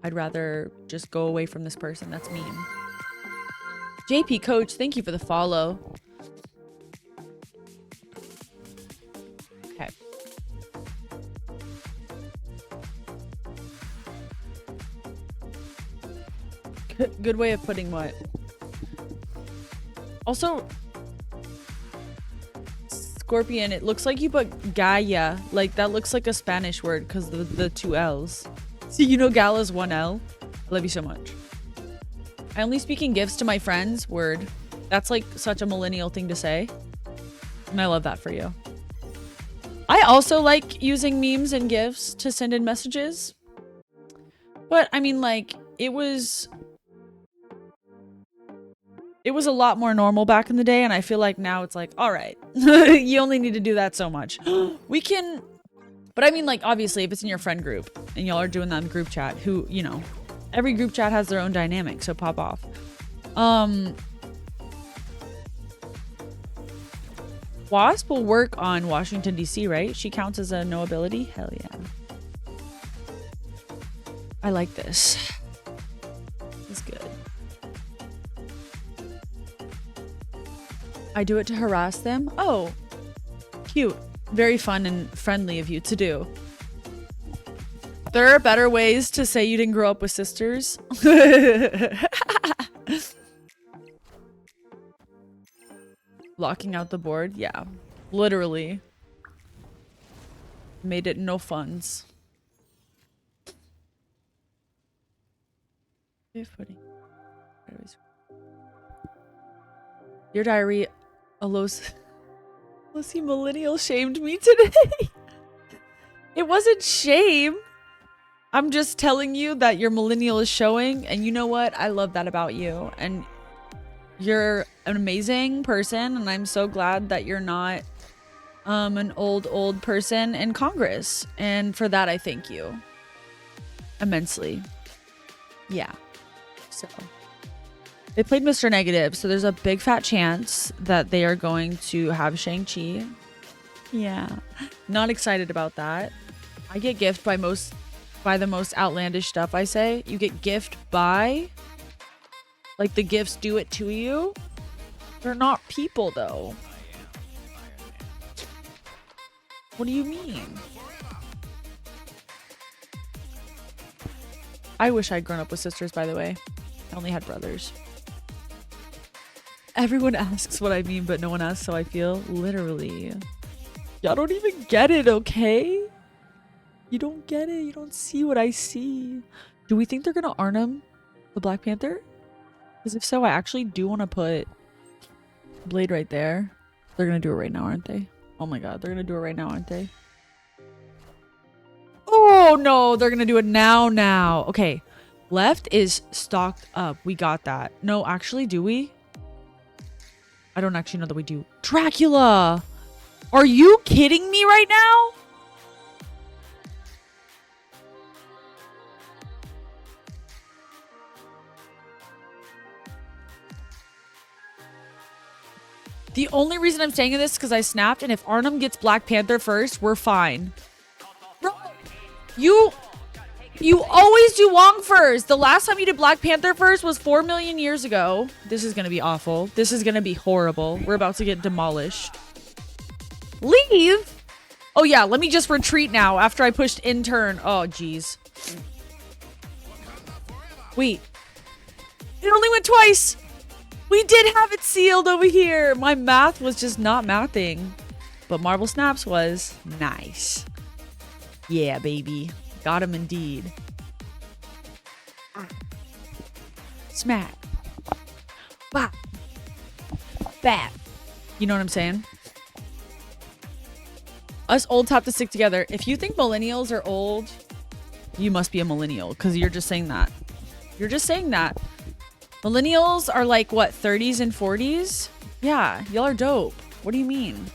I'd rather just go away from this person. That's mean. JP Coach, thank you for the follow. Okay. Good way of putting what? Also, Scorpion, it looks like you put Gaia. Like, that looks like a Spanish word because the two L's. See, you know Gala's one L? I love you so much. I only speak in gifs to my friends. Word. That's like such a millennial thing to say. And I love that for you. I also like using memes and gifs to send in messages. But, I mean, like, it was a lot more normal back in the day, and I feel like now it's like, all right, you only need to do that so much. We can, but I mean, like, obviously, if it's in your friend group and y'all are doing that in group chat, who, you know, every group chat has their own dynamic, so pop off. Wasp will work on Washington, D.C., right? She counts as a no ability? Hell yeah. I like this. It's good. I do it to harass them. Oh, cute. Very fun and friendly of you to do. There are better ways to say you didn't grow up with sisters. Locking out the board. Yeah, literally. Made it no funds. Your diary. Alosi Millennial shamed me today. It wasn't shame. I'm just telling you that your millennial is showing, and you know what? I love that about you. And you're an amazing person, and I'm so glad that you're not an old person in Congress. And for that, I thank you immensely. Yeah. So they played Mr. Negative, so there's a big fat chance that they are going to have Shang-Chi. Yeah. Not excited about that. I get gift by the most outlandish stuff I say. You get gift by, like, the gifts do it to you. They're not people, though. What do you mean? I wish I'd grown up with sisters, by the way. I only had brothers. Everyone asks what I mean, but no one asks how I feel. Literally. Y'all don't even get it, okay? You don't get it. You don't see what I see. Do we think they're gonna Arnhem the Black Panther? Because if so, I actually do want to put Blade right there. They're gonna do it right now, aren't they? Oh my god, they're gonna do it right now, aren't they? Oh no, they're gonna do it now. Okay, left is stocked up. We got that. No, actually, do we? I don't actually know that we do. Dracula! Are you kidding me right now? The only reason I'm saying this is because I snapped, and if Arnhem gets Black Panther first, we're fine. Bro, you always do Wong first. The last time you did Black Panther first was 4 million years ago. This is going to be awful. This is going to be horrible. We're about to get demolished. Leave? Oh yeah, let me just retreat now after I pushed intern. Oh, jeez. Wait. It only went twice. We did have it sealed over here. My math was just not mathing. But Marble Snaps was nice. Yeah, baby. Got him indeed. Smack. Bop. Bap. You know what I'm saying? Us olds have to stick together. If you think millennials are old, you must be a millennial because you're just saying that. You're just saying that. Millennials are like, what, 30s and 40s? Yeah, y'all are dope. What do you mean?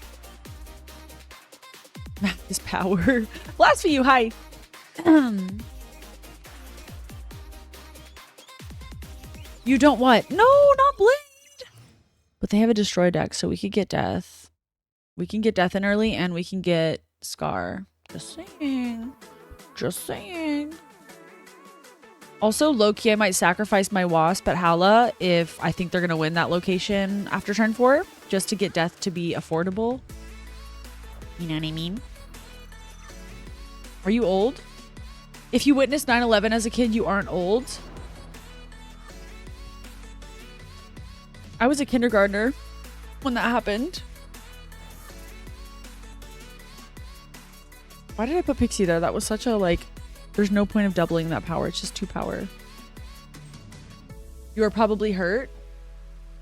Math is power. Last for you, hi. You don't what? No, not Blade. But they have a destroy deck, so we could get death. We can get death in early, and we can get Scar. Just saying. Just saying. Also, low-key, I might sacrifice my Wasp at Hala if I think they're going to win that location after turn 4, just to get death to be affordable. You know what I mean? Are you old? If you witnessed 9/11 as a kid, you aren't old. I was a kindergartner when that happened. Why did I put Pixie there? That was such a, like... There's no point of doubling that power. It's just 2 power. You were probably hurt.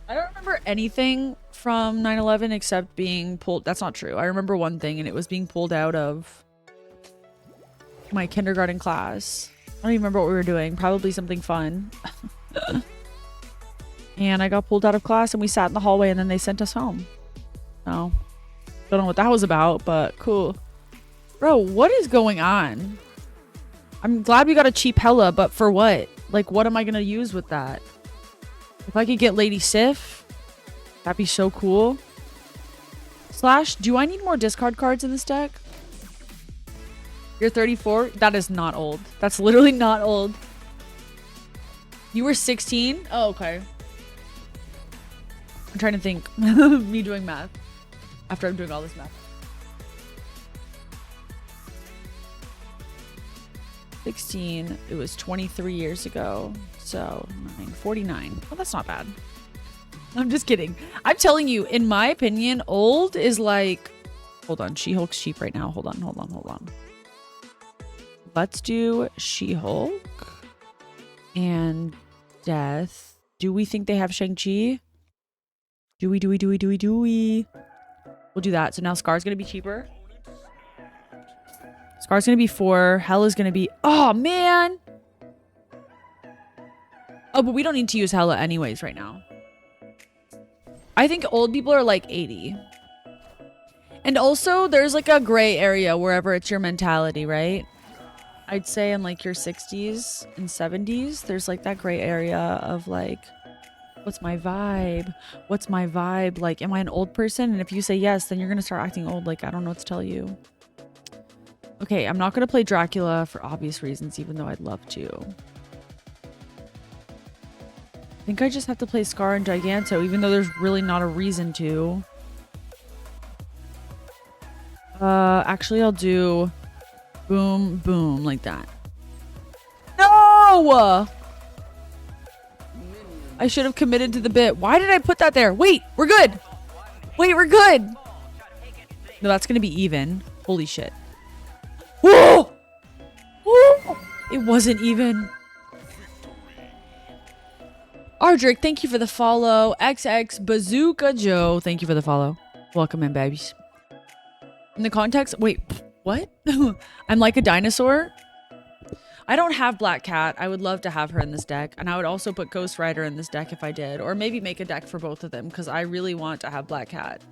I don't remember anything from 9/11 except being pulled. That's not true. I remember one thing, and it was being pulled out of my kindergarten class. I don't even remember what we were doing. Probably something fun. And I got pulled out of class, and we sat in the hallway, and then they sent us home. So, don't know what that was about, but cool. Bro, what is going on? I'm glad we got a cheap Hela, but for what? Like, what am I going to use with that? If I could get Lady Sif, that'd be so cool. Slash, do I need more discard cards in this deck? You're 34? That is not old. That's literally not old. You were 16? Oh, okay. I'm trying to think. Me doing math. After I'm doing all this math. 16, it was 23 years ago, so 49. Well, that's not bad. I'm just kidding. I'm telling you, in my opinion, old is like... Hold on, She-Hulk's cheap right now. Hold on. Let's do She-Hulk and Death. Do we think they have Shang-Chi? Do we? We'll do that. So now Scar's gonna be cheaper. Scar's gonna be 4. Hela's gonna be... Oh, man! Oh, but we don't need to use Hela anyways right now. I think old people are like 80. And also, there's like a gray area wherever it's your mentality, right? I'd say in like your 60s and 70s, there's like that gray area of like, what's my vibe? What's my vibe? Like, am I an old person? And if you say yes, then you're gonna start acting old. Like, I don't know what to tell you. Okay, I'm not going to play Dracula for obvious reasons, even though I'd love to. I think I just have to play Scar and Giganto, even though there's really not a reason to. Actually, I'll do boom, boom, like that. No! I should have committed to the bit. Why did I put that there? Wait, we're good. Wait, we're good. No, that's going to be even. Holy shit. Whoa! Whoa! It wasn't even. Ardrick, thank you for the follow. XX Bazooka Joe, thank you for the follow. Welcome in, babies. In the context, wait, what? I'm like a dinosaur? I don't have Black Cat. I would love to have her in this deck. And I would also put Ghost Rider in this deck if I did. Or maybe make a deck for both of them because I really want to have Black Cat.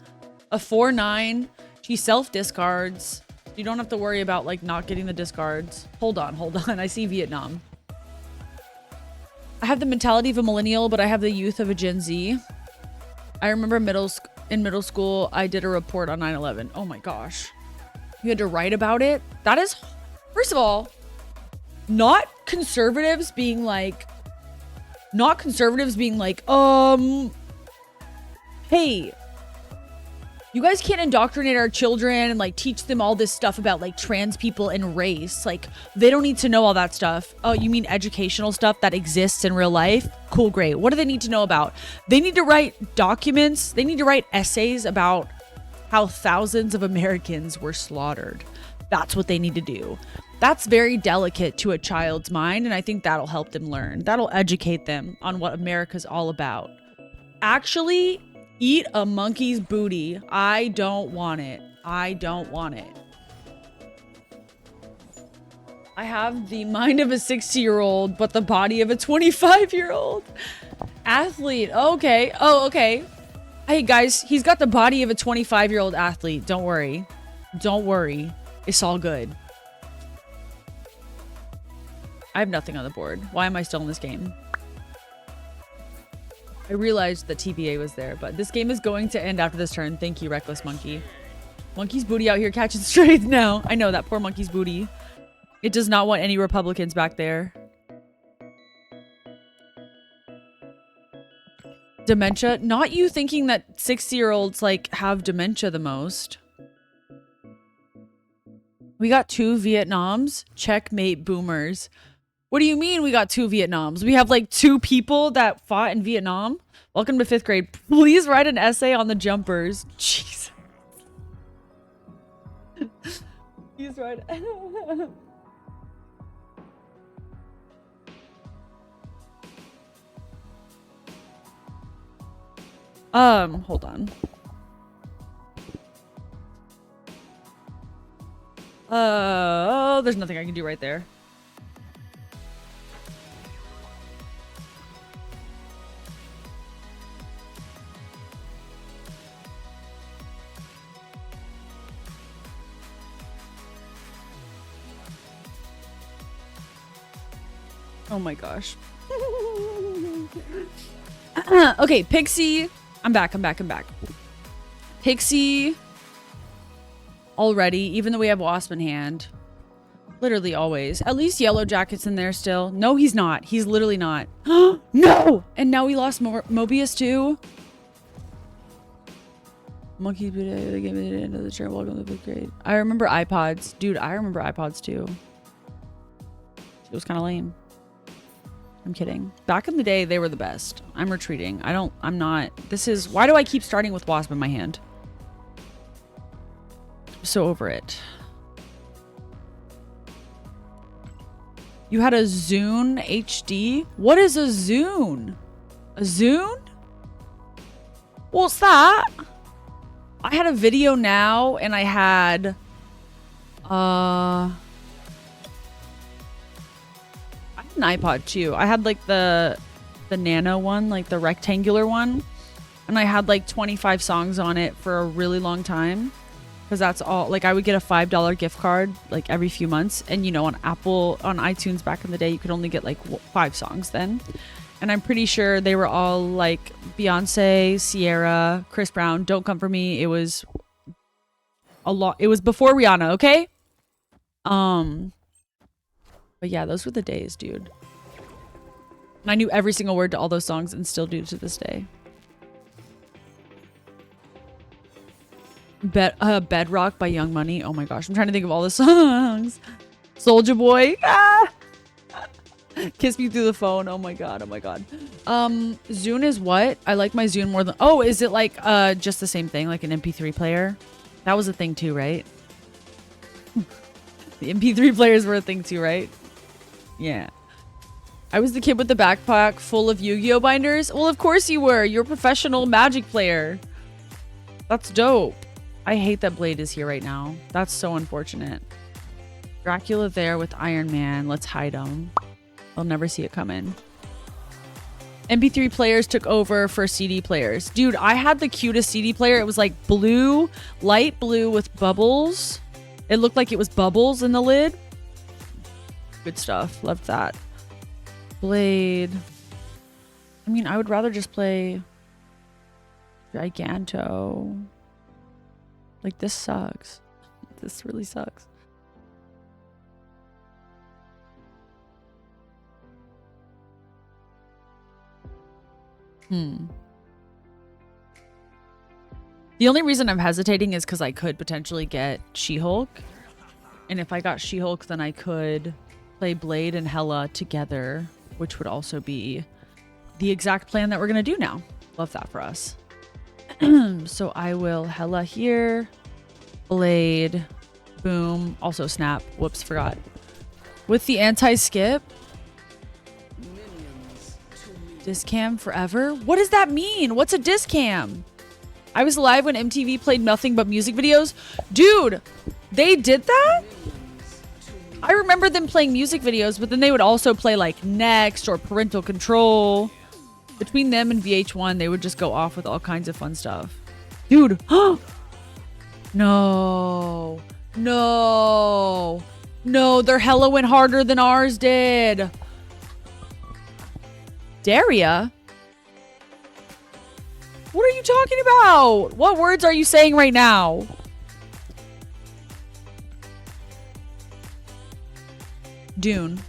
A 4/9. She self-discards. You don't have to worry about like not getting the discards. Hold on. I see Vietnam. I have the mentality of a millennial, but I have the youth of a Gen Z. I remember in middle school, I did a report on 9/11. Oh my gosh. You had to write about it? That is, first of all, not conservatives being like, hey, you guys can't indoctrinate our children and like teach them all this stuff about like trans people and race. Like they don't need to know all that stuff. Oh, you mean educational stuff that exists in real life? Cool, great. What do they need to know about? They need to write documents. They need to write essays about how thousands of Americans were slaughtered. That's what they need to do. That's very delicate to a child's mind, and I think that'll help them learn. That'll educate them on what America's all about. Actually, eat a monkey's booty. I don't want it. I don't want it. I have the mind of a 60-year-old, but the body of a 25-year-old. Athlete. Okay. Oh, okay. Hey, guys, he's got the body of a 25-year-old athlete. Don't worry. Don't worry. It's all good. I have nothing on the board. Why am I still in this game? I realized that TBA was there, but this game is going to end after this turn. Thank you, Reckless Monkey. Monkey's booty out here catching strays now. I know, that poor monkey's booty. It does not want any Republicans back there. Dementia? Not you thinking that 60-year-olds like have dementia the most. We got 2 Vietnams. Checkmate boomers. What do you mean we got 2 Vietnams? We have like 2 people that fought in Vietnam? Welcome to 5th grade. Please write an essay on the jumpers. Jeez. Please write. Hold on. Oh, there's nothing I can do right there. Oh my gosh. Okay, Pixie. I'm back. Pixie. Already, even though we have Wasp in hand. Literally always. At least Yellow Jacket's in there still. No, he's not. He's literally not. No! And now we lost Mobius too. Monkey give me the end of the chair. Welcome to 5th grade. I remember iPods. Dude, I remember iPods too. It was kind of lame. I'm kidding. Back in the day, they were the best. I'm retreating. I'm not. Why do I keep starting with Wasp in my hand? I'm so over it. You had a Zune HD? What is a Zune? A Zune? What's that? I had a Video Now and I had an iPod too. I had like the nano one, like the rectangular one, and I had like 25 songs on it for a really long time because that's all. Like I would get a $5 gift card like every few months, and you know, on iTunes back in the day you could only get like 5 songs then, and I'm pretty sure they were all like Beyonce, Sierra, Chris Brown, Don't Come For Me. It was a lot. It was before Rihanna, okay? But yeah, those were the days, dude. And I knew every single word to all those songs and still do to this day. Bedrock by Young Money. Oh my gosh, I'm trying to think of all the songs. Soldier Boy. Ah! Kiss Me Through the Phone. Oh my god. Oh my god. Zune is what? I like my Zune more than... Oh, is it like just the same thing, like an MP3 player? That was a thing too, right? The MP3 players were a thing too, right? Yeah. I was the kid with the backpack full of Yu-Gi-Oh binders. Well, of course you were. You're a professional Magic player. That's dope. I hate that Blade is here right now. That's so unfortunate. Dracula there with Iron Man. Let's hide him. They'll never see it coming. MP3 players took over for CD players. Dude, I had the cutest CD player. It was like blue, light blue with bubbles. It looked like it was bubbles in the lid. Good stuff. Loved that. Blade. I mean, I would rather just play Giganto. Like, this sucks. This really sucks. The only reason I'm hesitating is because I could potentially get She-Hulk. And if I got She-Hulk, then I could play Blade and Hela together, which would also be the exact plan that we're going to do now. Love that for us. So I will Hela here. Blade. Boom. Also Snap. Whoops, forgot. With the anti-skip. Discam forever? What does that mean? What's a discam? I was alive when MTV played nothing but music videos. Dude, they did that? I remember them playing music videos, but then they would also play like Next or Parental Control. Between them and VH1, they would just go off with all kinds of fun stuff. Dude. No. No. No, their Hela went harder than ours did. Daria? What are you talking about? What words are you saying right now? Dune.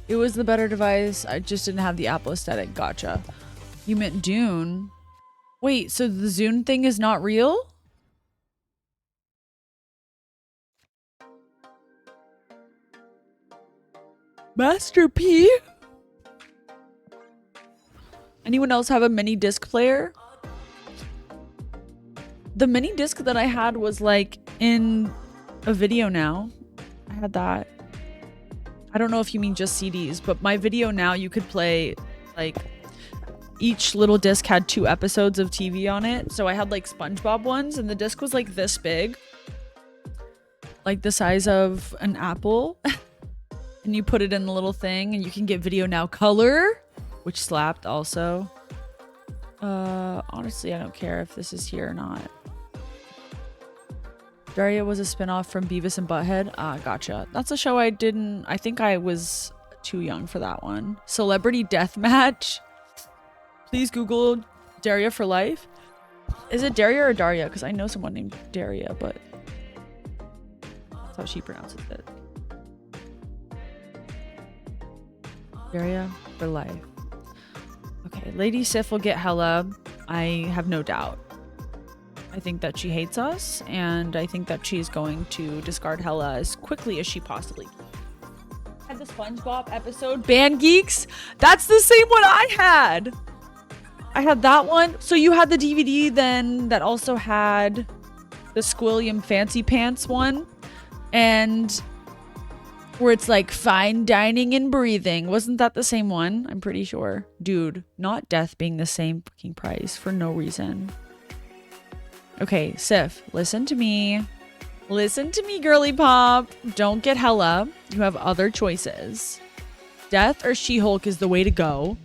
It was the better device. I just didn't have the Apple aesthetic. Gotcha. You meant Dune? Wait, so the Zune thing is not real? Master P? Anyone else have a mini disc player? The mini disc that I had was like in a Video Now. I had that. I don't know if you mean just CDs, but my Video Now, you could play like each little disc had 2 episodes of TV on it. So I had like SpongeBob ones and the disc was like this big, like the size of an apple. And you put it in the little thing and you can get Video Now Color, which slapped also. Honestly, I don't care if this is here or not. Daria was a spinoff from Beavis and Butthead. Ah, gotcha. That's a show I think I was too young for that one. Celebrity Deathmatch. Please Google Daria for life. Is it Daria or Daria? Because I know someone named Daria, but that's how she pronounces it. Daria for life. Okay, Lady Sif will get Hela. I have no doubt. I think that she hates us, and I think that she's going to discard Hela as quickly as she possibly can. Had the SpongeBob episode, Band Geeks. That's the same one I had. I had that one. So you had the DVD then that also had the Squilliam Fancy Pants one, and where it's like fine dining and breathing. Wasn't that the same one? I'm pretty sure. Dude, not death being the same fucking price for no reason. Okay, Sif, listen to me. Listen to me, girly pop. Don't get Hela. You have other choices. Death or She-Hulk is the way to go.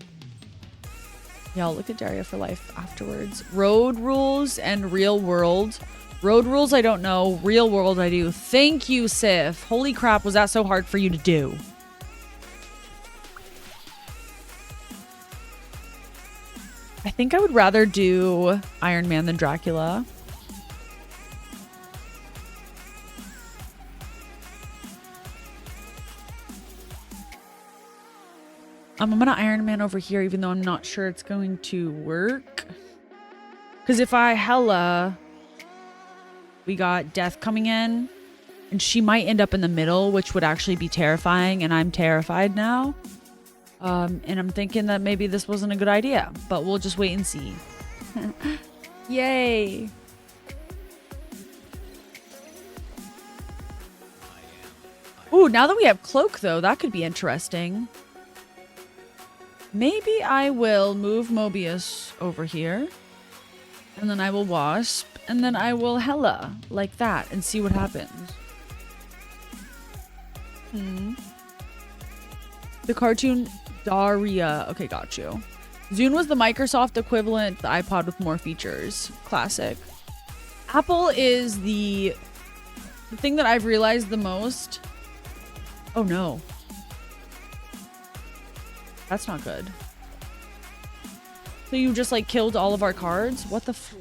Yeah, I'll look at Daria for life afterwards. Road Rules and Real World. Road Rules, I don't know. Real World, I do. Thank you, Sif. Holy crap, was that so hard for you to do? I think I would rather do Iron Man than Dracula. I'm gonna Iron Man over here, even though I'm not sure it's going to work. Because if I Hela, we got Death coming in, and she might end up in the middle, which would actually be terrifying, and I'm terrified now. And I'm thinking that maybe this wasn't a good idea, but we'll just wait and see. Yay! Ooh, now that we have Cloak, though, that could be interesting. Maybe I will move Mobius over here. And then I will Wasp. And then I will Hela. Like that. And see what happens. The cartoon Daria. Okay, got you. Zune was the Microsoft equivalent. The iPod with more features. Classic. Apple is the thing that I've realized the most. Oh no. That's not good. So you just like killed all of our cards? What the f-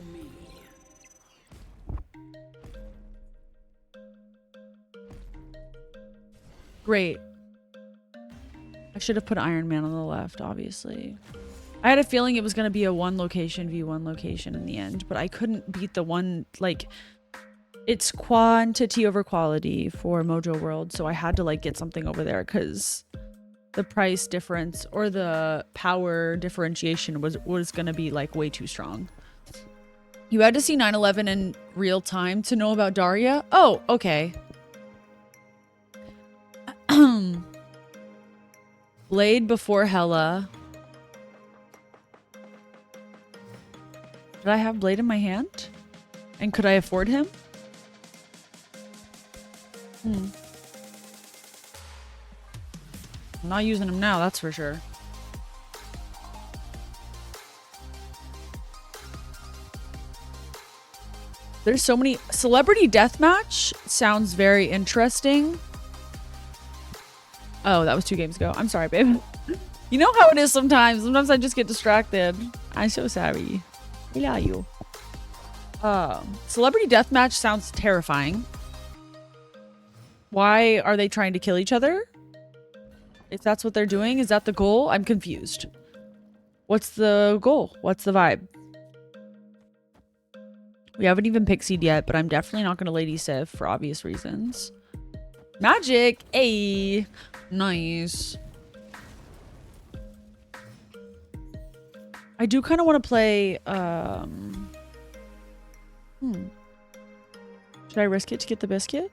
Great. I should have put Iron Man on the left, obviously. I had a feeling it was going to be a one location v one location in the end, but I couldn't beat the one, like, it's quantity over quality for Mojo World, so I had to like get something over there because the price difference or the power differentiation was going to be like way too strong. You had to see 9/11 in real time to know about Daria? Oh, okay. Blade before Hela. Did I have Blade in my hand? And could I afford him? I'm not using him now, that's for sure. There's so many. Celebrity Deathmatch sounds very interesting. Oh, that was 2 games ago. I'm sorry, babe. You know how it is sometimes. Sometimes I just get distracted. I'm so sorry. I love you. Celebrity Deathmatch sounds terrifying. Why are they trying to kill each other? If that's what they're doing, is that the goal? I'm confused. What's the goal? What's the vibe? We haven't even pixied yet, but I'm definitely not going to Lady Sif for obvious reasons. Magic! Ayy! Nice. I do kind of want to play, Should I risk it to get the biscuit?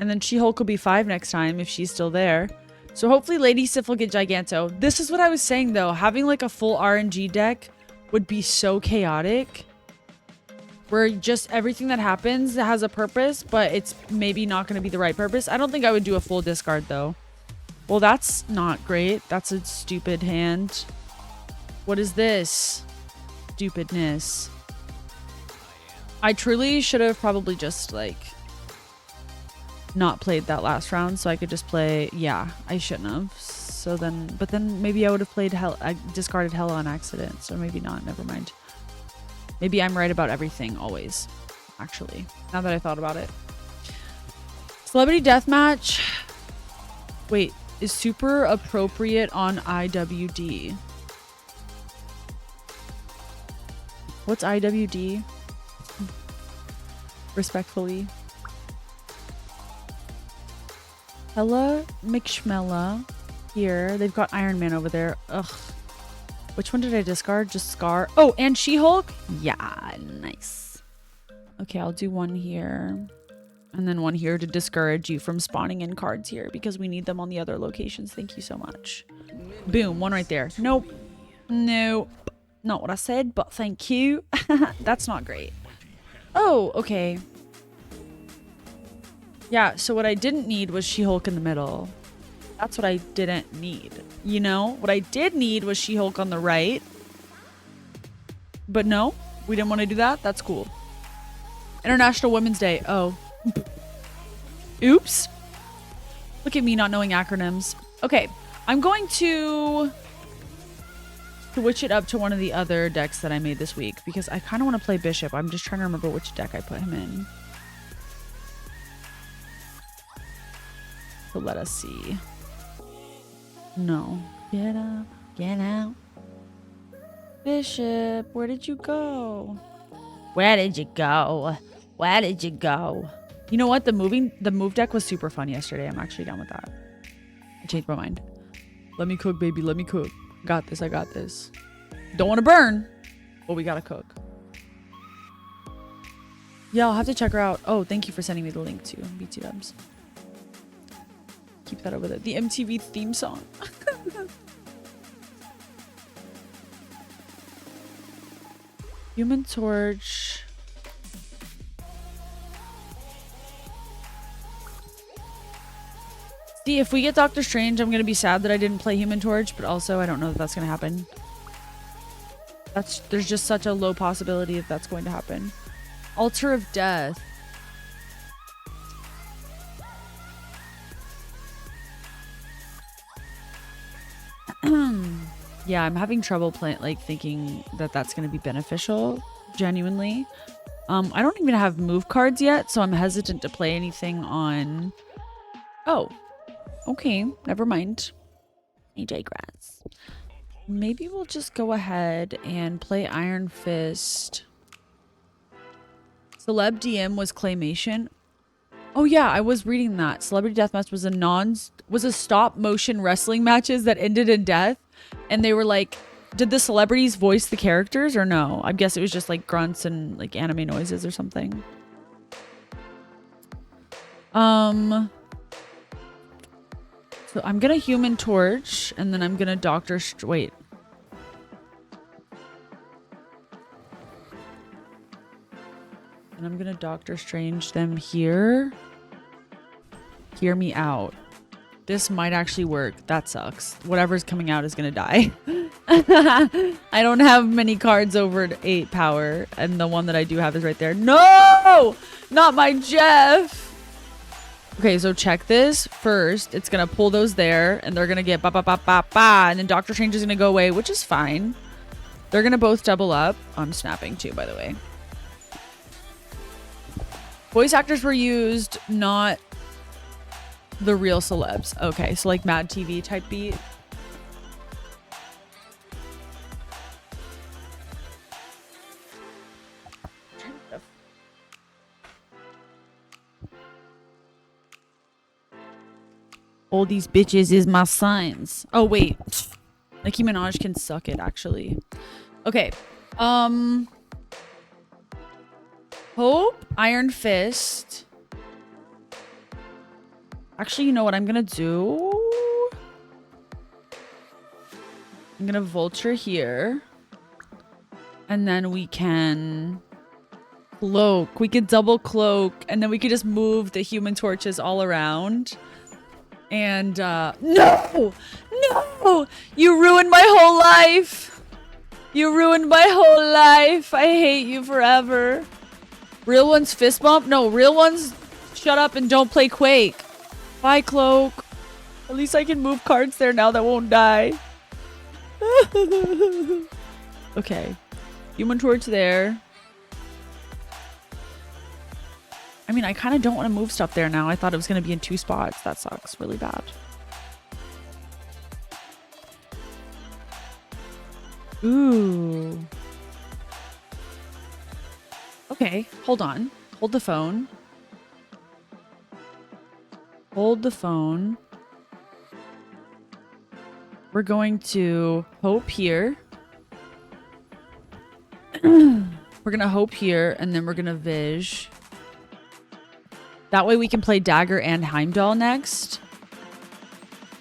And then She-Hulk will be 5 next time if she's still there. So hopefully Lady Sif will get Giganto. This is what I was saying though. Having like a full RNG deck would be so chaotic. Where just everything that happens has a purpose, but it's maybe not going to be the right purpose. I don't think I would do a full discard though. Well, that's not great. That's a stupid hand. What is this? Stupidness. I truly should have probably just like not played that last round so I could just play. Yeah, I shouldn't have. So then, but then maybe I would have played I discarded Hela on accident. So maybe not. Never mind. Maybe I'm right about everything always. Actually, now that I thought about it. Celebrity Deathmatch. Wait, is super appropriate on IWD? What's IWD? Respectfully. Hela McSchmella here. They've got Iron Man over there. Ugh. Which one did I discard? Just Scar. Oh, and She-Hulk? Yeah, nice. Okay, I'll do one here. And then one here to discourage you from spawning in cards here because we need them on the other locations. Thank you so much. Boom, one right there. Nope. Nope. Not what I said, but thank you. That's not great. Oh, okay. Yeah, so what I didn't need was She-Hulk in the middle. That's what I didn't need. You know? What I did need was She-Hulk on the right. But no, we didn't want to do that. That's cool. International Women's Day. Oh. Oops. Look at me not knowing acronyms. Okay, I'm going to switch it up to one of the other decks that I made this week because I kind of want to play Bishop. I'm just trying to remember which deck I put him in. So let us see. No. Get up. Get out. Bishop, where did you go? Where did you go? Where did you go? You know what? The move deck was super fun yesterday. I'm actually down with that. I changed my mind. Let me cook, baby. Let me cook. Got this. I got this. Don't want to burn, but we gotta cook. Yeah, I'll have to check her out. Oh, thank you for sending me the link to BT Dubs. Keep that over there. The MTV theme song. Human Torch. See, if we get Doctor Strange, I'm gonna be sad that I didn't play Human Torch, but also I don't know that that's gonna happen. There's just such a low possibility that that's going to happen. Altar of Death. Yeah, I'm having trouble thinking that that's going to be beneficial, genuinely. I don't even have move cards yet, so I'm hesitant to play anything on... Oh, okay, never mind. AJ Grass. Maybe we'll just go ahead and play Iron Fist. Celeb DM was claymation. Oh yeah, I was reading that. Celebrity Deathmatch was a stop motion wrestling matches that ended in death. And they were like, did the celebrities voice the characters or no? I guess it was just like grunts and like anime noises or something. So I'm gonna Human Torch and then I'm gonna wait. And I'm gonna Doctor Strange them here. Hear me out. This might actually work. That sucks. Whatever's coming out is gonna die. I don't have many cards over 8 power, and the one that I do have is right there. No! Not my Jeff! Okay, so check this. First, it's gonna pull those there, and they're gonna get ba ba ba ba ba, and then Doctor Strange is gonna go away, which is fine. They're gonna both double up. I'm snapping too, by the way. Voice actors were used, not the real celebs. Okay, so like Mad TV type beat. All these bitches is my signs. Oh wait, Nicki Minaj can suck it actually. Okay, Hope, Iron Fist. Actually, you know what I'm gonna do? I'm gonna Vulture here. And then we can cloak. We could double cloak. And then we could just move the Human Torches all around. And, no! No! You ruined my whole life! You ruined my whole life! I hate you forever. Real ones fist bump? No, real ones shut up and don't play Quake. Bye, Cloak. At least I can move cards there now that won't die. Okay. Human Torch there. I mean, I kind of don't want to move stuff there now. I thought it was going to be in 2 spots. That sucks really bad. Ooh. Okay, hold on. Hold the phone. Hold the phone. We're going to Hope here. We're going to Hope here, and then we're going to Vish. That way we can play Dagger and Heimdall next.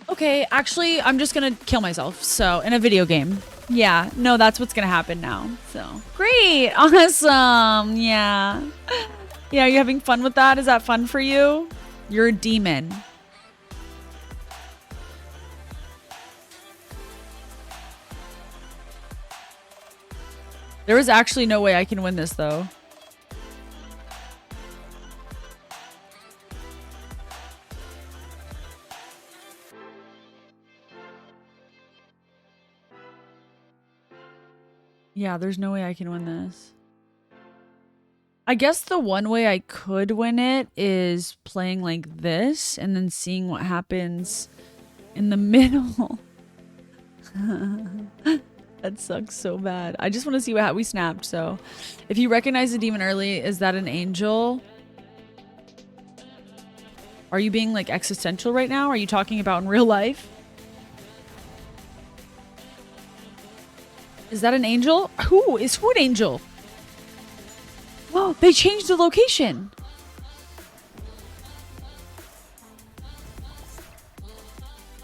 Okay, actually, I'm just going to kill myself. So, in a video game. Yeah, no, that's what's going to happen now. So, great. Awesome. Yeah. Yeah, are you having fun with that? Is that fun for you? You're a demon. There is actually no way I can win this, though. Yeah, there's no way I can win this. I guess the one way I could win it is playing like this and then seeing what happens in the middle. That sucks so bad. I just want to see how we snapped. So if you recognize the demon early, is that an angel? Are you being like existential right now? Are you talking about in real life? Is that an angel? Who is who an angel? Oh, they changed the location.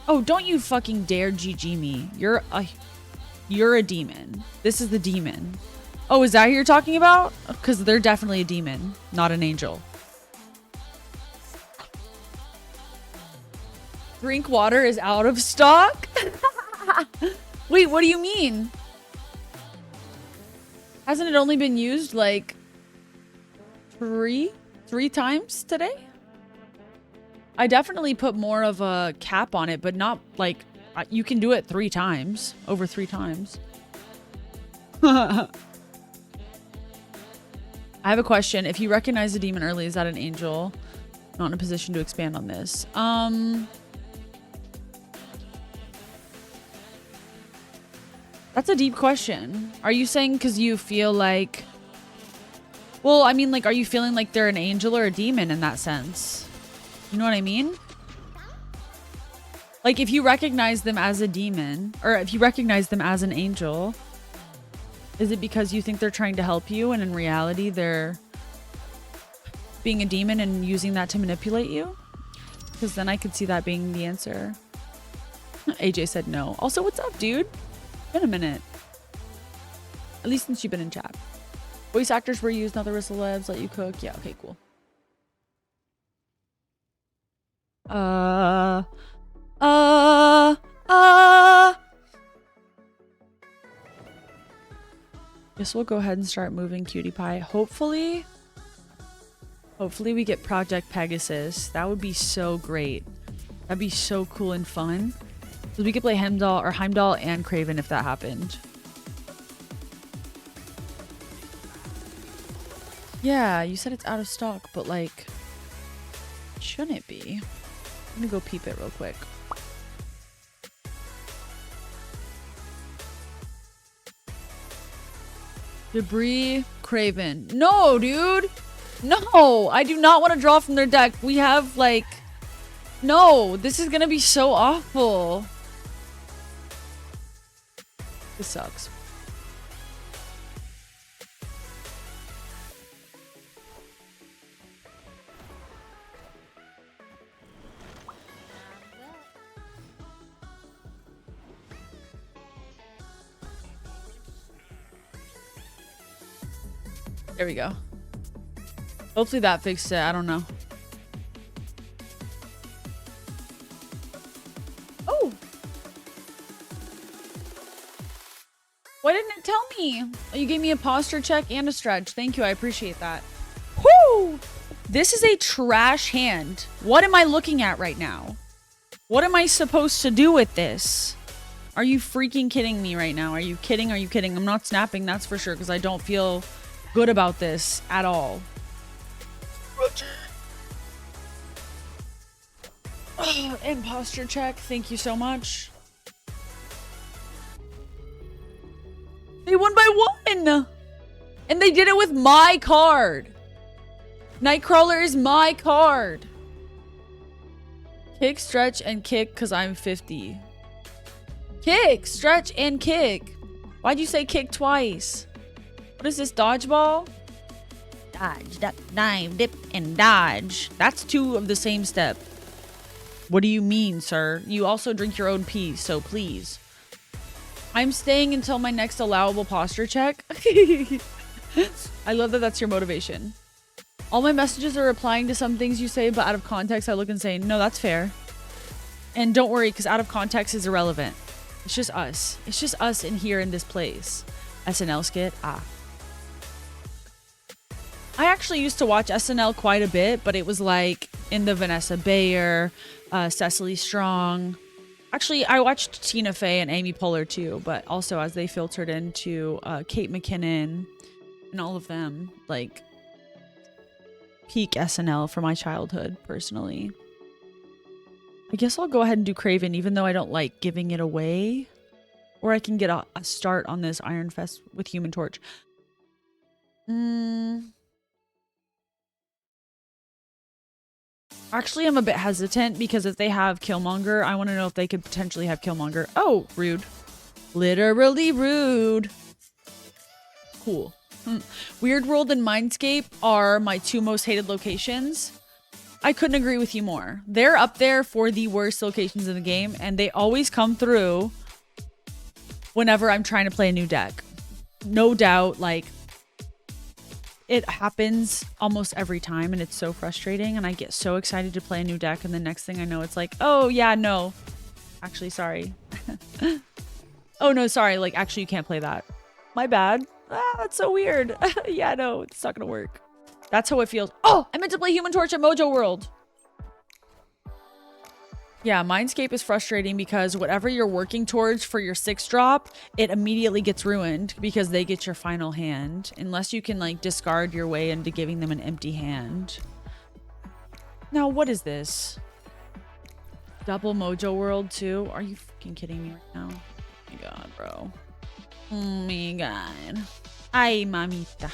Oh, don't you fucking dare GG me. You're a demon. This is the demon. Oh, is that who you're talking about? Because they're definitely a demon, not an angel. Drink water is out of stock? Wait, what do you mean? Hasn't it only been used like three times today? I definitely put more of a cap on it, but not like you can do it 3 times, over 3 times. I have a question. If you recognize the demon early, is that an angel? Not in a position to expand on this. That's a deep question. Are you saying because you feel like... Well, I mean, like, are you feeling like they're an angel or a demon in that sense? You know what I mean? Like, if you recognize them as a demon, or if you recognize them as an angel, is it because you think they're trying to help you and in reality they're being a demon and using that to manipulate you? Because then I could see that being the answer. AJ said no. Also, what's up, dude? Been a minute. At least since you've been in chat. Voice actors were used, not the whistle labs, let you cook. Yeah, okay, cool. Guess we'll go ahead and start moving Cutie Pie. Hopefully we get Project Pegasus. That would be so great. That'd be so cool and fun. So we could play Heimdall and Craven if that happened. Yeah, you said it's out of stock, but like, shouldn't it be? I'm gonna go peep it real quick. Debris, Craven. No, dude! No! I do not want to draw from their deck. We have, like... No! This is gonna be so awful. This sucks. There we go. Hopefully that fixed it. I don't know. Oh! Why didn't it tell me? Oh, you gave me a posture check and a stretch. Thank you. I appreciate that. Whoo! This is a trash hand. What am I looking at right now? What am I supposed to do with this? Are you freaking kidding me right now? Are you kidding? Are you kidding? I'm not snapping, that's for sure, because I don't feel good about this at all. And posture check. Thank you so much. They won by 1! And they did it with my card. Nightcrawler is my card. Kick, stretch, and kick because I'm 50. Kick, stretch, and kick. Why'd you say kick twice? What is this, dodgeball? Dodge, duck, dive, dip, and dodge. That's 2 of the same step. What do you mean, sir? You also drink your own pee, so please. I'm staying until my next allowable posture check. I love that that's your motivation. All my messages are replying to some things you say, but out of context, I look and say, no, that's fair. And don't worry, because out of context is irrelevant. It's just us. It's just us in here in this place. SNL skit? Ah. I actually used to watch SNL quite a bit, but it was like in the Vanessa Bayer, Cecily Strong. Actually, I watched Tina Fey and Amy Poehler too, but also as they filtered into Kate McKinnon and all of them, like peak SNL for my childhood, personally. I guess I'll go ahead and do Craven, even though I don't like giving it away. Or I can get a start on this Iron Fist with Human Torch. Actually, I'm a bit hesitant because if they have Killmonger, I want to know if they could potentially have Killmonger. Oh, rude. Literally rude. Cool. Weird World and Mindscape are my two most hated locations. I couldn't agree with you more. They're up there for the worst locations in the game, and they always come through whenever I'm trying to play a new deck. No doubt, like, it happens almost every time, and it's so frustrating, and I get so excited to play a new deck, and the next thing I know, it's like, oh, yeah, no. Actually, sorry. Oh, no, sorry. Like, actually, you can't play that. My bad. Ah, that's so weird. Yeah, no, it's not gonna work. That's how it feels. Oh, I meant to play Human Torch at Mojo World. Yeah, Mindscape is frustrating because whatever you're working towards for your 6-drop, it immediately gets ruined because they get your final hand. Unless you can, like, discard your way into giving them an empty hand. Now, what is this? Double Mojo World, too? Are you freaking kidding me right now? Oh my god, bro. Oh my god. Ay, mamita.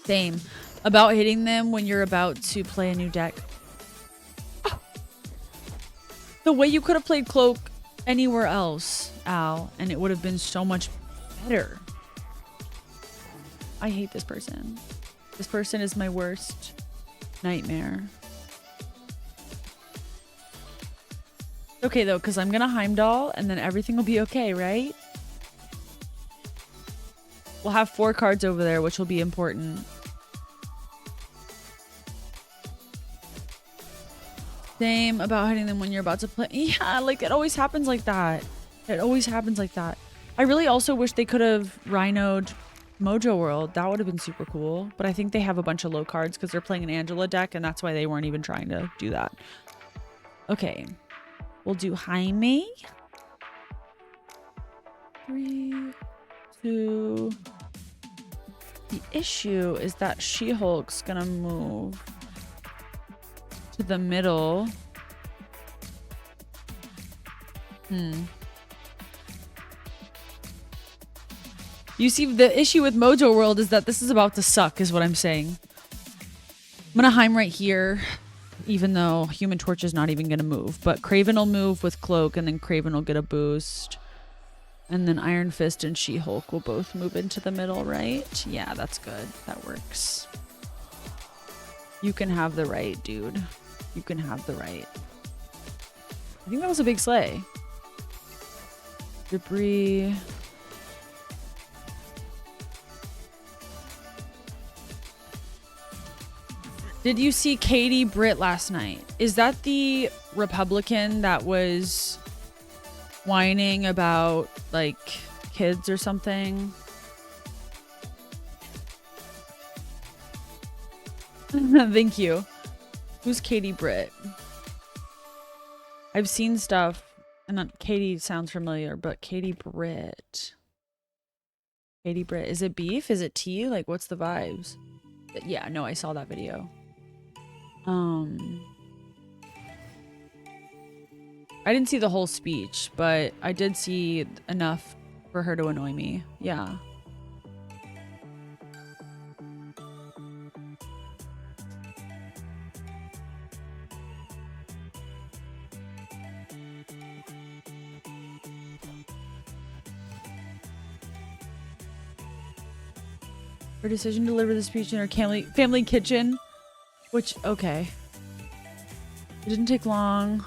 Same. About hitting them when you're about to play a new deck. Oh. The way you could have played Cloak anywhere else, Al, and it would have been so much better. I hate this person. This person is my worst nightmare. Okay, though, because I'm going to Heimdall, and then everything will be okay, right? We'll have 4 cards over there, which will be important. Same about hitting them when you're about to play. Yeah, like, it always happens like that. It always happens like that. I really also wish they could have Rhino'd Mojo World. That would have been super cool. But I think they have a bunch of low cards because they're playing an Angela deck, and that's why they weren't even trying to do that. Okay. We'll do Jaime. 3, 2. The issue is that She-Hulk's gonna move to the middle. You see, the issue with Mojo World is that this is about to suck, is what I'm saying. I'm gonna Heim right here. Even though Human Torch is not even going to move. But Kraven will move with Cloak, and then Kraven will get a boost. And then Iron Fist and She-Hulk will both move into the middle, right? Yeah, that's good. That works. You can have the right, dude. You can have the right. I think that was a big sleigh. Debris. Did you see Katie Britt last night? Is that the Republican that was whining about, like, kids or something? Thank you. Who's Katie Britt? I've seen stuff, and not Katie sounds familiar, but Katie Britt. Katie Britt. Is it beef? Is it tea? Like, what's the vibes? Yeah, no, I saw that video. I didn't see the whole speech, but I did see enough for her to annoy me. Yeah. Her decision to deliver the speech in her family kitchen. Which, okay. It didn't take long.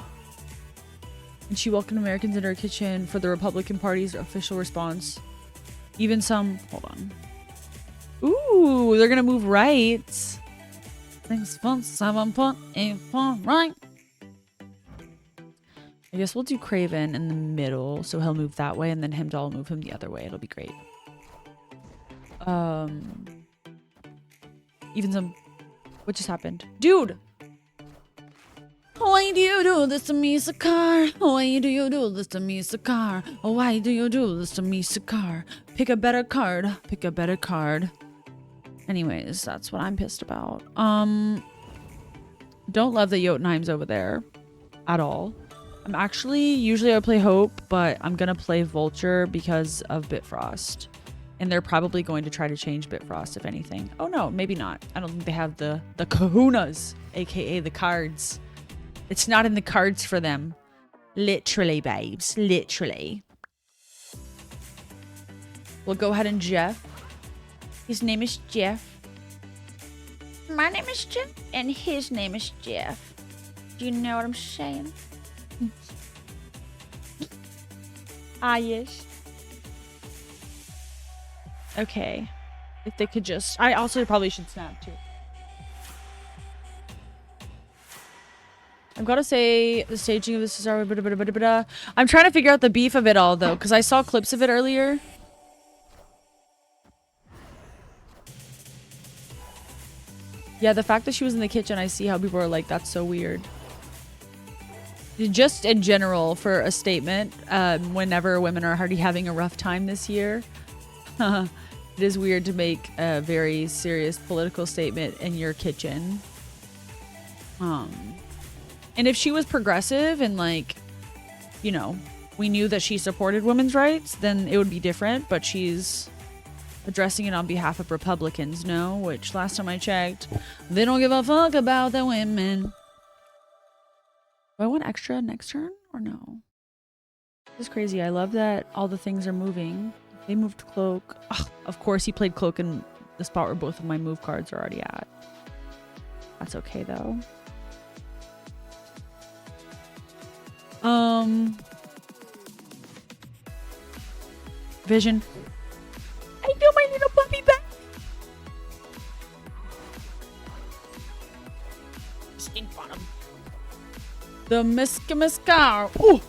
And she welcomed Americans into her kitchen for the Republican Party's official response. Even some... Hold on. Ooh, they're gonna move right. Things fun, 7.84 right. I guess we'll do Kraven in the middle, so he'll move that way, and then Heimdall will move him the other way. It'll be great. Even some... What just happened? Dude! Why do you do this to me, Sakar? Why do you do this to me, Sakar? Why do you do this to me, Sakar? Pick a better card. Pick a better card. Anyways, that's what I'm pissed about. Don't love that Jotunheim's over there. At all. Usually I play Hope, but I'm gonna play Vulture because of Bitfrost. And they're probably going to try to change Bitfrost, if anything. Oh no, maybe not. I don't think they have the kahunas, aka the cards. It's not in the cards for them. Literally, babes. Literally. We'll go ahead and Jeff. His name is Jeff. My name is Jeff, and his name is Jeff. Do you know what I'm saying? Ah, yes. Okay. If they could just... I also probably should snap, too. I've got to say, the staging of this is... I'm trying to figure out the beef of it all, though, because I saw clips of it earlier. Yeah, the fact that she was in the kitchen, I see how people are like, that's so weird. Just in general, for a statement, whenever women are already having a rough time this year, it is weird to make a very serious political statement in your kitchen. And if she was progressive and, like, you know, we knew that she supported women's rights, then it would be different, but she's addressing it on behalf of Republicans, no? Which, last time I checked, they don't give a fuck about the women. Do I want extra next turn or no? This is crazy. I love that all the things are moving. They moved Cloak. Ugh, of course, he played Cloak in the spot where both of my move cards are already at. That's okay, though. Vision. I feel my little puppy back. Stink bottom. The Miskar. Ooh.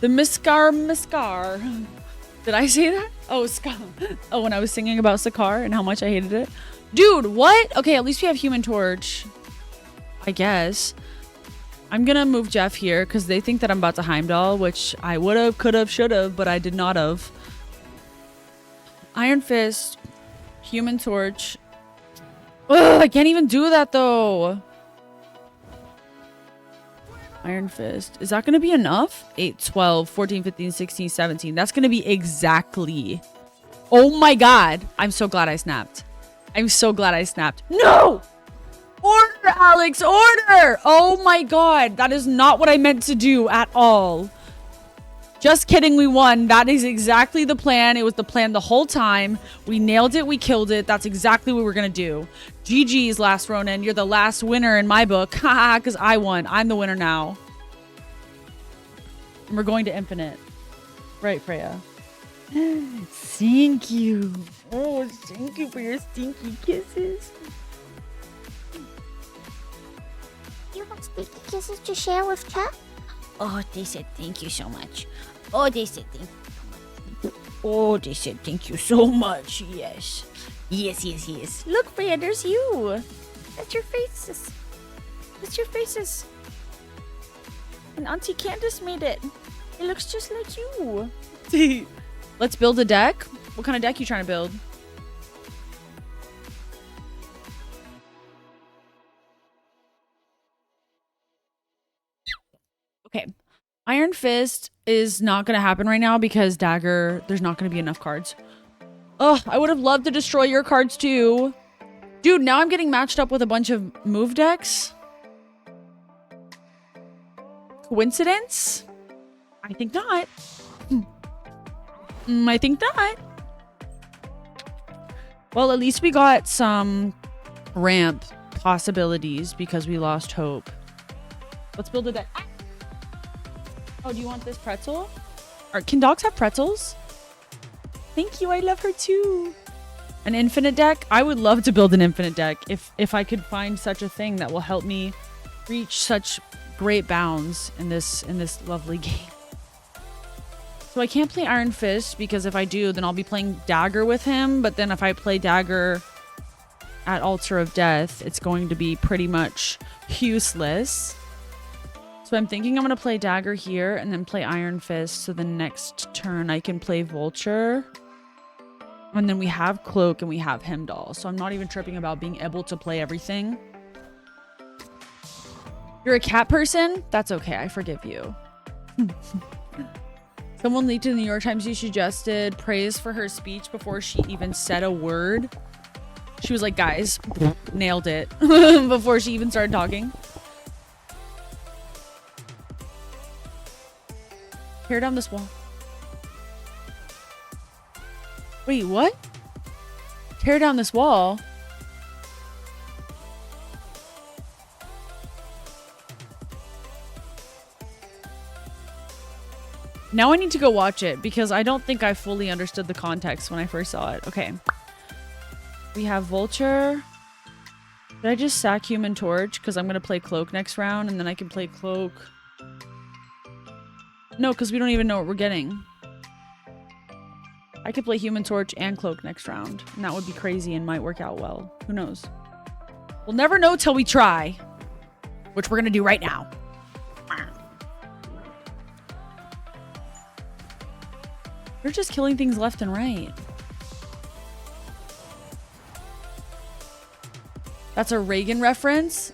The Miskar. Did I say that? Oh, Scar. Oh, when I was singing about Sakaar and how much I hated it. Dude, what? Okay, at least we have Human Torch. I guess. I'm gonna move Jeff here because they think that I'm about to Heimdall, which I would've, could've, should've, but I did not have. Iron Fist, Human Torch. Ugh, I can't even do that though. Iron Fist. Is that gonna be enough? 8, 12, 14, 15, 16, 17. That's gonna be exactly. Oh my god. I'm so glad I snapped. I'm so glad I snapped. No! Order, Alex, order! Oh my god, that is not what I meant to do at all. Just kidding, we won. That is exactly the plan. It was the plan the whole time. We nailed it, we killed it. That's exactly what we're gonna do. GG's, Last Ronin. You're the last winner in my book. Haha, because I won. I'm the winner now. And we're going to Infinite. Right, Freya? Thank you. Oh, thank you for your stinky kisses. You have sticky kisses to share with chat? Oh, they said thank you so much. Oh, they said thank you. Oh, they said thank you so much. Yes. Yes, yes, yes. Look, Freya, there's you. That's your faces. That's your faces. And Auntie Candace made it. It looks just like you. Let's build a deck. What kind of deck you trying to build? Okay. Iron Fist is not going to happen right now because Dagger, there's not going to be enough cards. Oh, I would have loved to destroy your cards too. Dude, now I'm getting matched up with a bunch of move decks. Coincidence? I think not. I think not. Well, at least we got some ramp possibilities because we lost hope. Let's build a deck. Oh, do you want this pretzel? Or can dogs have pretzels? Thank you. I love her too. An infinite deck? I would love to build an infinite deck if I could find such a thing that will help me reach such great bounds in this lovely game. So I can't play Iron Fist because if I do, then I'll be playing Dagger with him. But then if I play Dagger at Altar of Death, it's going to be pretty much useless. So I'm thinking I'm going to play Dagger here and then play Iron Fist. So the next turn I can play Vulture. And then we have Cloak and we have Heimdall. So I'm not even tripping about being able to play everything. You're a cat person? That's okay. I forgive you. Someone leaked in the New York Times you suggested praise for her speech before she even said a word. She was like, guys, nailed it before she even started talking. Tear down this wall. Wait, what? Tear down this wall? Now I need to go watch it because I don't think I fully understood the context when I first saw it. Okay. We have Vulture. Did I just sack Human Torch? Because I'm going to play Cloak next round and then I can play Cloak. No, because we don't even know what we're getting. I could play Human Torch and Cloak next round. And that would be crazy and might work out well. Who knows? We'll never know till we try. Which we're going to do right now. They're just killing things left and right. That's a Reagan reference.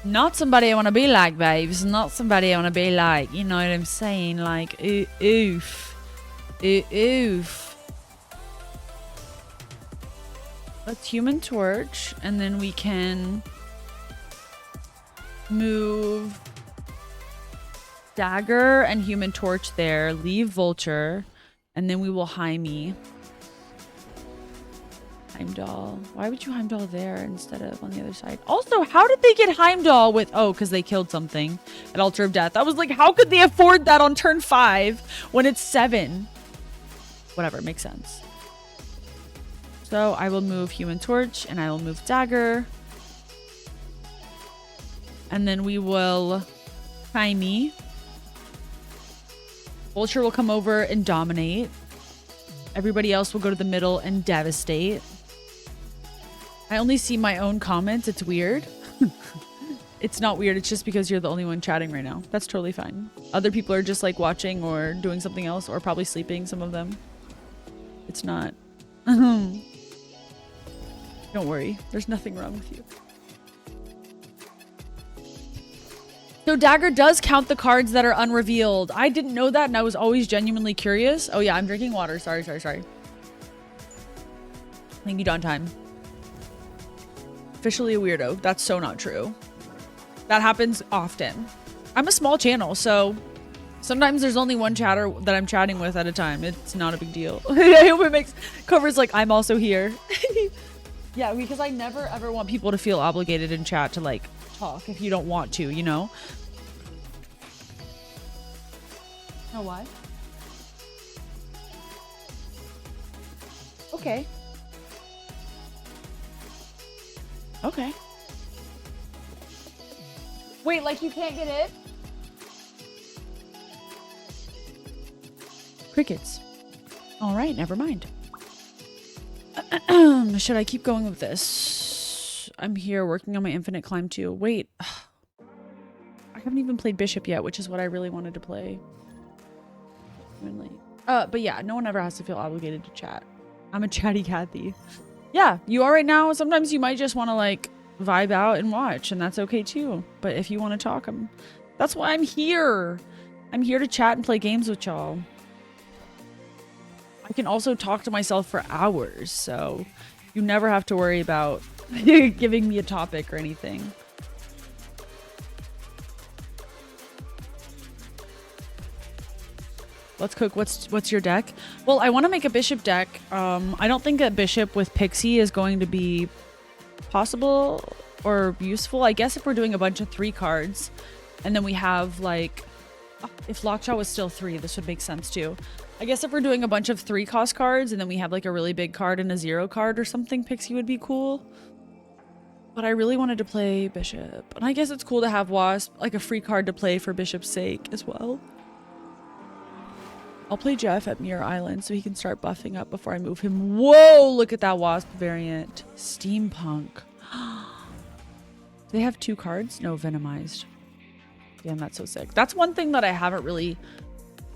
Not somebody I want to be like, babes. Not somebody I want to be like. You know what I'm saying? Like, oof. Oof. Let's Human Torch. And then we can move Dagger and Human Torch there. Leave Vulture. And then we will Jaime. Heimdall. Why would you Heimdall there instead of on the other side? Also, how did they get Heimdall with... Oh, because they killed something at Altar of Death. I was like, how could they afford that on turn 5 when it's 7? Whatever, makes sense. So I will move Human Torch and I will move Dagger. And then we will Jaime. Vulture will come over and dominate. Everybody else will go to the middle and devastate. I only see my own comments. It's weird. It's not weird. It's just because you're the only one chatting right now. That's totally fine. Other people are just like watching or doing something else or probably sleeping, some of them. It's not. Don't worry. There's nothing wrong with you. So Dagger does count the cards that are unrevealed. I didn't know that and I was always genuinely curious. Oh yeah, I'm drinking water. Sorry. Thank you, Downtime. Officially a weirdo. That's so not true. That happens often. I'm a small channel, so sometimes there's only one chatter that I'm chatting with at a time. It's not a big deal. I hope it makes covers like I'm also here. Yeah, because I never ever want people to feel obligated in chat to like talk if you don't want to, you know? Know why? Okay. Okay. Wait, like you can't get it? Crickets. All right, never mind. Should I keep going with this? I'm here working on my Infinite Climb 2. Wait. I haven't even played Bishop yet, which is what I really wanted to play. But yeah, no one ever has to feel obligated to chat. I'm a chatty Cathy. Yeah, you are right now. Sometimes you might just want to like vibe out and watch, and that's okay too. But if you want to talk, that's why I'm here. I'm here to chat and play games with y'all. I can also talk to myself for hours, so you never have to worry about giving me a topic or anything. Let's cook. What's your deck? Well, I want to make a bishop deck. I don't think a bishop with Pixie is going to be possible or useful. I guess if we're doing a bunch of 3 cards and then we have like, if Lockjaw was still 3, this would make sense too. I guess if we're doing a bunch of 3-cost cards and then we have like a really big card and a 0 card or something, Pixie would be cool. But I really wanted to play Bishop. And I guess it's cool to have Wasp, like a free card to play for Bishop's sake as well. I'll play Jeff at Mirror Island so he can start buffing up before I move him. Whoa, look at that Wasp variant. Steampunk. Do they have 2 cards? No, Venomized. Damn, that's so sick. That's one thing that I haven't really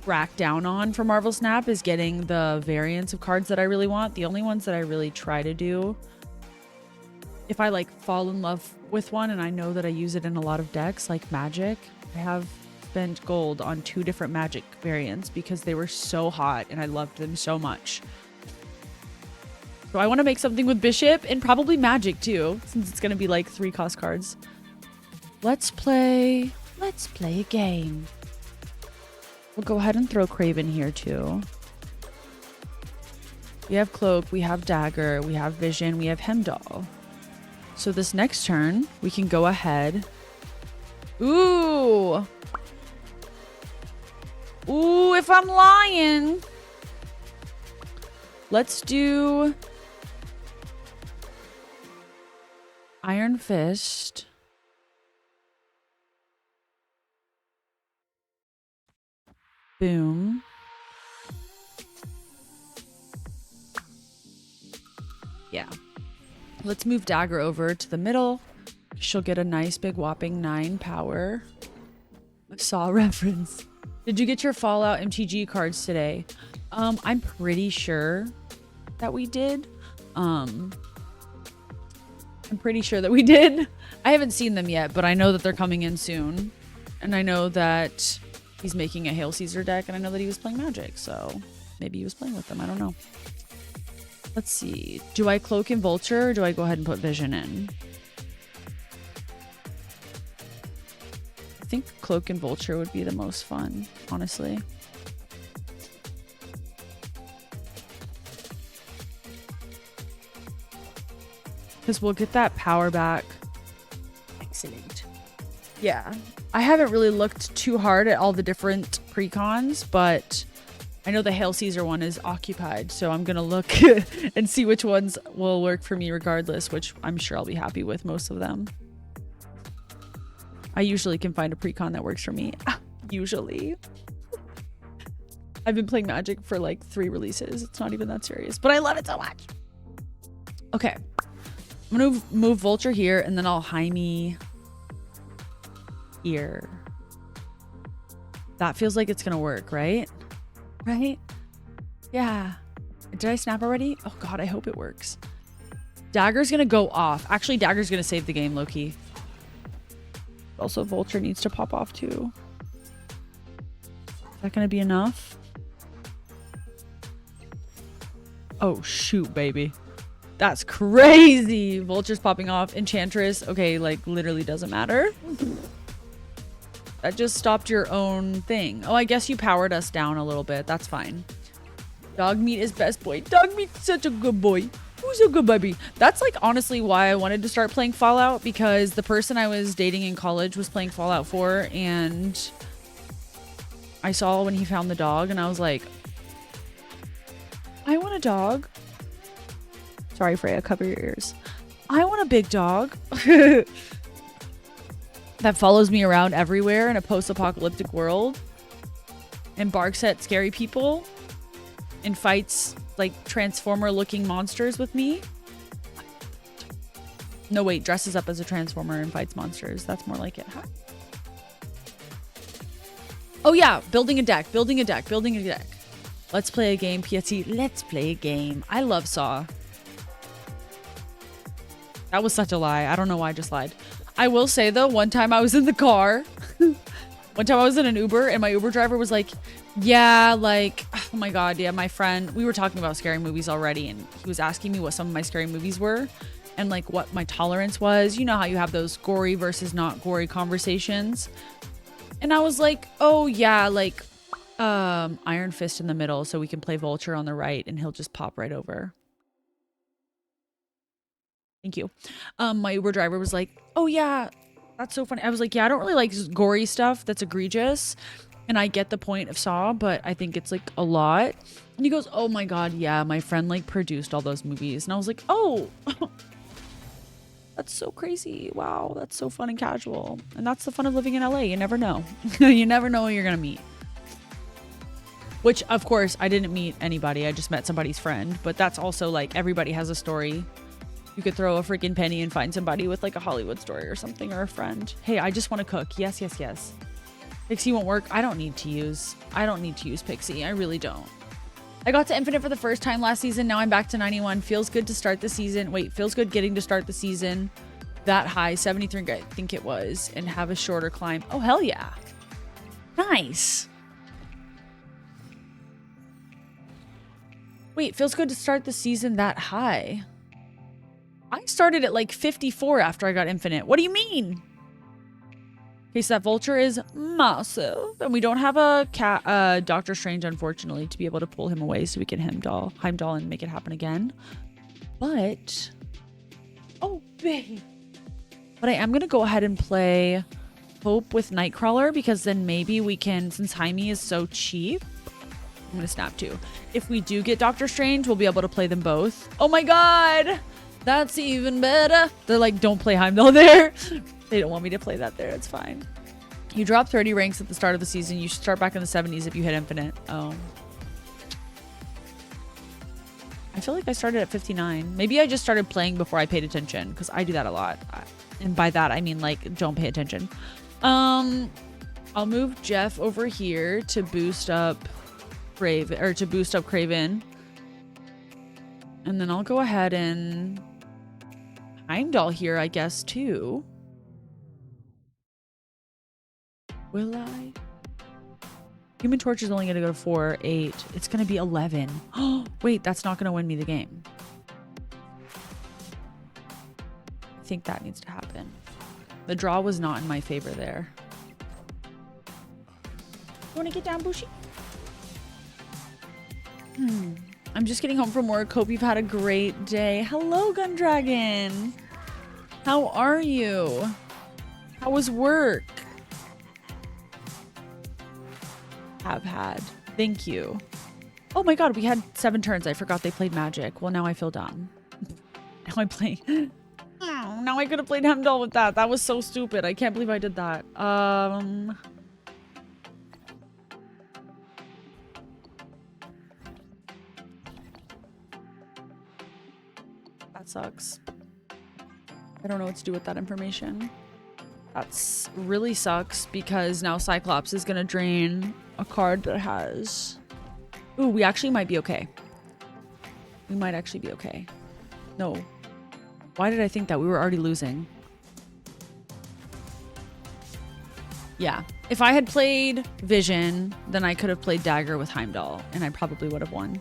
cracked down on for Marvel Snap is getting the variants of cards that I really want. The only ones that I really try to do if I like fall in love with one and I know that I use it in a lot of decks, like Magic, I have spent gold on 2 different Magic variants because they were so hot and I loved them so much. So I want to make something with Bishop and probably Magic too, since it's going to be like 3 cost cards. Let's play a game. We'll go ahead and throw Craven here too. We have Cloak, we have Dagger, we have Vision, we have Hemdall. So this next turn, we can go ahead. Ooh. Ooh, if I'm lying. Let's do Iron Fist. Boom. Yeah. Let's move Dagger over to the middle. She'll get a nice big whopping 9 power. Saw reference. Did you get your Fallout MTG cards today? I'm pretty sure that we did. I'm pretty sure that we did. I haven't seen them yet, but I know that they're coming in soon. And I know that he's making a Hail Caesar deck, and I know that he was playing Magic, so maybe he was playing with them. I don't know. Let's see. Do I Cloak and Vulture, or do I go ahead and put Vision in? I think Cloak and Vulture would be the most fun, honestly. Because we'll get that power back. Excellent. Yeah. I haven't really looked too hard at all the different precons, but I know the Hail Caesar one is occupied, so I'm going to look and see which ones will work for me regardless, which I'm sure I'll be happy with most of them. I usually can find a precon that works for me. Usually. I've been playing Magic for like 3 releases. It's not even that serious, but I love it so much. Okay. I'm going to move Vulture here, and then I'll Jaime here. That feels like it's going to work, right? Right? Yeah. Did I snap already? Oh god, I hope it works. Dagger's gonna go off. Actually, Dagger's gonna save the game, low-key. Also, Vulture needs to pop off too. Is that gonna be enough? Oh shoot, baby. That's crazy. Vulture's popping off. Enchantress. Okay, like literally doesn't matter. That just stopped your own thing. Oh, I guess you powered us down a little bit. That's fine. Dog meat is best boy. Dog meat's such a good boy. Who's a good baby? That's like honestly why I wanted to start playing Fallout, because the person I was dating in college was playing Fallout 4 and I saw when he found the dog and I was like, I want a dog. Sorry, Freya, cover your ears. I want a big dog. That follows me around everywhere in a post-apocalyptic world and barks at scary people and fights like Transformer-looking monsters with me. No, wait, dresses up as a Transformer and fights monsters. That's more like it. Huh? Oh yeah, building a deck. Let's play a game, PSC. Let's play a game. I love Saw. That was such a lie. I don't know why I just lied. I will say though, one time I was in the car. One time I was in an Uber and my Uber driver was like, yeah, like, oh my God, yeah, my friend, we were talking about scary movies already and he was asking me what some of my scary movies were and like what my tolerance was. You know how you have those gory versus not gory conversations. And I was like, oh yeah, like Iron Fist in the middle so we can play Vulture on the right and he'll just pop right over. Thank you. My Uber driver was like, oh yeah, that's so funny. I was like, yeah, I don't really like gory stuff that's egregious. And I get the point of Saw, but I think it's like a lot. And he goes, oh my God, yeah, my friend like produced all those movies. And I was like, oh, that's so crazy. Wow, that's so fun and casual. And that's the fun of living in LA. You never know. You never know who you're going to meet. Which, of course, I didn't meet anybody. I just met somebody's friend. But that's also like everybody has a story. You could throw a freaking penny and find somebody with like a Hollywood story or something, or a friend. Hey, I just want to cook. Yes, yes, yes. Pixie won't work. I don't need to use Pixie. I really don't. I got to Infinite for the first time last season. Now I'm back to 91. Feels good to start the season. Wait, feels good getting to start the season that high. 73, I think it was. And have a shorter climb. Oh, hell yeah. Nice. Wait, feels good to start the season that high. I started at like 54 after I got Infinite. What do you mean? Okay, so that vulture is massive. And we don't have a Doctor Strange, unfortunately, to be able to pull him away so we can Heimdall and make it happen again. But... Oh, babe. But I am going to go ahead and play Hope with Nightcrawler because then maybe we can, since Jaime is so cheap, I'm going to snap too. If we do get Doctor Strange, we'll be able to play them both. Oh my god! That's even better. They're like, don't play Heimdall there. They don't want me to play that there. It's fine. You drop 30 ranks at the start of the season. You should start back in the 70s if you hit Infinite. Oh. I feel like I started at 59. Maybe I just started playing before I paid attention because I do that a lot. And by that, I mean like don't pay attention. I'll move Jeff over here to boost up Kraven. And then I'll go ahead and Heimdall here, I guess, too. Will I? Human Torch is only going to go to 4, 8. It's going to be 11. Oh, wait, that's not going to win me the game. I think that needs to happen. The draw was not in my favor there. You want to get down, Bushi? I'm just getting home from work. Hope you've had a great day. Hello, Gun Dragon. How are you? How was work? Have had. Thank you. Oh my god, we had 7 turns. I forgot they played Magic. Well, now I feel dumb. Now I play... Oh, now I could have played Heimdall with that. That was so stupid. I can't believe I did that. That sucks. I don't know what to do with that information. That's really sucks because now Cyclops is gonna drain a card that has... Ooh, we actually might be okay. We might actually be okay. No. Why did I think that? We were already losing. Yeah. If I had played Vision, then I could have played Dagger with Heimdall, and I probably would have won.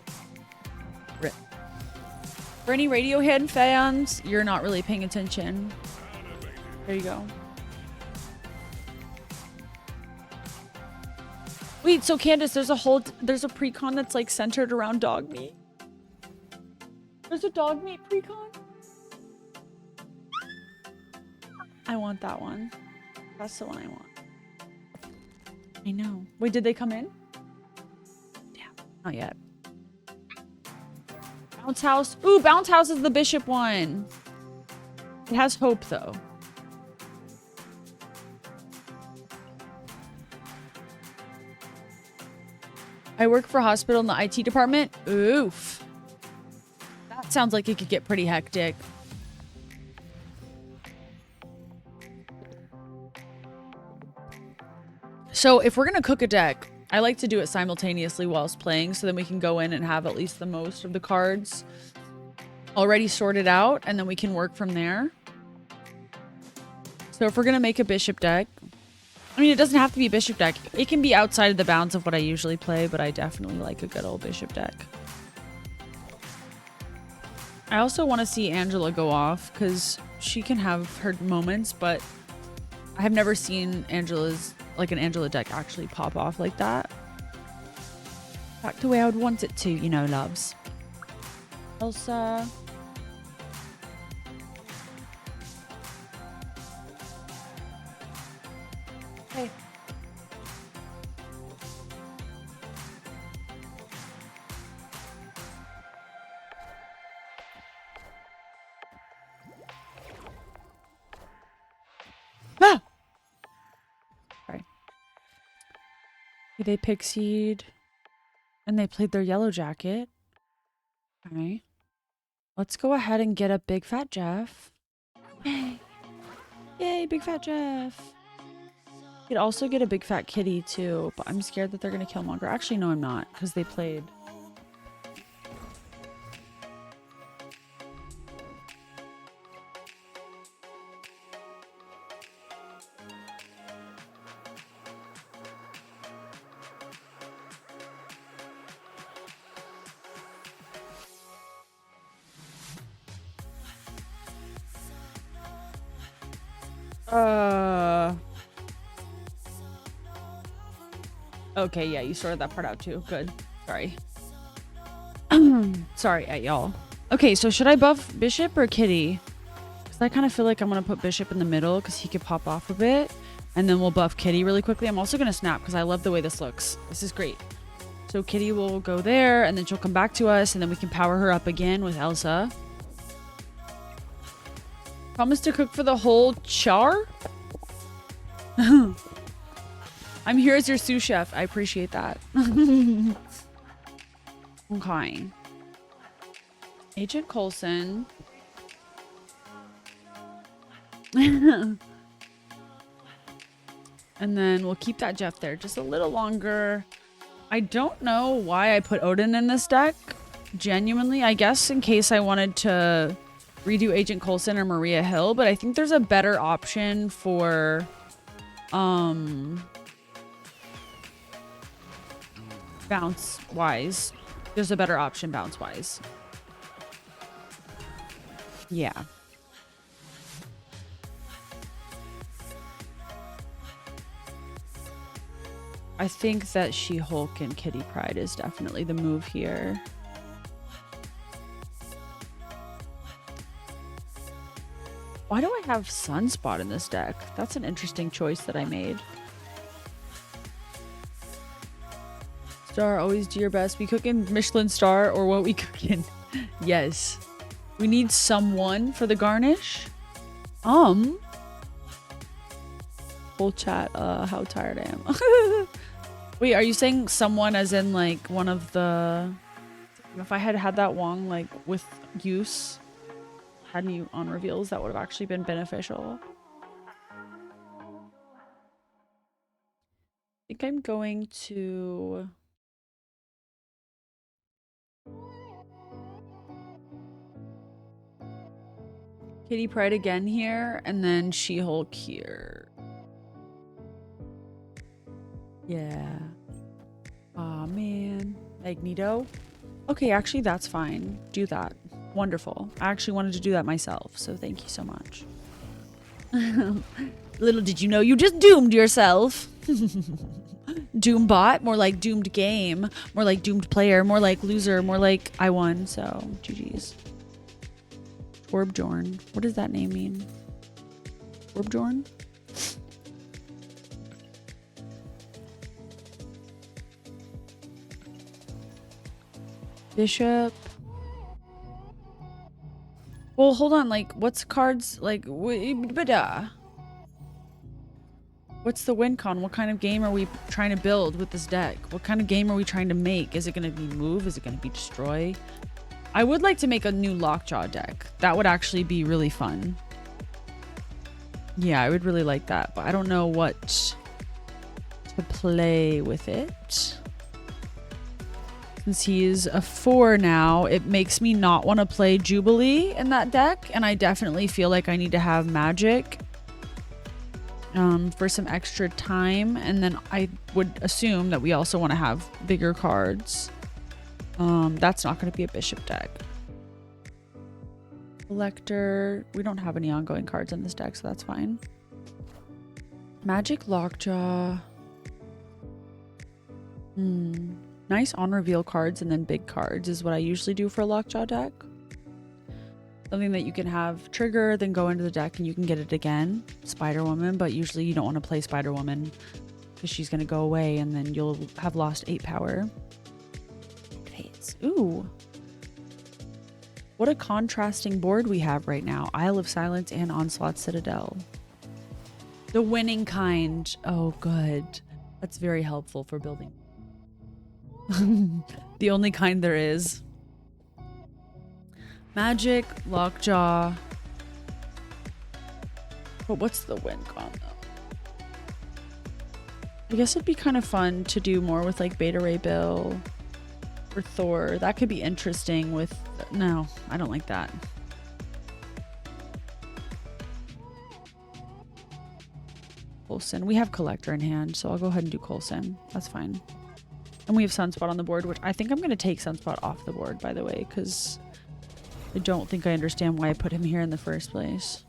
Rip. For any Radiohead fans, you're not really paying attention. There you go. Wait, so Candace, there's a precon that's like centered around dog meat. There's a dog meat precon? I want that one. That's the one I want. I know. Wait, did they come in? Damn, not yet. Bounce House. Ooh, Bounce House is the Bishop one. It has Hope, though. I work for a hospital in the IT department. Oof. That sounds like it could get pretty hectic. So if we're going to cook a deck, I like to do it simultaneously whilst playing so then we can go in and have at least the most of the cards already sorted out and then we can work from there. So if we're going to make a bishop deck, I mean, it doesn't have to be a bishop deck. It can be outside of the bounds of what I usually play, but I definitely like a good old bishop deck. I also want to see Angela go off because she can have her moments, but I have never seen an Angela deck actually pop off like that. Back the way I would want it to, you know, loves. Elsa. Hey. Ah! Sorry. They pixied. And they played their yellow jacket. Alright. Let's go ahead and get a Big Fat Jeff. Yay! Yay, Big Fat Jeff! You could also get a Big Fat Kitty too, but I'm scared that they're gonna kill Monger. Actually, no, I'm not, because they played Okay, yeah, you sorted that part out too. Good. Sorry. Sorry, y'all. Okay, so should I buff Bishop or Kitty? Because I kind of feel like I'm going to put Bishop in the middle because he could pop off a bit. And then we'll buff Kitty really quickly. I'm also going to snap because I love the way this looks. This is great. So Kitty will go there and then she'll come back to us and then we can power her up again with Elsa. Promise to cook for the whole char? I'm here as your sous chef. I appreciate that. Okay. Agent Coulson. And then we'll keep that Jeff there just a little longer. I don't know why I put Odin in this deck. Genuinely, I guess in case I wanted to redo Agent Coulson or Maria Hill, but I think there's a better option for bounce wise. There's a better option bounce wise. Yeah. I think that She-Hulk and Kitty Pryde is definitely the move here. Why do I have Sunspot in this deck? That's an interesting choice that I made. Star, always do your best. We cooking Michelin star or what we cooking? Yes. We need someone for the garnish. Whole chat, how tired I am. Wait, are you saying someone as in like one of the... If I had had that Wong like with use, had me on reveals, that would have actually been beneficial. I think I'm going to... Kitty Pryde again here, and then She-Hulk here. Yeah. Aw, man. Magneto? Okay, actually, that's fine. Do that. Wonderful. I actually wanted to do that myself, so thank you so much. Little did you know you just doomed yourself. Doombot, more like doomed game, more like doomed player, more like loser, more like I won, so GG's. Torbjorn. What does that name mean? Torbjorn? Bishop. Well, hold on. Like, what's cards? Like, what's the win con? What kind of game are we trying to build with this deck? What kind of game are we trying to make? Is it going to be move? Is it going to be destroy? I would like to make a new Lockjaw deck. That would actually be really fun. Yeah, I would really like that, but I don't know what to play with it. Since he's a 4 now, it makes me not want to play Jubilee in that deck, and I definitely feel like I need to have Magic for some extra time, and then I would assume that we also want to have bigger cards. That's not going to be a Bishop deck. Collector. We don't have any ongoing cards in this deck, so that's fine. Magic Lockjaw. Nice on reveal cards and then big cards is what I usually do for a Lockjaw deck. Something that you can have trigger, then go into the deck and you can get it again. Spider-Woman, but usually you don't want to play Spider-Woman because she's going to go away and then you'll have lost 8 power. Ooh. What a contrasting board we have right now. Isle of Silence and Onslaught Citadel. The winning kind. Oh, good. That's very helpful for building. The only kind there is. Magic, Lockjaw. But what's the win con though? I guess it'd be kind of fun to do more with like Beta Ray Bill. Or Thor. That could be interesting with... No, I don't like that. Coulson. We have Collector in hand, so I'll go ahead and do Coulson. That's fine. And we have Sunspot on the board, which I think I'm going to take Sunspot off the board, by the way, because I don't think I understand why I put him here in the first place.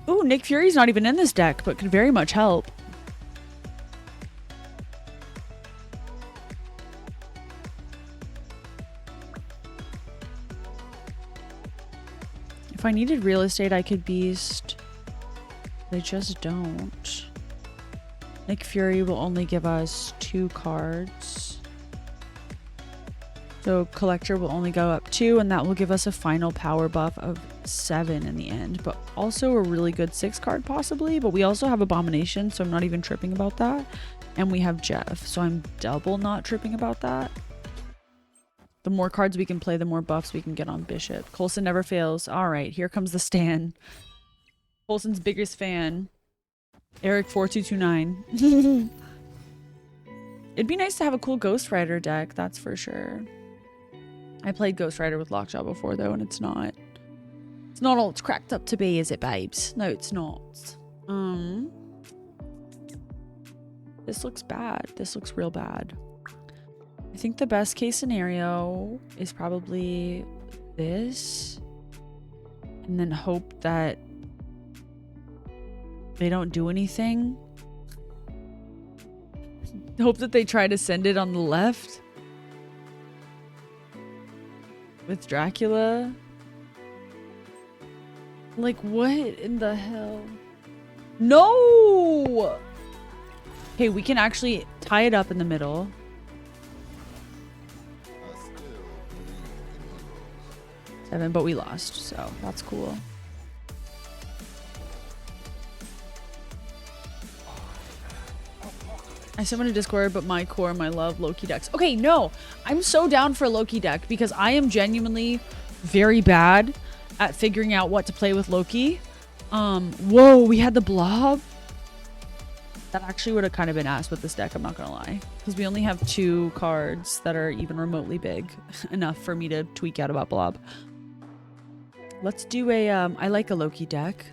Ooh, Nick Fury's not even in this deck, but could very much help. If I needed real estate, I could beast. They just don't. Nick Fury will only give us 2 cards. So Collector will only go up 2, and that will give us a final power buff of 7 in the end. But also a really good 6 card possibly. But we also have Abomination, so I'm not even tripping about that. And we have Jeff, so I'm double not tripping about that. The more cards we can play, the more buffs we can get on Bishop. Coulson never fails. All right, here comes the Stan. Coulson's biggest fan. Eric4229. It'd be nice to have a cool Ghost Rider deck, that's for sure. I played Ghost Rider with Lockjaw before though, and it's not all it's cracked up to be, is it, babes? No, it's not. This looks bad. This looks real bad. I think the best case scenario is probably this, and then hope that they don't do anything. Hope that they try to send it on the left with Dracula. Like, what in the hell? No! Okay, we can actually tie it up in the middle. 7, but we lost, so that's cool. I summoned a Discord, but my core, my love, Loki decks. Okay, no, I'm so down for a Loki deck because I am genuinely very bad at figuring out what to play with Loki. Whoa, we had the Blob. That actually would have kind of been ass with this deck, I'm not gonna lie. Because we only have 2 cards that are even remotely big enough for me to tweak out about Blob. Let's do a, I like a Loki deck.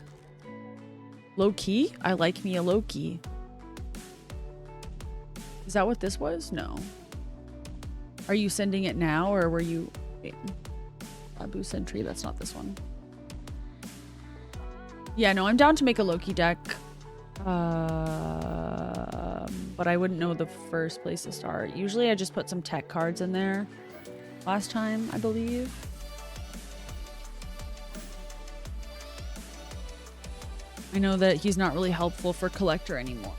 Low-key? I like me a Loki. Is that what this was? No. Are you sending it now, or were you... Wait. Abu Sentry, that's not this one. Yeah, no, I'm down to make a Loki deck. But I wouldn't know the first place to start. Usually I just put some tech cards in there. Last time, I believe. I know that he's not really helpful for Collector anymore.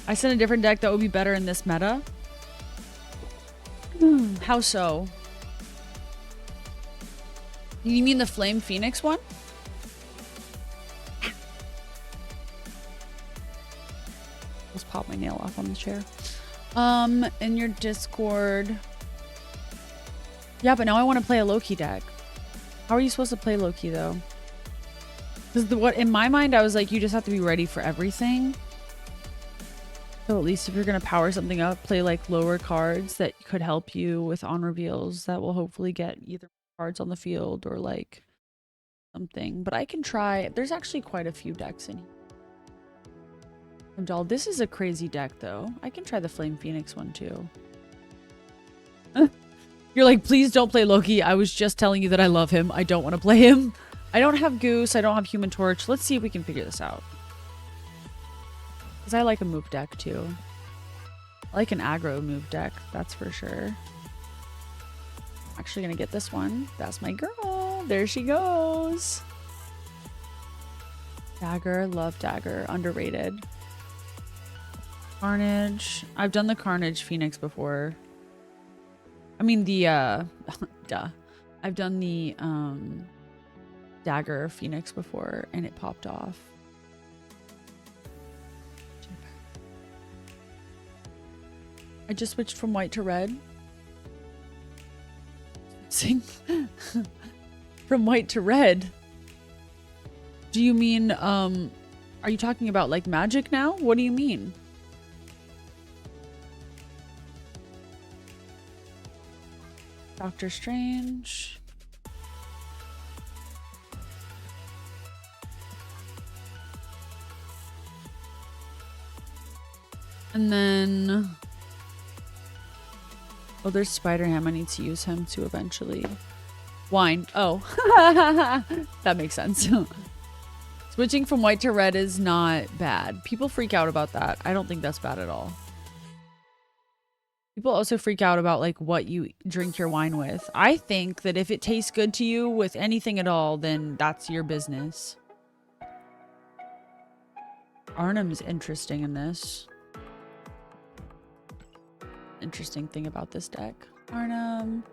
I sent a different deck that would be better in this meta. How so? You mean the Flame Phoenix one? Just pop my nail off on the chair. In your Discord. Yeah, but now I want to play a Loki deck. How are you supposed to play Loki though? Because what in my mind I was like, you just have to be ready for everything. So at least if you're going to power something up, play like lower cards that could help you with on reveals that will hopefully get either cards on the field or like something. But I can try. There's actually quite a few decks in here. Doll, this is a crazy deck though. I can try the Flame Phoenix one too. You're like, please don't play Loki. I was just telling you that I love him. I don't want to play him. I don't have Goose. I don't have Human Torch. Let's see if we can figure this out. Because I like a move deck too. I like an aggro move deck, that's for sure. I'm actually gonna get this one. That's my girl. There she goes. Dagger, love Dagger. Underrated. Carnage. I've done the Carnage Phoenix before. I mean the duh. I've done the Dagger Phoenix before and it popped off. I just switched from white to red. Sing. From white to red. Do you mean, are you talking about like magic now? What do you mean? Doctor Strange. And then... Oh, there's Spider-Ham. I need to use him too eventually. Wine. Oh. That makes sense. Switching from white to red is not bad. People freak out about that. I don't think that's bad at all. People also freak out about like what you drink your wine with. I think that if it tastes good to you with anything at all, then that's your business. Arnhem's interesting in this. Interesting thing about this deck. Arnhem,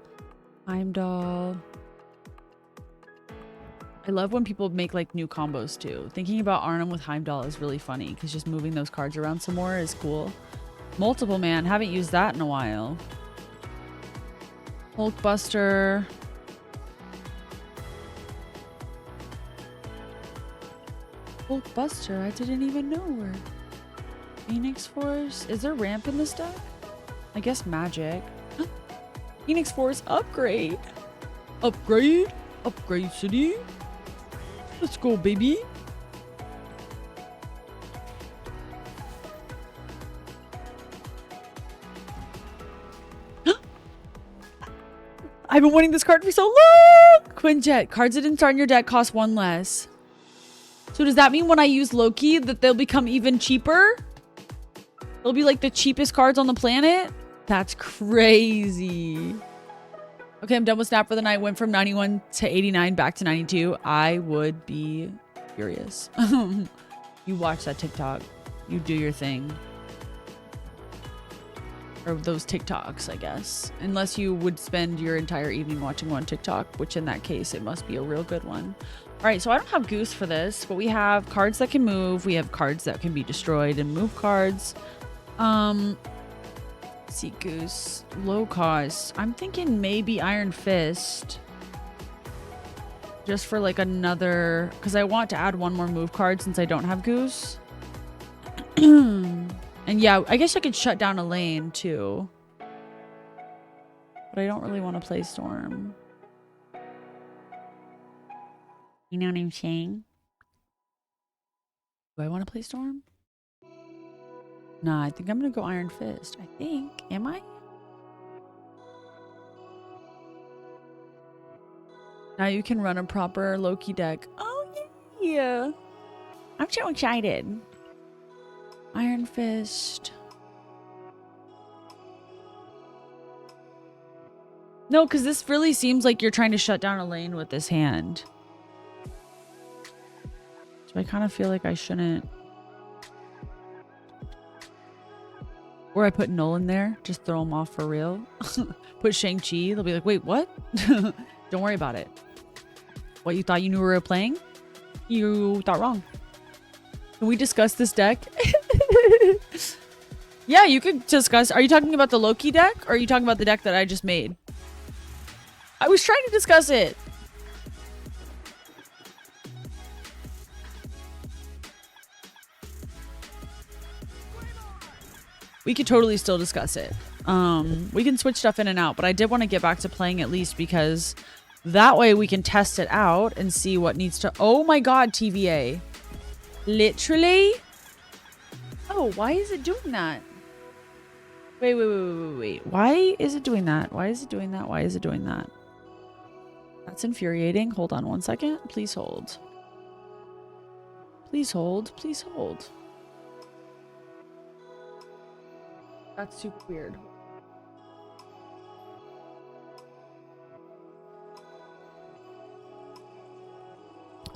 Heimdall. I love when people make like new combos too. Thinking about Arnhem with Heimdall is really funny because just moving those cards around some more is cool. Multiple man, haven't used that in a while. Hulkbuster. Hulkbuster, I didn't even know her. Phoenix Force. Is there ramp in this deck? I guess magic. Phoenix Force upgrade. Upgrade. Upgrade city. Let's go, baby. I've been wanting this card for so long. Quinjet. Cards that didn't start in your deck cost 1 less. So does that mean when I use Loki that they'll become even cheaper? They'll be like the cheapest cards on the planet? That's crazy. Okay, I'm done with Snap for the night. Went from 91 to 89 back to 92. I would be furious. You watch that TikTok. You do your thing. Or those TikToks, I guess. Unless you would spend your entire evening watching one TikTok, which in that case, it must be a real good one. All right, so I don't have Goose for this, but we have cards that can move. We have cards that can be destroyed and move cards. Let's see, Goose. Low cost. I'm thinking maybe Iron Fist. Just for like another... Because I want to add one more move card since I don't have Goose. And yeah, I guess I could shut down a lane too. But I don't really want to play Storm. You know what I'm saying? Do I want to play Storm? Nah, I think I'm going to go Iron Fist. I think. Am I? Now you can run a proper Loki deck. Oh, yeah. I'm so excited. Iron Fist. No, because this really seems like you're trying to shut down a lane with this hand. So I kind of feel like I shouldn't. Or I put Nolan there. Just throw him off for real. Put Shang-Chi. They'll be like, wait, what? Don't worry about it. What, you thought you knew we were playing? You thought wrong. Can we discuss this deck? Yeah, you could discuss. Are you talking about the Loki deck? Or are you talking about the deck that I just made? I was trying to discuss it. We could totally still discuss it. We can switch stuff in and out, but I did want to get back to playing at least because that way we can test it out and see what needs to... Oh my god, TVA. Literally? Oh, why is it doing that? Wait. Why is it doing that? Why is it doing that? Why is it doing that? That's infuriating. Hold on one second. Please hold. Please hold. Please hold. That's super weird.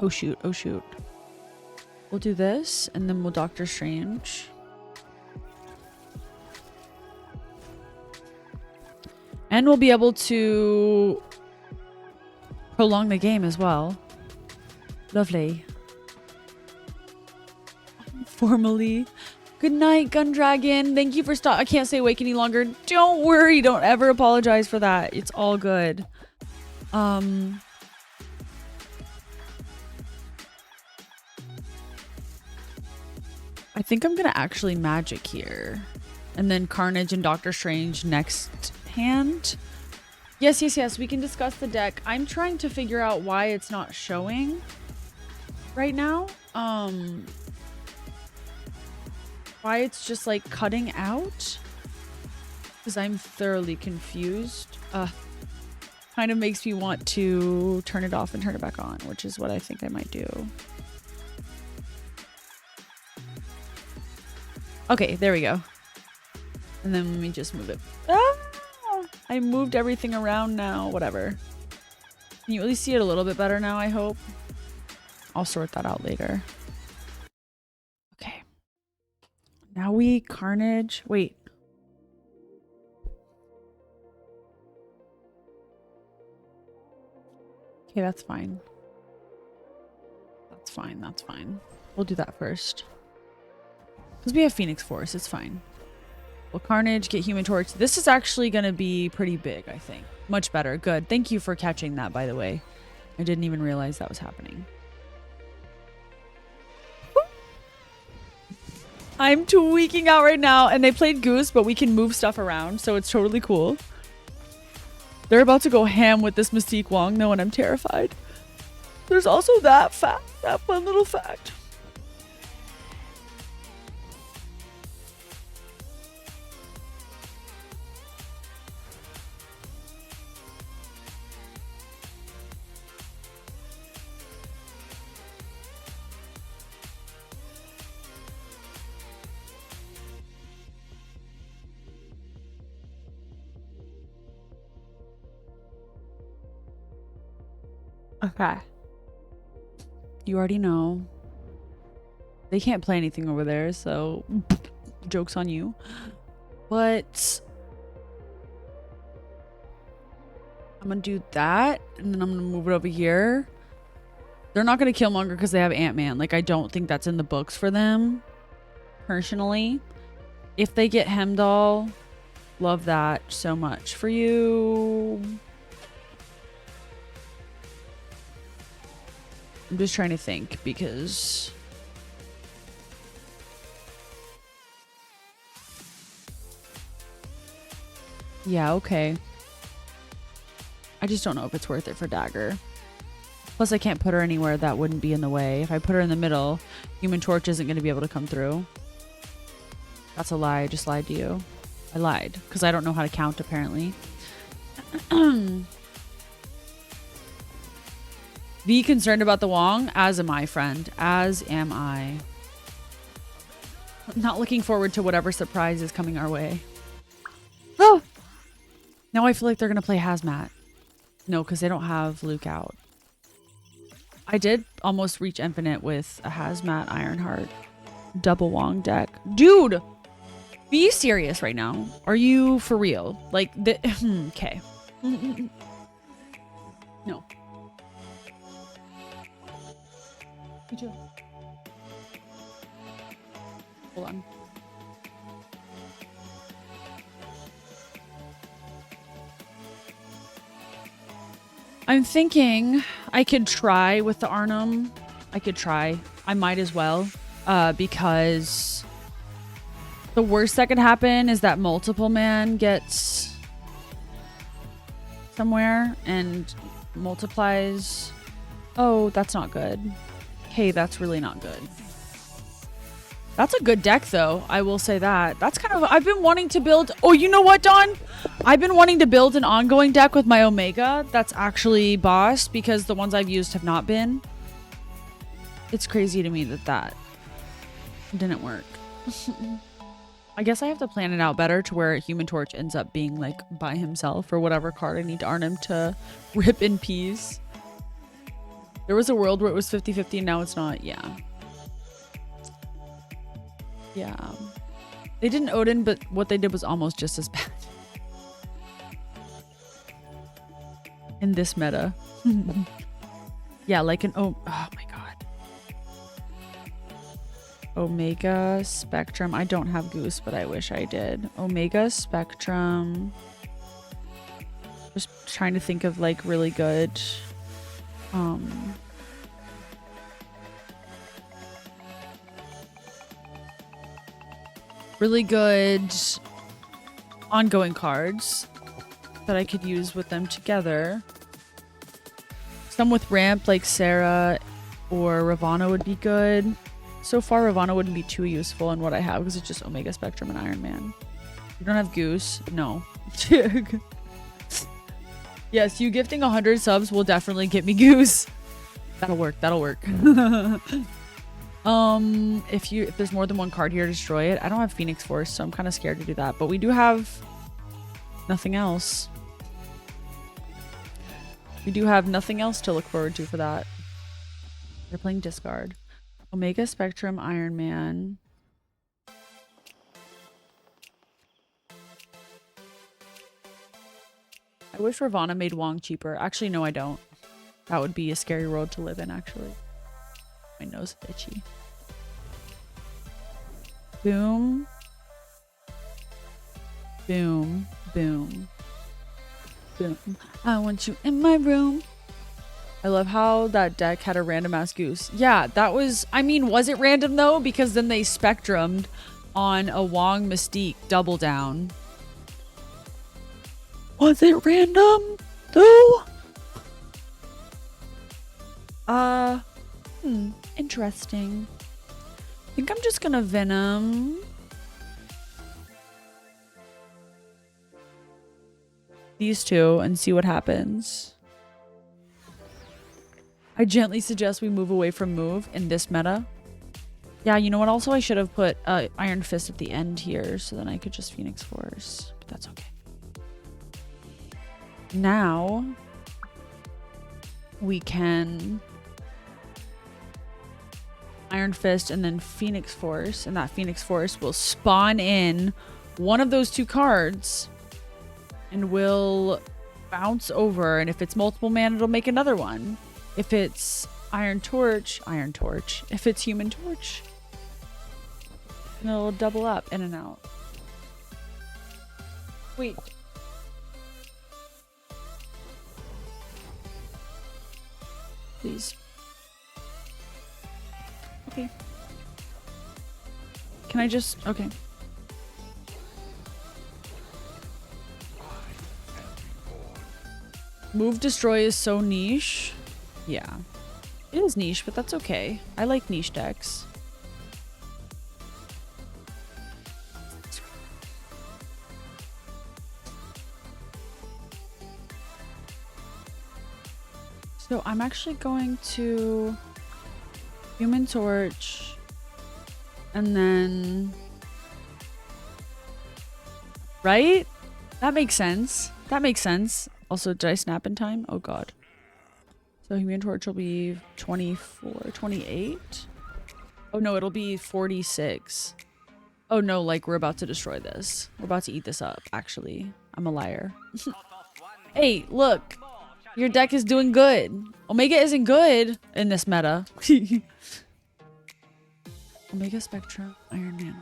Oh shoot, oh shoot. We'll do this and then we'll Doctor Strange. And we'll be able to prolong the game as well. Lovely. Formally. Good night, Gun Dragon. Thank you for I can't stay awake any longer. Don't worry. Don't ever apologize for that. It's all good. I think I'm going to actually magic here. And then Carnage and Doctor Strange next hand. Yes. We can discuss the deck. I'm trying to figure out why it's not showing right now. Why it's just like cutting out. Because I'm thoroughly confused. kind of makes me want to turn it off and turn it back on, which is what I think I might do. Okay, there we go. And then let me just move it. Ah! I moved everything around now. Whatever. Can you at least see it a little bit better now, I hope? I'll sort that out later. Okay. Now we Carnage. Wait. Okay, that's fine. That's fine. That's fine. We'll do that first. Because we have Phoenix Force. It's fine. Well, Carnage, get Human Torch. This is actually going to be pretty big, I think. Much better. Good. Thank you for catching that, by the way. I didn't even realize that was happening. I'm tweaking out right now. And they played Goose, but we can move stuff around. So it's totally cool. They're about to go ham with this Mystique Wong, though, and I'm terrified. There's also that fact. That fun little fact. Okay. You already know. They can't play anything over there, so joke's on you. But I'm gonna do that, and then I'm gonna move it over here. They're not gonna Killmonger because they have Ant-Man. Like, I don't think that's in the books for them, personally. If they get Hemdall, love that so much for you. I'm just trying to think because yeah, okay. I just don't know if it's worth it for Dagger. Plus, I can't put her anywhere that wouldn't be in the way. If I put her in the middle, Human Torch isn't going to be able to come through. That's a lie. I just lied to you. I lied because I don't know how to count, apparently. Be concerned about the Wong? As am I, friend. As am I. I'm not looking forward to whatever surprise is coming our way. Oh! Now I feel like they're going to play Hazmat. No, because they don't have Luke out. I did almost reach Infinite with a Hazmat Ironheart double Wong deck. Dude! Be serious right now. Are you for real? Like, okay. No. Me too. Hold on. I'm thinking I could try with the Arnhem. I could try. I might as well. Because the worst that could happen is that multiple man gets somewhere and multiplies. Oh, that's not good. Hey, that's really not good. That's a good deck, though. I will say that. That's kind of... I've been wanting to build... Oh, you know what, Dawn? I've been wanting to build an ongoing deck with my Omega that's actually boss because the ones I've used have not been. It's crazy to me that didn't work. I guess I have to plan it out better to where Human Torch ends up being, like, by himself or whatever card I need to Arnhem to rip in peace. There was a world where it was 50-50 and now it's not. Yeah. Yeah. They didn't Odin, but what they did was almost just as bad. In this meta. Yeah, like an... Oh my god. Omega Spectrum. I don't have Goose, but I wish I did. Omega Spectrum. Just trying to think of, like, really good... really good ongoing cards that I could use with them together. Some with ramp like Sarah or Ravana would be good. So far Ravana wouldn't be too useful in what I have because it's just Omega Spectrum and Iron Man. You don't have Goose? No. Yeah, Yes, you gifting 100 subs will definitely get me Goose. That'll work. That'll work. If there's more than one card here, destroy it. I don't have Phoenix Force, so I'm kind of scared to do that. But we do have nothing else. We do have nothing else to look forward to for that. They're playing discard. Omega Spectrum, Iron Man. I wish Ravana made Wong cheaper. Actually, no, I don't. That would be a scary world to live in, actually. My nose is itchy. Boom. Boom. Boom. Boom. I want you in my room. I love how that deck had a random ass Goose. Yeah, that was... I mean, was it random, though? Because then they spectrumed on a Wong Mystique double down. Was it random, though? Interesting. I think I'm just gonna Venom. These two and see what happens. I gently suggest we move away from move in this meta. Yeah, you know what? Also, I should have put Iron Fist at the end here so then I could just Phoenix Force. But that's okay. Now we can Iron Fist and then Phoenix Force, and that Phoenix Force will spawn in one of those two cards and will bounce over, and if it's multiple mana, it'll make another one. If it's Iron Torch. If it's Human Torch, and it'll double up in and out. Wait. Please. Okay. Can I just... Okay. Move Destroy is so niche. Yeah. It is niche, but that's okay. I like niche decks. So I'm actually going to Human Torch and then... Right? That makes sense. That makes sense. Also, did I snap in time? Oh god. So Human Torch will be 24, 28? Oh no, it'll be 46. Oh no, like we're about to destroy this. We're about to eat this up, actually. I'm a liar. Hey, look. Your deck is doing good. Omega isn't good in this meta. Omega Spectrum, Iron Man.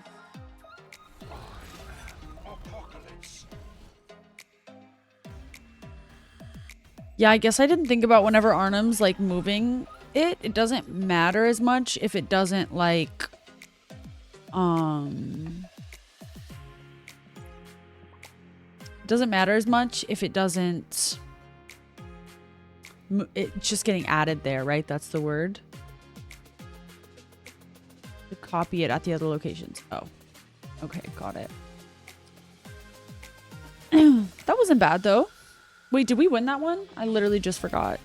Yeah, I guess I didn't think about whenever Arnhem's like moving it. It doesn't matter as much if it doesn't like... It doesn't matter as much if it doesn't... It's just getting added there, right? That's the word. To copy it at the other locations. Oh. Okay, got it. That wasn't bad, though. Wait, did we win that one? I literally just forgot.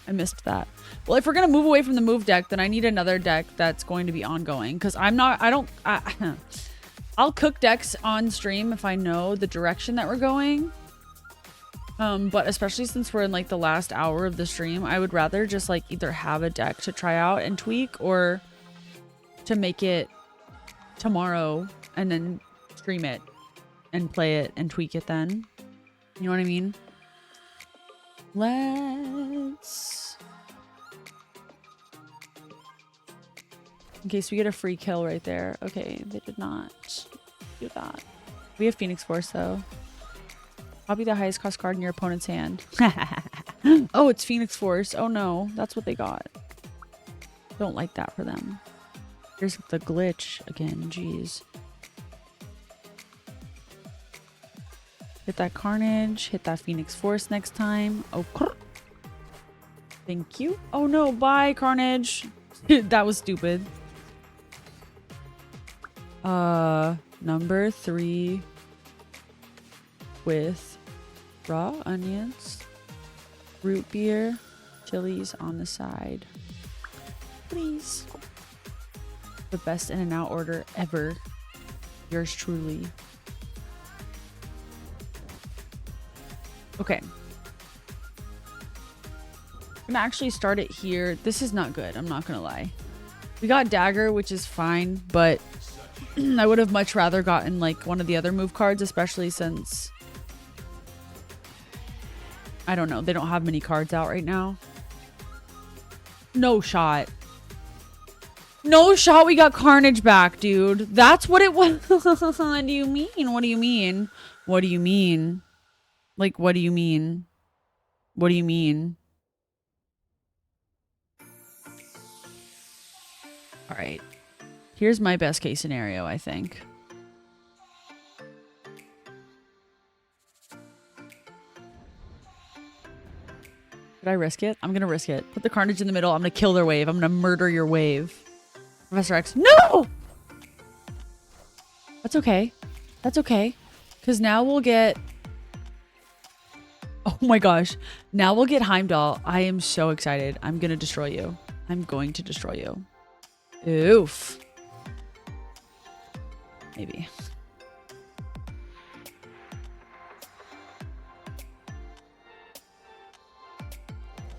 I missed that. Well, if we're going to move away from the move deck, then I need another deck that's going to be ongoing. Because I'll cook decks on stream if I know the direction that we're going. But especially since we're in like the last hour of the stream, I would rather just like either have a deck to try out and tweak or to make it tomorrow and then stream it and play it and tweak it then. You know what I mean? Let's... In case we get a free kill right there. Okay, they did not do that. We have Phoenix Force though. Copy the highest cost card in your opponent's hand. Oh, it's Phoenix Force. Oh no, that's what they got. Don't like that for them. Here's the glitch again. Jeez. Hit that Carnage. Hit that Phoenix Force next time. Oh, thank you. Oh no, bye Carnage. That was stupid. Number 3 with Raw onions, root beer, chilies on the side. Please. The best In-N-Out order ever. Yours truly. Okay. I'm gonna actually start it here. This is not good. I'm not gonna lie. We got dagger, which is fine, but I would have much rather gotten like one of the other move cards, especially since I don't know. They don't have many cards out right now. No shot. No shot. We got Carnage back, dude. That's what it was. What do you mean? What do you mean? What do you mean? Like, what do you mean? What do you mean? All right. Here's my best case scenario, I think. Did I risk it? I'm going to risk it. Put the Carnage in the middle. I'm going to kill their wave. I'm going to murder your wave. Professor X. No! That's okay. That's okay. Because now we'll get... Oh my gosh. Now we'll get Heimdall. I am so excited. I'm going to destroy you. I'm going to destroy you. Oof. Maybe.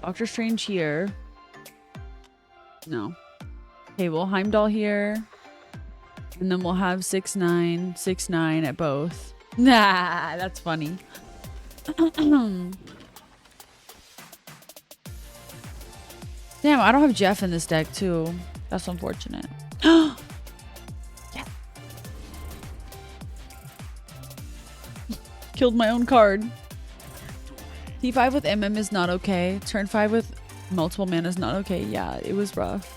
Doctor Strange here. No. Okay, we'll Heimdall here. And then we'll have 6-9, 6-9 at both. Nah, that's funny. Damn, I don't have Jeff in this deck too. That's unfortunate. Yeah. Killed my own card. T5 with MM is not okay. Turn 5 with multiple mana is not okay. Yeah, it was rough.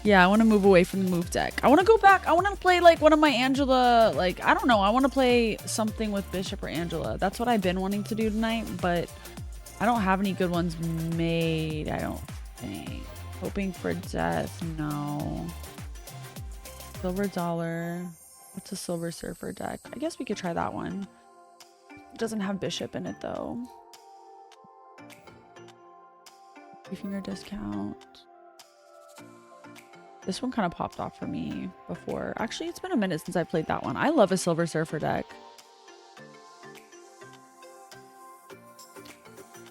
Yeah, I want to move away from the move deck. I want to go back. I want to play like one of my Angela, like, I don't know. I want to play something with Bishop or Angela. That's what I've been wanting to do tonight, but I don't have any good ones made, I don't think. Hoping for Death, no. Silver Dollar. What's a Silver Surfer deck? I guess we could try that one. It doesn't have Bishop in it though. 3-finger discount. This one kind of popped off for me before. Actually, it's been a minute since I played that one. I love a Silver Surfer deck.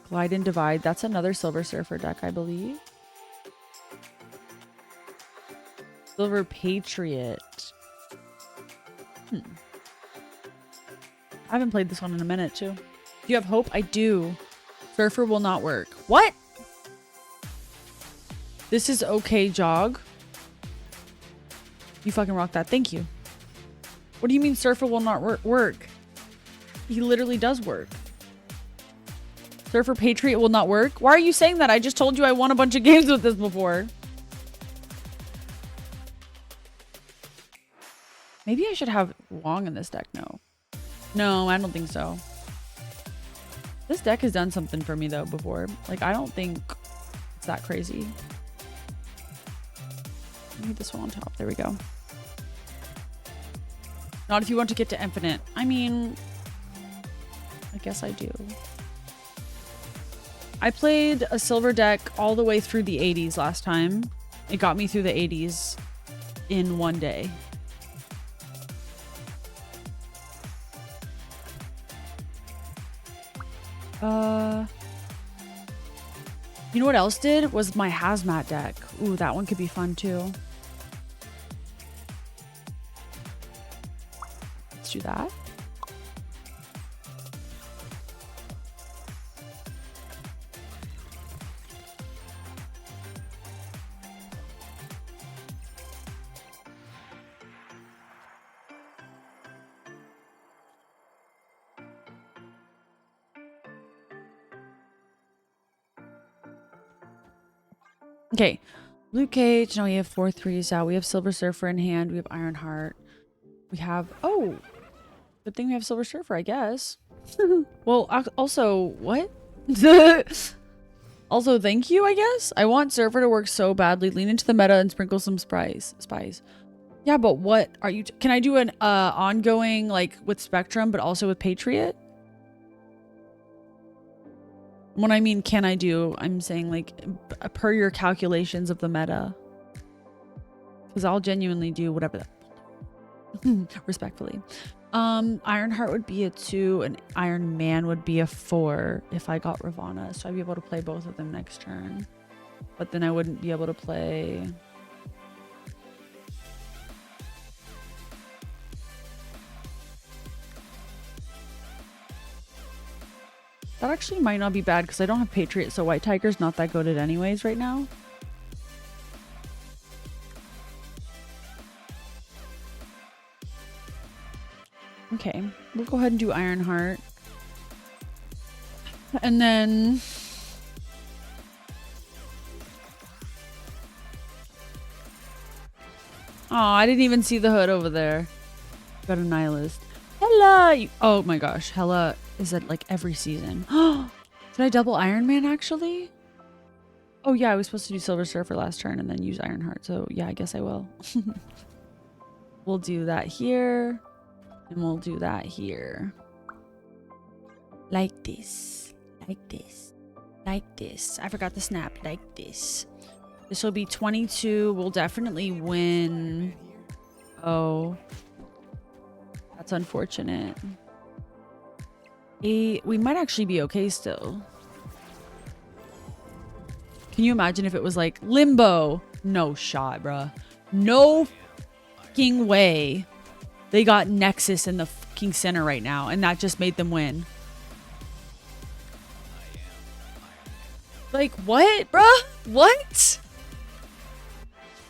Glide and Divide. That's another Silver Surfer deck, I believe. Silver Patriot. I haven't played this one in a minute, too. Do you have hope? I do. Surfer will not work. What? This is okay, Jog. You fucking rock that. Thank you. What do you mean Surfer will not work? He literally does work. Surfer Patriot will not work? Why are you saying that? I just told you I won a bunch of games with this before. Maybe I should have Wong in this deck. No, I don't think so. This deck has done something for me though before. Like, I don't think it's that crazy. Maybe this one on top. There we go. Not if you want to get to infinite. I mean, I guess I do. I played a silver deck all the way through the 80s last time. It got me through the 80s in one day. You know what else did? Was my Hazmat deck. Ooh, that one could be fun too. Let's do that. Okay, Luke Cage. Now we have 4 3s out. We have Silver Surfer in hand. We have Ironheart. We have... Oh! Good thing we have Silver Surfer, I guess. Well, also... What? Also, thank you, I guess? I want Surfer to work so badly. Lean into the meta and sprinkle some spies. Yeah, but what are you... Can I do an ongoing, like, with Spectrum, but also with Patriot? When I mean can I do, I'm saying like per your calculations of the meta. Because I'll genuinely do whatever that respectfully. Ironheart would be a 2 and Iron Man would be a 4 if I got Ravana. So I'd be able to play both of them next turn. But then I wouldn't be able to play... That actually might not be bad because I don't have Patriot, so White Tiger's not that goated anyways right now. Okay, we'll go ahead and do Ironheart. And then... Oh, I didn't even see the hood over there. Got a Nihilist. Hela! Oh my gosh, Hela is at like every season. Did I double Iron Man actually? Oh yeah, I was supposed to do Silver Surfer last turn and then use Ironheart. So yeah, I guess I will. We'll do that here. And we'll do that here. Like this. Like this. Like this. I forgot the snap. Like this. This will be 22. We'll definitely win. Oh. That's unfortunate. We might actually be okay still. Can you imagine if it was like Limbo? No shot, bruh. No fucking way. They got Nexus in the fucking center right now, and that just made them win. Like, what, bruh? What?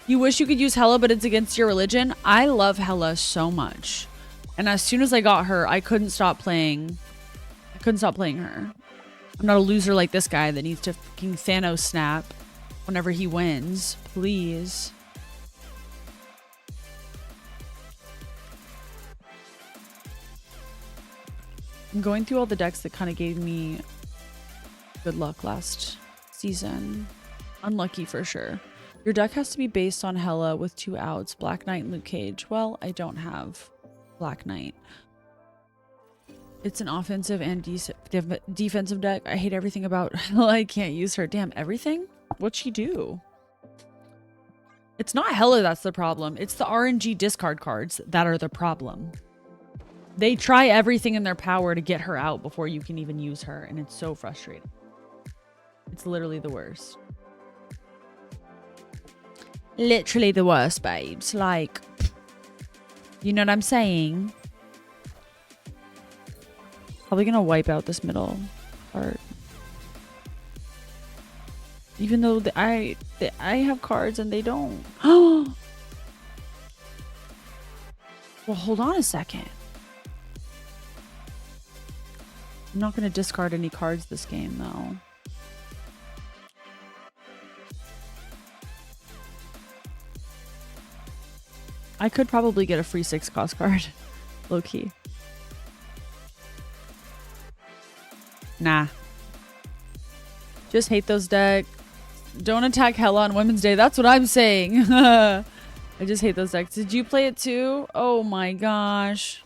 You wish you could use Hela, but it's against your religion? I love Hela so much. And as soon as I got her, I couldn't stop playing. I couldn't stop playing her. I'm not a loser like this guy that needs to fucking Thanos snap whenever he wins. Please. I'm going through all the decks that kind of gave me good luck last season. Unlucky for sure. Your deck has to be based on Hela with 2 outs, Black Knight and Luke Cage. Well, I don't have Black Knight. It's an offensive and defensive deck. I hate everything about Hela. I can't use her. Damn, everything? What'd she do? It's not Hela that's the problem. It's the RNG discard cards that are the problem. They try everything in their power to get her out before you can even use her, and it's so frustrating. It's literally the worst. Literally the worst, babes. Like, you know what I'm saying? Probably gonna wipe out this middle part. Even though I have cards and they don't. Well, hold on a second. I'm not gonna discard any cards this game though. I could probably get a free 6 cost card. Low key. Nah. Just hate those decks. Don't attack Hela on Women's Day. That's what I'm saying. I just hate those decks. Did you play it too? Oh my gosh.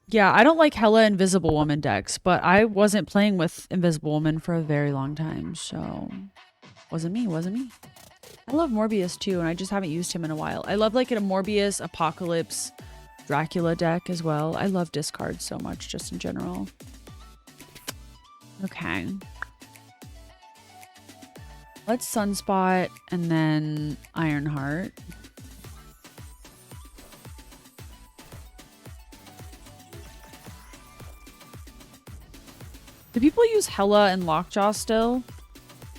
Yeah, I don't like Hela Invisible Woman decks, but I wasn't playing with Invisible Woman for a very long time, so... Wasn't me. I love Morbius too, and I just haven't used him in a while. I love like a Morbius, Apocalypse, Dracula deck as well. I love discards so much just in general. Okay. Let's Sunspot and then Ironheart. Do people use Hela and Lockjaw still?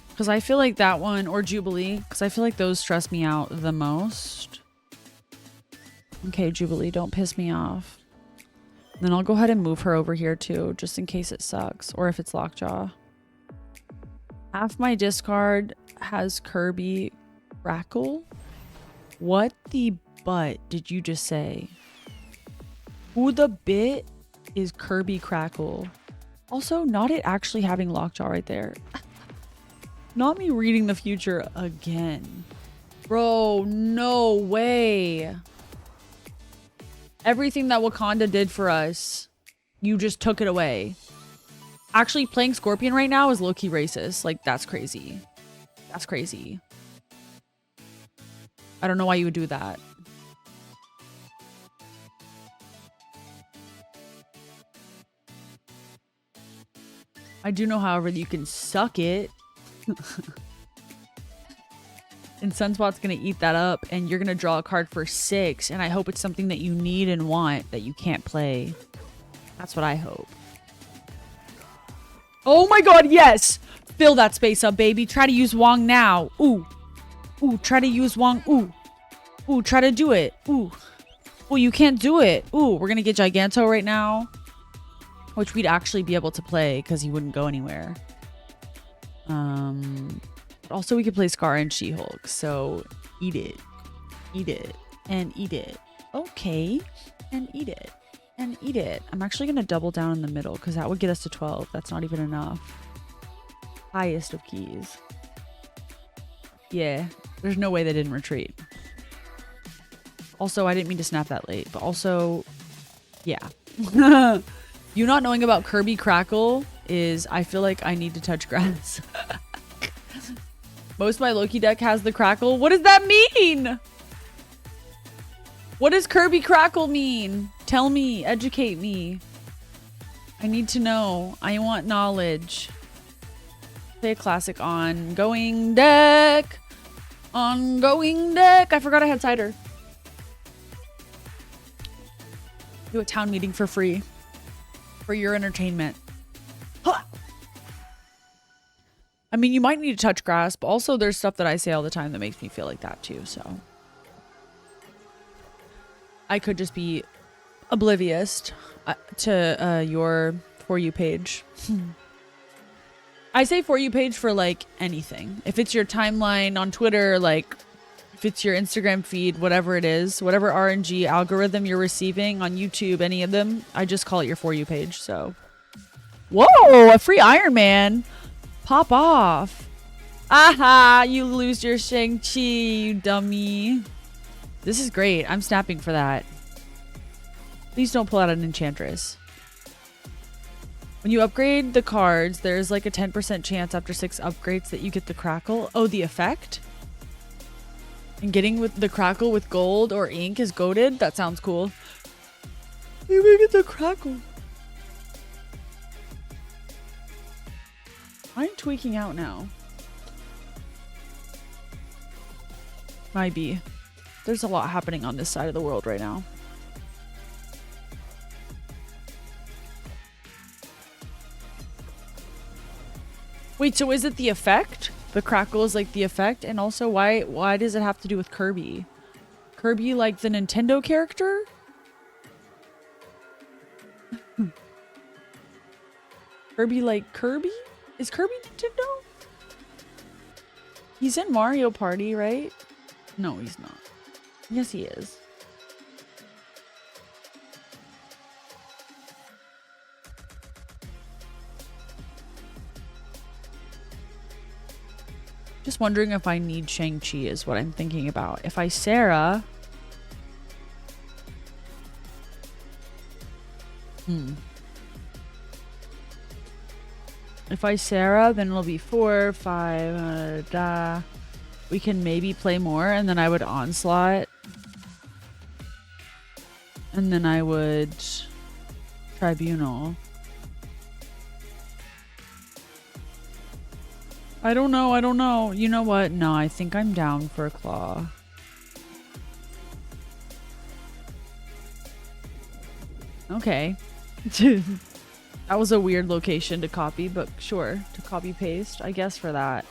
Because I feel like that one, or Jubilee, because I feel like those stress me out the most. Okay, Jubilee, don't piss me off. Then I'll go ahead and move her over here too, just in case it sucks, or if it's Lockjaw. Half my discard has Kirby Crackle. What the butt did you just say? Who the bit is Kirby Crackle? Also, not it actually having Lockjaw right there. Not me reading the future again. Bro, no way. Everything that Wakanda did for us You just took it away. Actually, playing Scorpion right now is low-key racist. Like, that's crazy. That's crazy. I don't know why you would do that. I do know, however, that you can suck it. And Sunspot's gonna eat that up, and you're gonna draw a card for 6, and I hope it's something that you need and want that you can't play. That's what I hope. Oh my god, yes! Fill that space up, baby. Try to use Wong now. Ooh. Ooh, try to use Wong. Ooh. Ooh, try to do it. Ooh. Ooh, you can't do it. Ooh, we're gonna get Giganto right now. Which we'd actually be able to play because he wouldn't go anywhere. Also, we could play Scar and She-Hulk. So, eat it. Eat it. And eat it. Okay. And eat it. And eat it. I'm actually going to double down in the middle because that would get us to 12. That's not even enough. Highest of keys. Yeah. There's no way they didn't retreat. Also, I didn't mean to snap that late. But also, yeah. You not knowing about Kirby Crackle is, I feel like I need to touch grass. Most of my Loki deck has the Crackle. What does that mean? What does Kirby Crackle mean? Tell me. Educate me. I need to know. I want knowledge. Play a classic ongoing deck. Ongoing deck. I forgot I had cider. Do a town meeting for free. For your entertainment. Huh. I mean, you might need to touch grass, but also there's stuff that I say all the time that makes me feel like that too, so. I could just be oblivious to your For You page. I say For You page for like anything. If it's your timeline on Twitter, like if it's your Instagram feed, whatever it is, whatever RNG algorithm you're receiving on YouTube, any of them, I just call it your For You page, so. Whoa, a free Iron Man. Pop off. Aha, you lose your Shang-Chi, you dummy. This is great. I'm snapping for that. Please don't pull out an Enchantress. When you upgrade the cards, there's like a 10% chance after 6 upgrades that you get the Crackle. Oh, the effect? And getting with the Crackle with gold or ink is goated? That sounds cool. You're gonna get the Crackle. I'm tweaking out now. Might be. There's a lot happening on this side of the world right now. Wait, so is it the effect? The Crackle is like the effect? And also, why does it have to do with Kirby? Kirby like the Nintendo character? Kirby like Kirby? Is Kirby Nintendo? He's in Mario Party, right? No, he's not. Yes, he is. Just wondering if I need Shang-Chi is what I'm thinking about. If I Sarah... If I Sarah, then it'll be 4, 5, we can maybe play more, and then I would Onslaught. And then I would Tribunal. I don't know. You know what? No, I think I'm down for a Claw. Okay. That was a weird location to copy, but sure, to copy paste, I guess for that.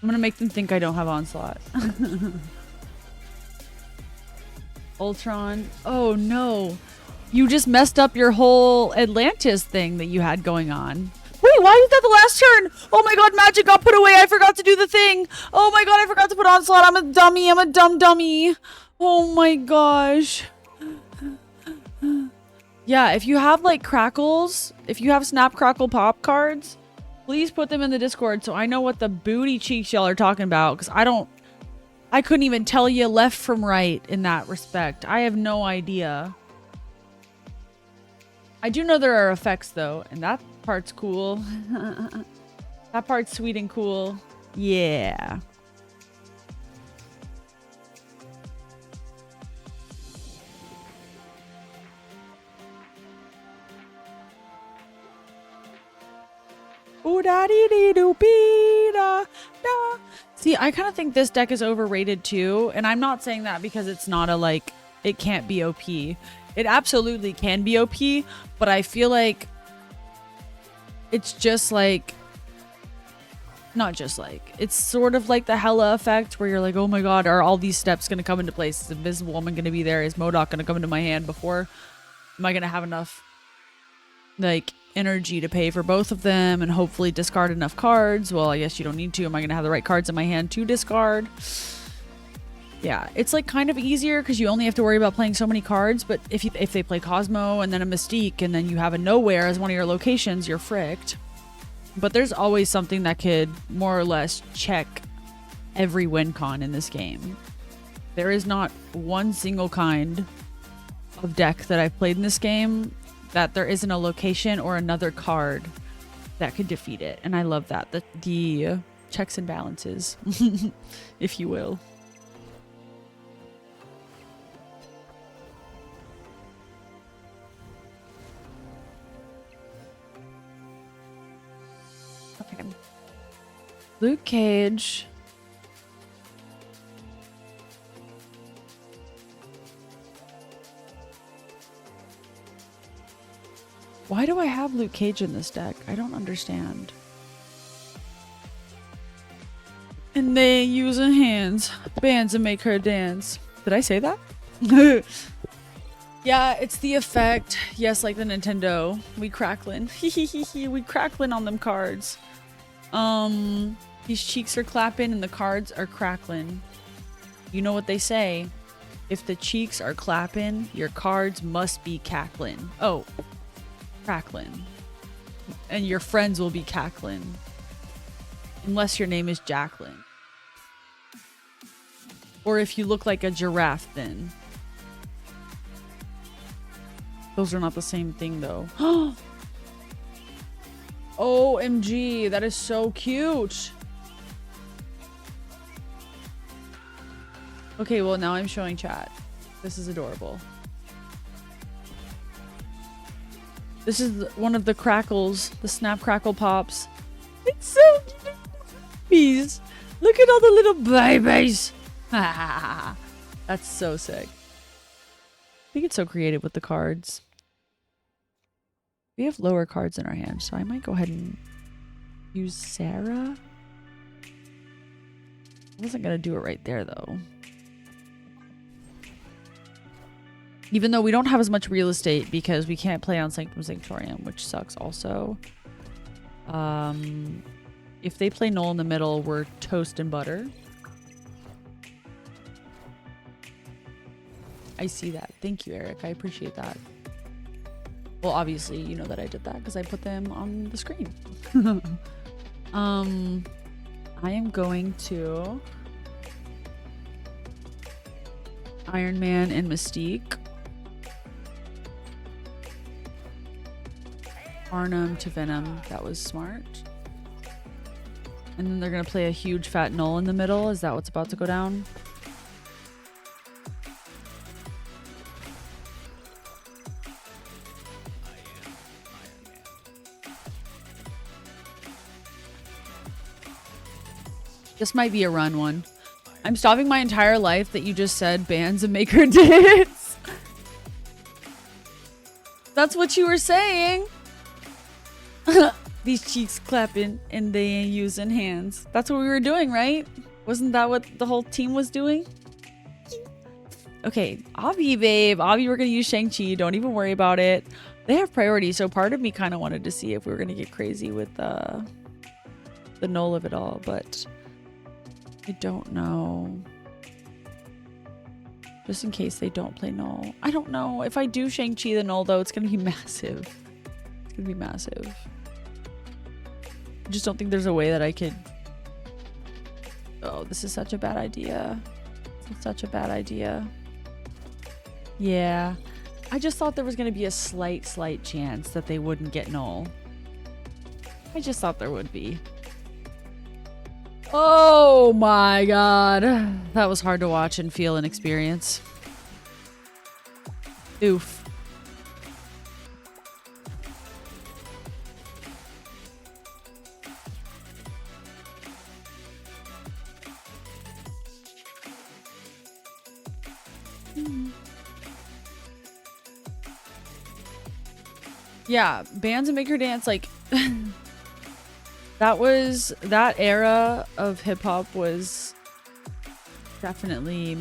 I'm gonna make them think I don't have Onslaught. Ultron. Oh no. You just messed up your whole Atlantis thing that you had going on. Wait, why was that the last turn? Oh my god, magic got put away. I forgot to do the thing. Oh my god, I forgot to put Onslaught. I'm a dummy. I'm a dumb dummy. Oh my gosh. Yeah, if you have like crackles, if you have Snap Crackle Pop cards, please put them in the Discord so I know what the booty cheeks y'all are talking about. Because I couldn't even tell you left from right in that respect. I have no idea. I do know there are effects though, and that part's cool. That part's sweet and cool. Yeah. See, I kind of think this deck is overrated too, and I'm not saying that because it's not a like it can't be OP. It absolutely can be OP, but I feel like it's just like not just like it's sort of like the Hela effect where you're like, oh my god, are all these steps going to come into place? Is Invisible Woman going to be there? Is MODOK going to come into my hand before? Am I going to have enough like energy to pay for both of them and hopefully discard enough cards? Well, I guess you don't need to. Am I going to have the right cards in my hand to discard? Yeah, it's like kind of easier because you only have to worry about playing so many cards. But if they play Cosmo and then a Mystique and then you have a Nowhere as one of your locations, you're fricked. But there's always something that could more or less check every win con in this game. There is not one single kind of deck that I've played in this game that there isn't a location or another card that could defeat it. And I love that. The checks and balances, if you will. Okay. Luke Cage. Why do I have Luke Cage in this deck? I don't understand. And they using hands, bands to make her dance. Did I say that? Yeah, it's the effect. Yes, like the Nintendo. We crackling. We crackling on them cards. These cheeks are clapping and the cards are crackling. You know what they say? If the cheeks are clapping, your cards must be cackling. Oh. Crackling. And your friends will be cackling. Unless your name is Jacqueline. Or if you look like a giraffe, then. Those are not the same thing, though. OMG, that is so cute. Okay, well, now I'm showing chat. This is adorable. This is one of the crackles, the Snap Crackle Pops. It's so cute. Babies. Look at all the little babies. That's so sick. I think it's so creative with the cards. We have lower cards in our hand, so I might go ahead and use Sarah. I wasn't going to do it right there, though. Even though we don't have as much real estate because we can't play on Sanctum Sanctorium, which sucks also. If they play Null in the middle, we're toast and butter. I see that. Thank you, Eric. I appreciate that. Well, obviously, you know that I did that because I put them on the screen. I am going to Iron Man and Mystique. Arnhem to Venom. That was smart. And then they're going to play a huge fat Null in the middle. Is that what's about to go down? This might be a run one. I'm stopping my entire life that you just said bands and make her dance. That's what you were saying. These cheeks clapping and they ain't using hands. That's what we were doing, right? Wasn't that what the whole team was doing? Okay, Avi, babe. Avi, we're going to use Shang-Chi. Don't even worry about it. They have priority, so part of me kind of wanted to see if we were going to get crazy with the null of it all, but I don't know. Just in case they don't play Null. I don't know. If I do Shang-Chi the Null, though, it's going to be massive. It's going to be massive. I just don't think there's a way that I could... Oh, this is such a bad idea. This is such a bad idea. Yeah. I just thought there was going to be a slight chance that they wouldn't get Null. I just thought there would be. Oh my god. That was hard to watch and feel and experience. Oof. Yeah, bands and make her dance, like that era of hip hop was definitely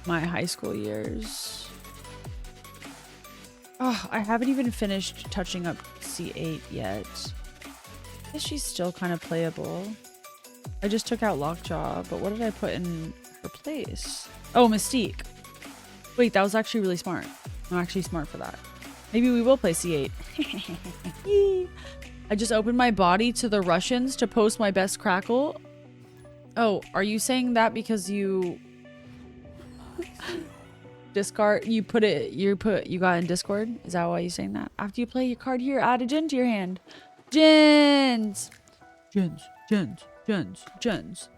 my high school years. Oh, I haven't even finished touching up C8 yet. I guess she's still kind of playable. I just took out Lockjaw, but what did I put in her place? Oh, Mystique. Wait, that was actually really smart. I'm actually smart for that. Maybe we will play C8. I just opened my body to the Russians to post my best crackle. Oh, are you saying that because you discard, you got in Discord? Is that why you're saying that? After you play your card here, add a Jin to your hand. Jins. Jins. Jins. Jins. Jins.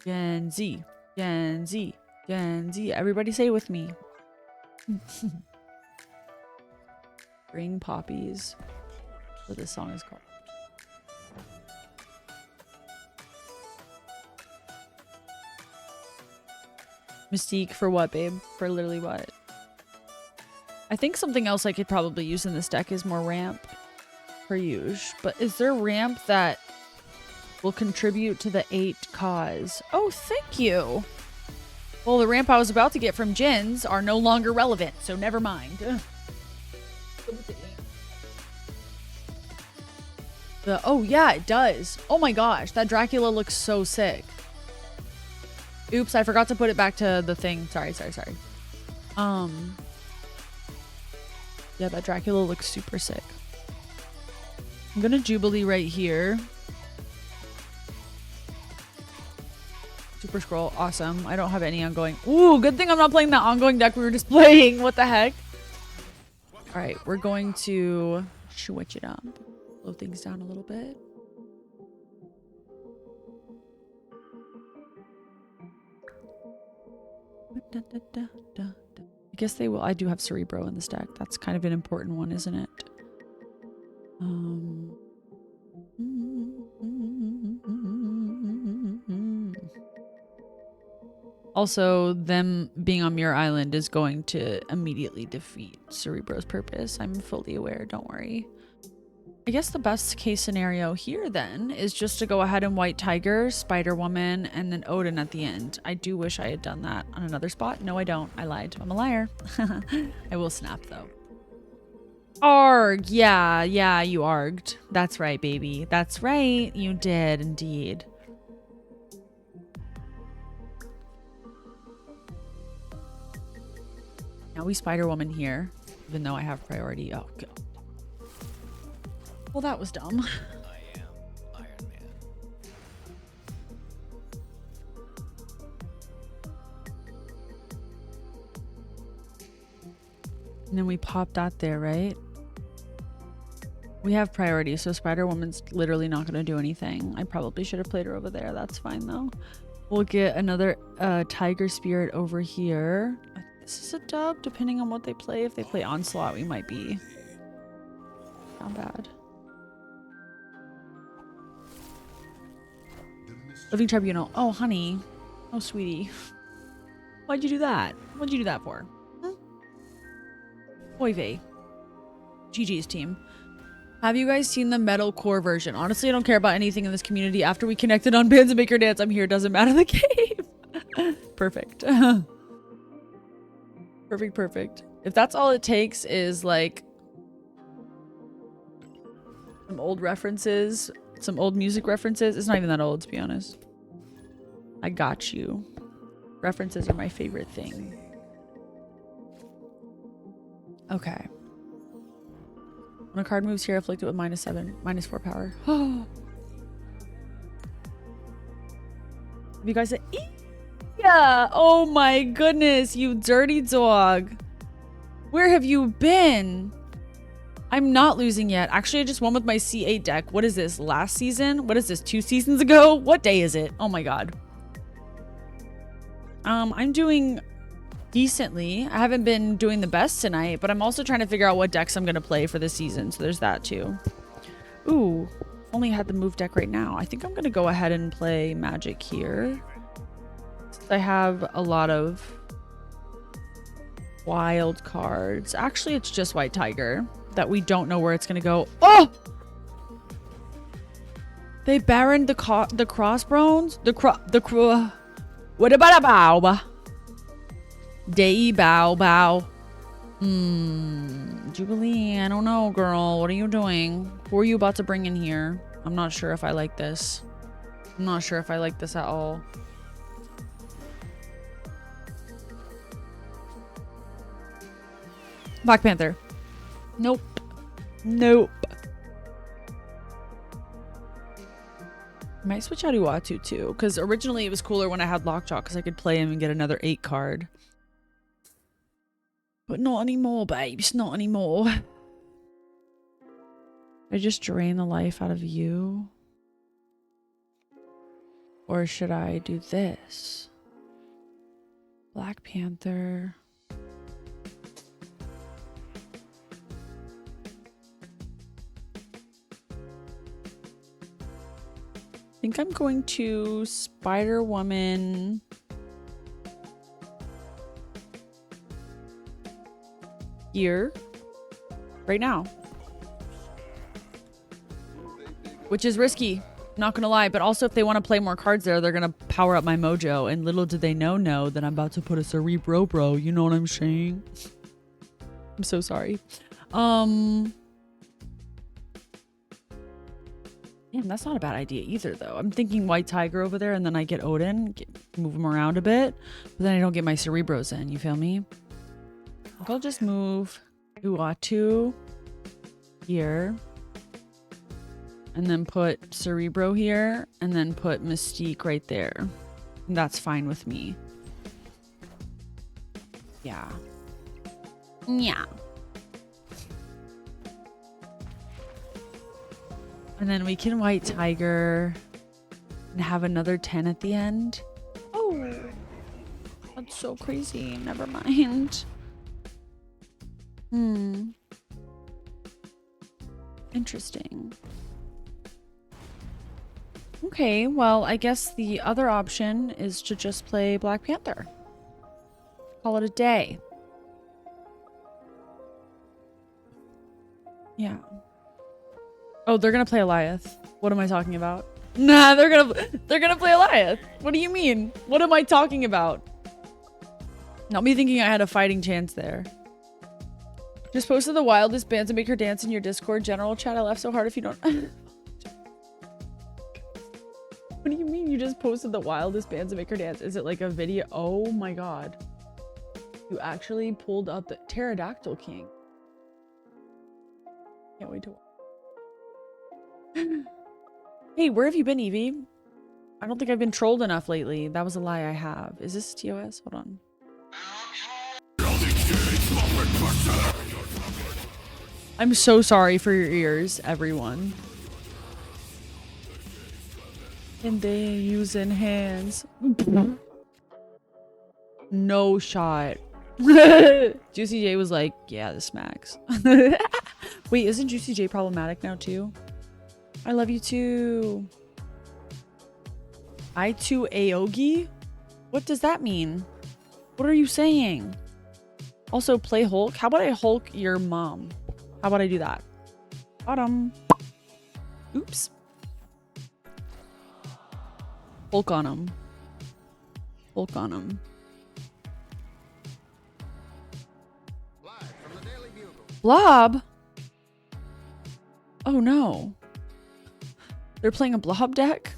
Gen Z. Gen Z. Gen Z. Everybody say it with me. Bring poppies. What this song is called. Mystique for what, babe? For literally what? I think something else I could probably use in this deck is more ramp for use. But is there ramp that will contribute to the 8 cause? Oh, thank you. Well, the ramp I was about to get from Jins are no longer relevant, so never mind. Ugh. Oh yeah, it does. Oh my gosh, that Dracula looks so sick. Oops, I forgot to put it back to the thing. Sorry. Yeah, that Dracula looks super sick. I'm gonna Jubilee right here. Super Scroll, awesome. I don't have any ongoing. Ooh, good thing I'm not playing that ongoing deck we were just playing. What the heck? All right, we're going to switch it up. Slow things down a little bit. I guess they will. I do have Cerebro in this deck. That's kind of an important one, isn't it? Also, them being on Muir Island is going to immediately defeat Cerebro's purpose. I'm fully aware. Don't worry. I guess the best case scenario here then is just to go ahead and White Tiger, Spider-Woman, and then Odin at the end. I do wish I had done that on another spot. No, I don't. I lied. I'm a liar. I will snap though. Arg. Yeah, you arged. That's right, baby. That's right. You did indeed. Now we Spider-Woman here, even though I have priority. Oh, God. Well, that was dumb. I am Iron Man. And then we pop that there, right? We have priority, so Spider-Woman's literally not going to do anything. I probably should have played her over there. That's fine, though. We'll get another Tiger Spirit over here. I think this is a dub, depending on what they play. If they play Onslaught, we might be not bad. Living Tribunal. Oh, honey. Oh, sweetie. Why'd you do that? What'd you do that for? Huh? Oy vey. GG's team. Have you guys seen the metalcore version? Honestly, I don't care about anything in this community. After we connected on Bands and Make Her Dance, I'm here. Doesn't matter the game. Perfect. Perfect. If that's all it takes is like some old references, some old music references. It's not even that old, to be honest. I got you. References are my favorite thing. Okay. When a card moves here, afflict it with -7, -4 power. Have you guys said, yeah. Oh my goodness, you dirty dog. Where have you been? I'm not losing yet. Actually, I just won with my C8 deck. What is this? Last season? What is this? 2 seasons ago? What day is it? Oh my god. I'm doing decently. I haven't been doing the best tonight, but I'm also trying to figure out what decks I'm going to play for this season. So there's that too. Ooh, only had the move deck right now. I think I'm going to go ahead and play Magic here. I have a lot of wild cards. Actually, it's just White Tiger that we don't know where it's going to go. Oh! They baroned the crossbones? What about a bow? Day bow bow. Jubilee, I don't know, girl. What are you doing? Who are you about to bring in here? I'm not sure if I like this. I'm not sure if I like this at all. Black Panther. Nope. Nope. I might switch out Uatu too, because originally it was cooler when I had Lockjaw because I could play him and get another 8 card. But not anymore, babes. Not anymore. I just drain the life out of you. Or should I do this? Black Panther. I think I'm going to Spider-Woman. Here. Right now. Which is risky. Not gonna lie. But also if they want to play more cards there, they're gonna power up my mojo. And little did they know that I'm about to put a Cerebro, bro. You know what I'm saying? I'm so sorry. Damn, that's not a bad idea either, though. I'm thinking White Tiger over there, and then I get Odin, move him around a bit, but then I don't get my Cerebros in. You feel me? I'll just move Uatu here, and then put Cerebro here, and then put Mystique right there. And that's fine with me. Yeah. Yeah. And then we can White Tiger and have another 10 at the end. Oh, that's so crazy. Never mind. Interesting. Okay, well, I guess the other option is to just play Black Panther. Call it a day. Yeah. Oh, they're gonna play Eliath. What am I talking about? Nah, they're gonna play Eliath. What do you mean? What am I talking about? Not me thinking I had a fighting chance there. Just posted the wildest bands and make her dance in your Discord general chat. I laugh so hard if you don't. What do you mean you just posted the wildest bands and make her dance? Is it like a video? Oh my god. You actually pulled up the Pterodactyl King. Can't wait to watch. Hey, where have you been, Evie? I don't think I've been trolled enough lately. That was a lie. I have. Is this TOS? Hold on. I'm so sorry for your ears, everyone. And they using hands. No shot. Juicy J was like, yeah, this smacks. Wait, isn't Juicy J problematic now too? I love you too. I too Aogi? What does that mean? What are you saying? Also, play Hulk? How about I Hulk your mom? How about I do that? Bottom. Oops. Hulk on him. Hulk on him. Blob? Oh no. They're playing a blob deck?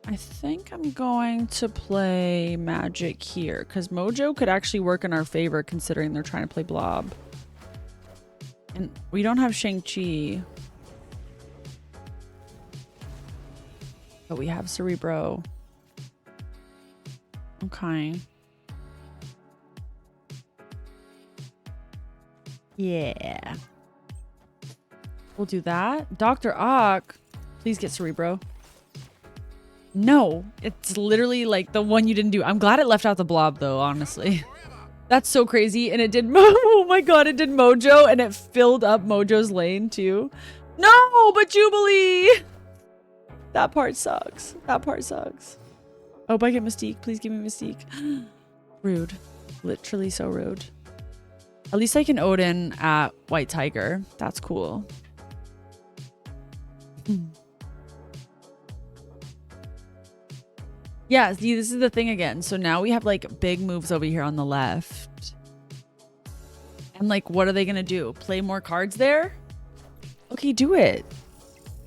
I think I'm going to play Magic here because Mojo could actually work in our favor considering they're trying to play Blob. And we don't have Shang-Chi. But we have Cerebro. Okay. Yeah. We'll do that. Dr. Ock, please get Cerebro. No, it's literally like the one you didn't do. I'm glad it left out the Blob though, honestly. That's so crazy. And it did, oh my God, it did Mojo and it filled up Mojo's lane too. No, but Jubilee. That part sucks. That part sucks. Oh, I get Mystique. Please give me Mystique. Rude. Literally so rude. At least I can Odin at White Tiger. That's cool. Yeah, see, this is the thing again. So now we have like big moves over here on the left. And like, what are they going to do? Play more cards there? Okay, do it.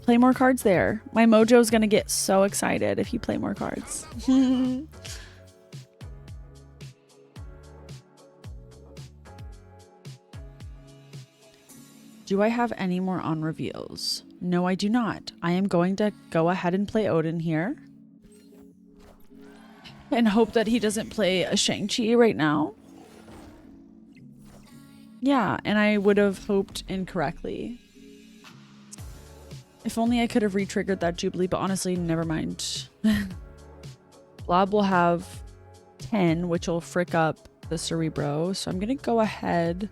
Play more cards there. My Mojo's going to get so excited if you play more cards. Do I have any more on reveals? No, I do not. I am going to go ahead and play Odin here. And hope that he doesn't play a Shang-Chi right now. Yeah, and I would have hoped incorrectly. If only I could have re-triggered that Jubilee, but honestly, never mind. Blob will have 10, which will frick up the Cerebro. So I'm going to go ahead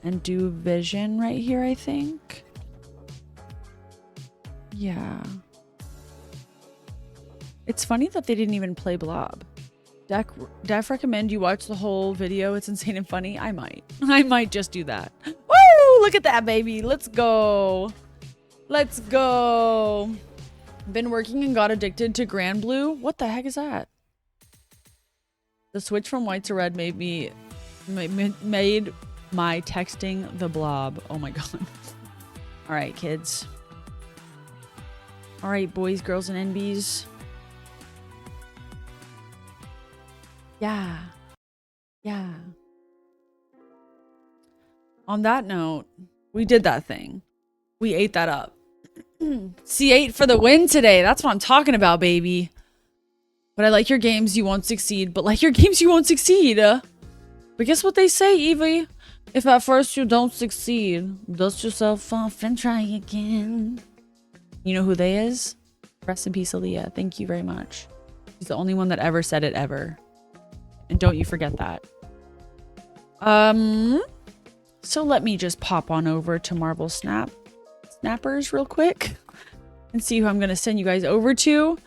and do Vision right here, I think. Yeah. It's funny that they didn't even play Blob. Def recommend you watch the whole video. It's insane and funny. I might. I might just do that. Woo! Look at that, baby. Let's go. Let's go. Been working and got addicted to Grand Blue. What the heck is that? The switch from white to red made my texting the Blob. Oh my God. All right, kids. All right, boys, girls, and NBs. Yeah. Yeah. On that note, we did that thing. We ate that up. C8 for the win today. That's what I'm talking about, baby. But I like your games, you won't succeed. But like your games, you won't succeed. But guess what they say, Evie? If at first you don't succeed, dust yourself off and try again. You know who they is? Rest in peace, Aaliyah. Thank you very much. She's the only one that ever said it ever. And don't you forget that. So let me just pop on over to Marvel Snappers real quick and see who I'm going to send you guys over to.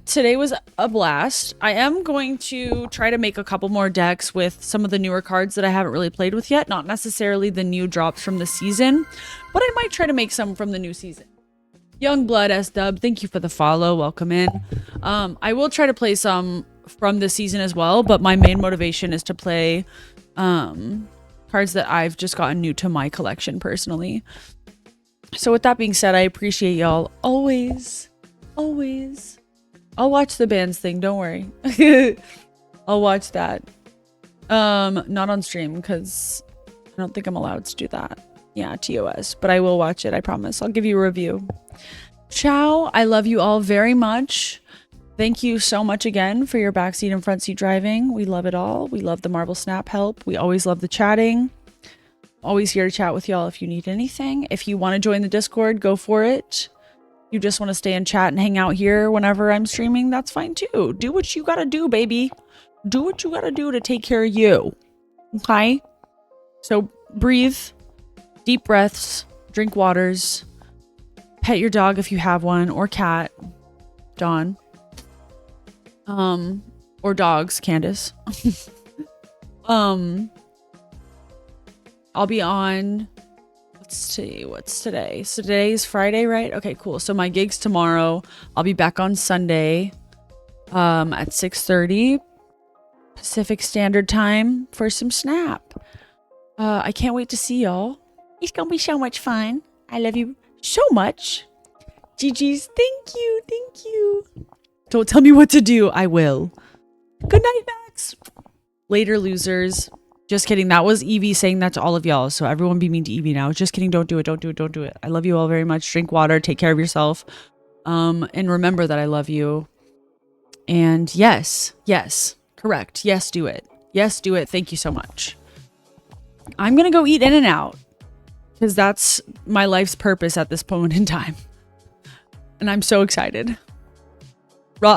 Today was a blast. I am going to try to make a couple more decks with some of the newer cards that I haven't really played with yet. Not necessarily the new drops from the season, but I might try to make some from the new season. Youngblood S-Dub, thank you for the follow. Welcome in. I will try to play some from this season as well, but my main motivation is to play cards that I've just gotten new to my collection personally. So with that being said, I appreciate y'all always. I'll watch the bands thing, don't worry. I'll watch that. Not on stream because I don't think I'm allowed to do that. Yeah, TOS, but I will watch it, I promise. I'll give you a review. Ciao. I love you all very much. Thank you so much again for your backseat and front seat driving. We love it all. We love the Marvel Snap help. We always love the chatting. Always here to chat with y'all if you need anything. If you want to join the Discord, go for it. You just want to stay and chat and hang out here whenever I'm streaming, that's fine too. Do what you gotta do, baby. Do what you gotta do to take care of you. Okay? So breathe, deep breaths, drink waters, pet your dog if you have one, or cat, Dawn. Or dogs, Candace. I'll be on, let's see, what's today? So today's Friday, right? Okay, cool. So my gig's tomorrow. I'll be back on Sunday at 6:30 Pacific Standard Time for some Snap. I can't wait to see y'all. It's gonna be so much fun. I love you so much. GG's, thank you. Don't tell me what to do. I will. Good night, Max. Later, losers. Just kidding. That was Evie saying that to all of y'all. So everyone be mean to Evie now. Just kidding. Don't do it. Don't do it. Don't do it. I love you all very much. Drink water. Take care of yourself. And remember that I love you. And yes, correct. Yes, do it. Yes, do it. Thank you so much. I'm going to go eat In-N-Out because that's my life's purpose at this moment in time. And I'm so excited.